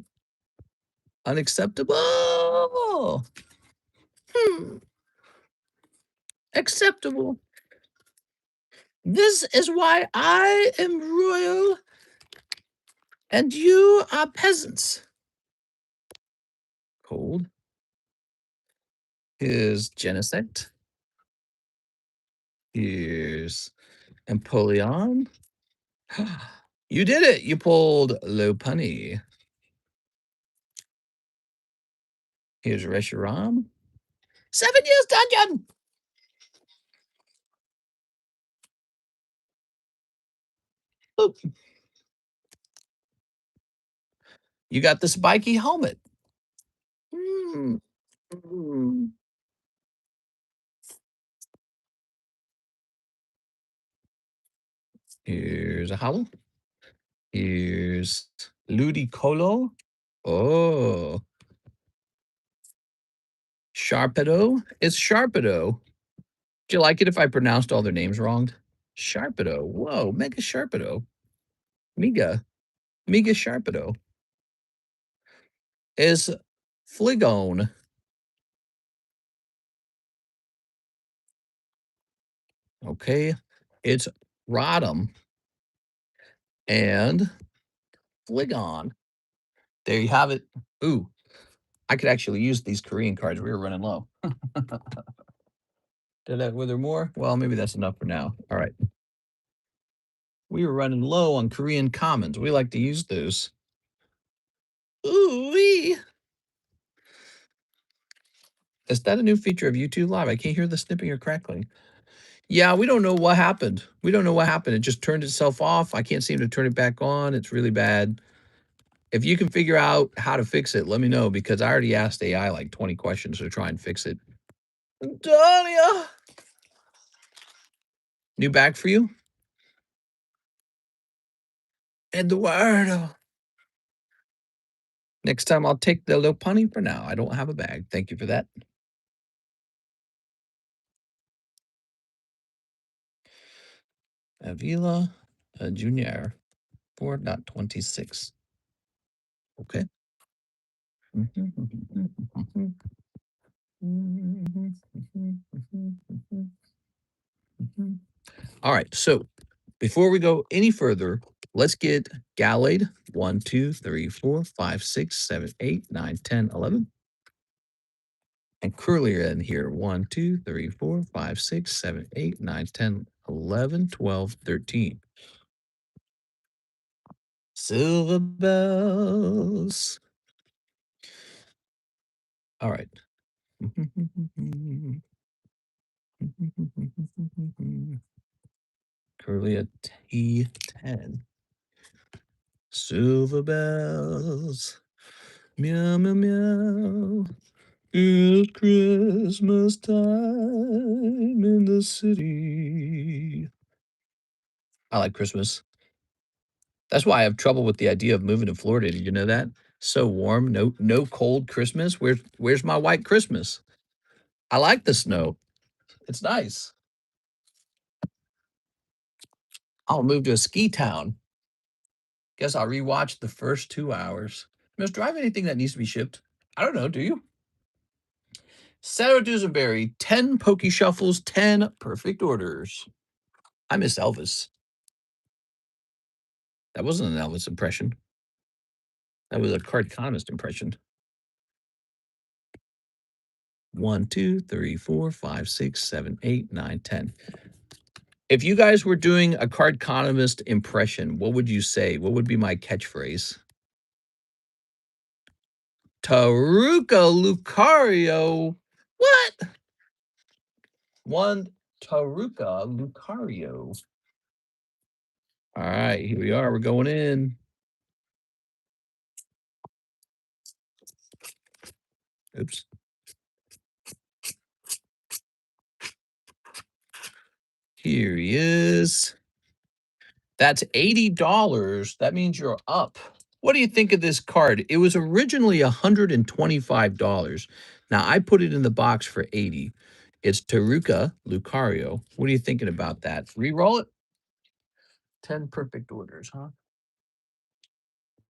Unacceptable. Hmm. Acceptable. This is why I am royal and you are peasants. Cold. Here's Genesect. Here's Empoleon. You did it. You pulled Low Punny. Here's Reshiram. 7 years dungeon. Oop. You got the spiky helmet. Mm. Mm. Here's a hollow. Here's Ludicolo. Oh. Sharpedo. It's Sharpedo. Do you like it if I pronounced all their names wrong? Sharpedo. Whoa, Mega Sharpedo. Mega. Mega Sharpedo. Is Fligone. Okay. It's Rodham and Fligon. There you have it. Ooh, I could actually use these Korean cards. We were running low. Were there more? Well, maybe that's enough for now. All right. We were running low on Korean commons. We like to use those. Ooh-wee. Is that a new feature of YouTube Live? I can't hear the snipping or crackling. Yeah, we don't know what happened. We don't know what happened. It just turned itself off. I can't seem to turn it back on. It's really bad. If you can figure out how to fix it, let me know because I already asked AI like 20 questions to try and fix it. Antonia! New bag for you? Eduardo. Next time I'll take the little punny for now. I don't have a bag. Thank you for that. Avila Junior 4.26. Okay. All right. So before we go any further, let's get Gallade 1, 2, 3, 4, 5, 6, 7, 8, 9, 10, 11. And Curlier in here 1, 2, 3, 4, 5, 6, 7, 8, 9, 10, 11, 12, 13. Silver bells. All right. Curly T10. Silver bells. Meow, meow, meow. It's Christmas time in the city. I like Christmas. That's why I have trouble with the idea of moving to Florida. Did you know that? So warm. No cold Christmas. Where's my white Christmas? I like the snow. It's nice. I'll move to a ski town. Guess I'll rewatch the first 2 hours. Must drive anything that needs to be shipped? I don't know. Do you? Sarah Dusenberry, 10 Pokey Shuffles, 10 perfect orders. I miss Elvis. That wasn't an Elvis impression. That was a Cardconomist impression. 1, 2, 3, 4, 5, 6, 7, 8, 9, 10. If you guys were doing a Cardconomist impression, what would you say? What would be my catchphrase? Taruka Lucario. What? One Taruka Lucario. All right, here we are. We're going in. Oops. Here he is. That's $80. That means you're up. What do you think of this card? It was originally $125. Now I put it in the box for 80. It's Taruka Lucario. What are you thinking about that? Reroll it. 10 perfect orders, huh?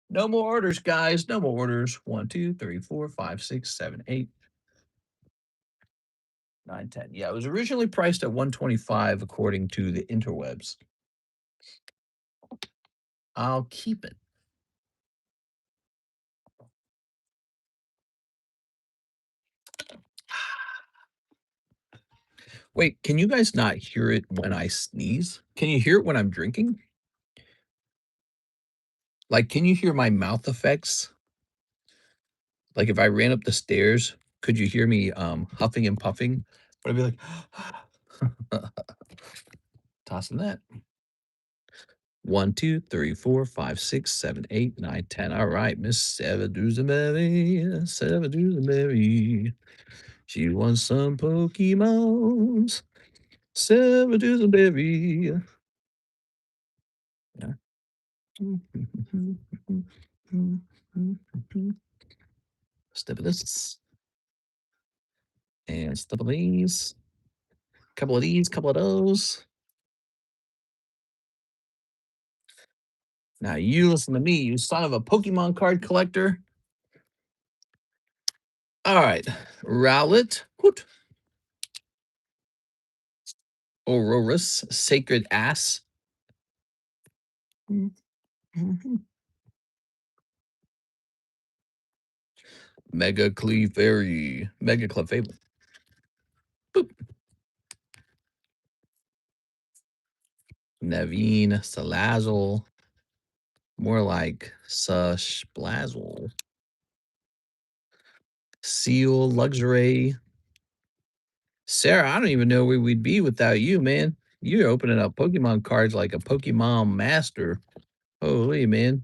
No more orders, guys. No more orders. 1, 2, 3, 4, 5, 6, 7, 8, 9, 10. Yeah, it was originally priced at 125 according to the interwebs. I'll keep it. Wait, can you guys not hear it when I sneeze? Can you hear it when I'm drinking? Like, can you hear my mouth effects? Like, if I ran up the stairs, could you hear me huffing and puffing? Would I be like, tossing that? 1, 2, 3, 4, 5, 6, 7, 8, 9, 10. All right, Miss Sarah Dusenberry, Sarah Dusenberry. She wants some Pokemons. Sarah Dusenberry. Yeah. Step of this. And step of these. Couple of these, couple of those. Now you listen to me, you son of a Pokemon card collector. All right. Rowlet. Hoot. Aurorus. Sacred Ass. Mega Clefairy. Mega Clefable. Boop. Naveen Salazzle. More like Sushblazzle. Seal Luxury. Sarah, I don't even know where we'd be without you, man. You're opening up Pokemon cards like a Pokemon master. Holy, man.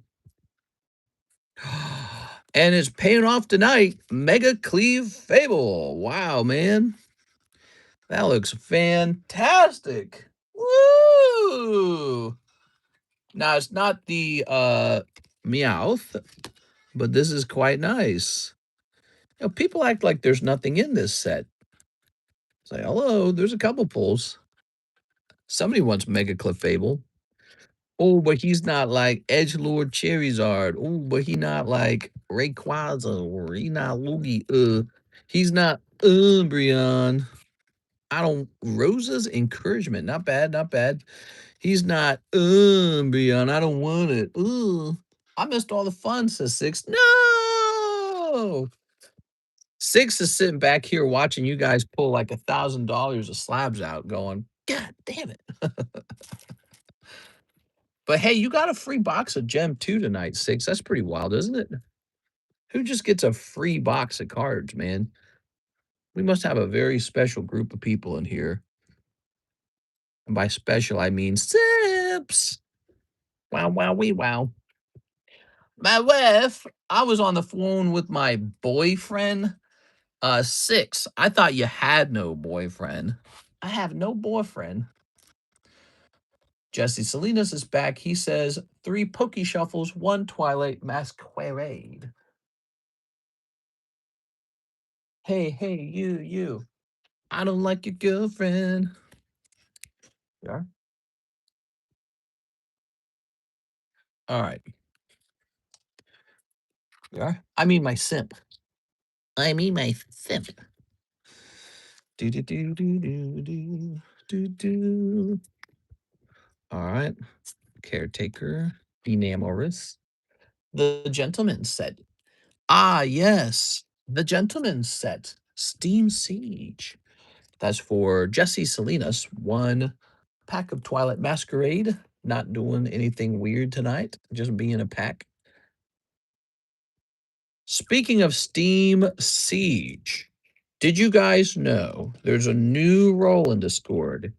And it's paying off tonight. Mega Cleve Fable. Wow, man. That looks fantastic. Woo! Now, it's not the Meowth, but this is quite nice. You know, people act like there's nothing in this set. Say, hello, there's a couple pulls. Somebody wants Mega Clefable. Oh, but he's not like Edgelord Charizard. Oh, but he not like Rayquaza or he not Lugia. He's not Umbreon. I don't Rosa's encouragement. Not bad, not bad. He's not Umbreon. I don't want it. Ooh. I missed all the fun, says Six. No. Six is sitting back here watching you guys pull like $1,000 of slabs out, going, God damn it. But hey, you got a free box of Gem 2 tonight, Six. That's pretty wild, isn't it? Who just gets a free box of cards, man? We must have a very special group of people in here. And by special, I mean Sips. Wow, wow, wee, wow. My wife, I was on the phone with my boyfriend. Six. I thought you had no boyfriend. I have no boyfriend. Jesse Salinas is back. He says 3 Poke Shuffles, 1 Twilight Masquerade. Hey, you. I don't like your girlfriend. Yeah. All right. Yeah. I mean my simp. I mean my simp. Do do do do do do do do. All right. Caretaker. Enamorous. The gentleman's set. Ah, yes. The gentleman's set. Steam Siege. That's for Jesse Salinas. One pack of Twilight Masquerade. Not doing anything weird tonight. Just being a pack. Speaking of Steam Siege, did you guys know there's a new role in Discord?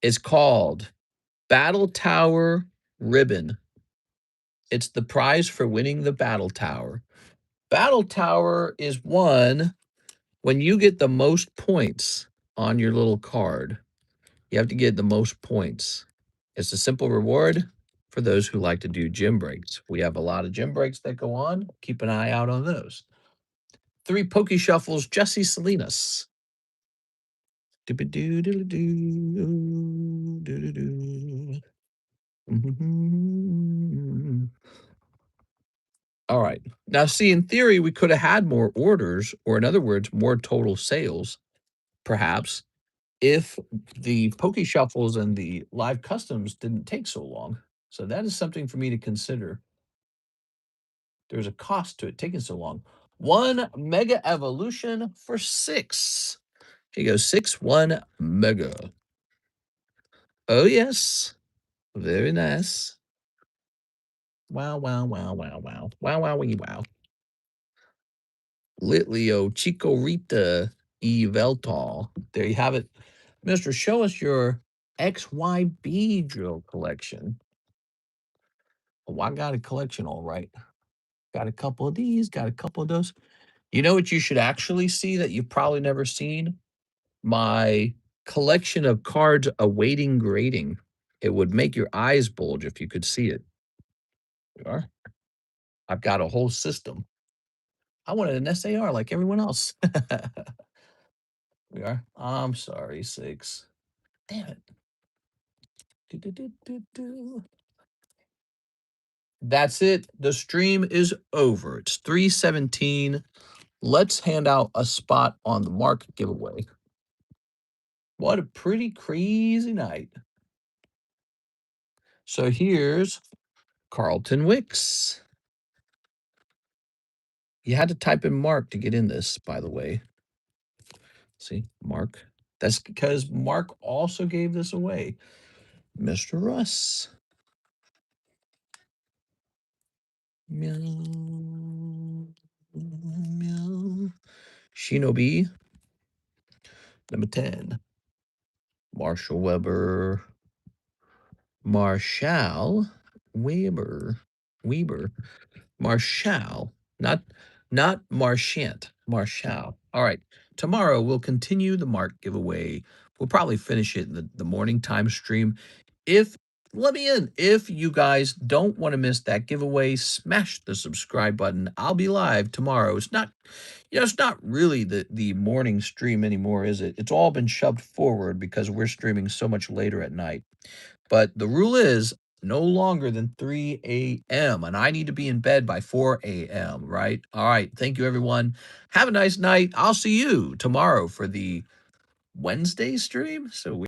It's called Battle Tower Ribbon. It's the prize for winning the Battle Tower. Battle Tower is won when you get the most points on your little card. You have to get the most points. It's a simple reward for those who like to do gym breaks. We have a lot of gym breaks that go on. Keep an eye out on those. 3 Poke Shuffles, Jesse Salinas. All right. Now, see, in theory, we could have had more orders, or in other words, more total sales, perhaps, if the Poke Shuffles and the live customs didn't take so long. So that is something for me to consider. There's a cost to it taking so long. 1 Mega Evolution for 6. Here you go, 6, 1 Mega. Oh, yes. Very nice. Wow, wow, wow, wow, wow. Wow, wow, wee, wow. Litleo, Chico Rita, Eveltal. There you have it. Mister, show us your XYB drill collection. Oh, I got a collection all right. Got a couple of these, got a couple of those. You know what you should actually see that you've probably never seen? My collection of cards awaiting grading. It would make your eyes bulge if you could see it. You are. I've got a whole system. I wanted an SAR like everyone else. We are. I'm sorry, 6. Damn it. Do, do, do, do, do. That's it. The stream is over. It's 3:17. Let's hand out a spot on the market giveaway. What a pretty crazy night. So here's Carlton Wicks. You had to type in Mark to get in this, by the way. See, Mark. That's because Mark also gave this away. Mr. Russ. Meow. Meow. Shinobi. Number 10. Marshall Weber. Marshall Weber. Marshall. Not Marchant. Marshall. All right. Tomorrow we'll continue the Mark giveaway. We'll probably finish it in the morning time stream. If let me in. If you guys don't want to miss that giveaway, smash the subscribe button. I'll be live tomorrow. It's not, it's not really the morning stream anymore, is it? It's all been shoved forward because we're streaming so much later at night. But the rule is no longer than 3 a.m. And I need to be in bed by 4 a.m., right? All right. Thank you, everyone. Have a nice night. I'll see you tomorrow for the Wednesday stream. So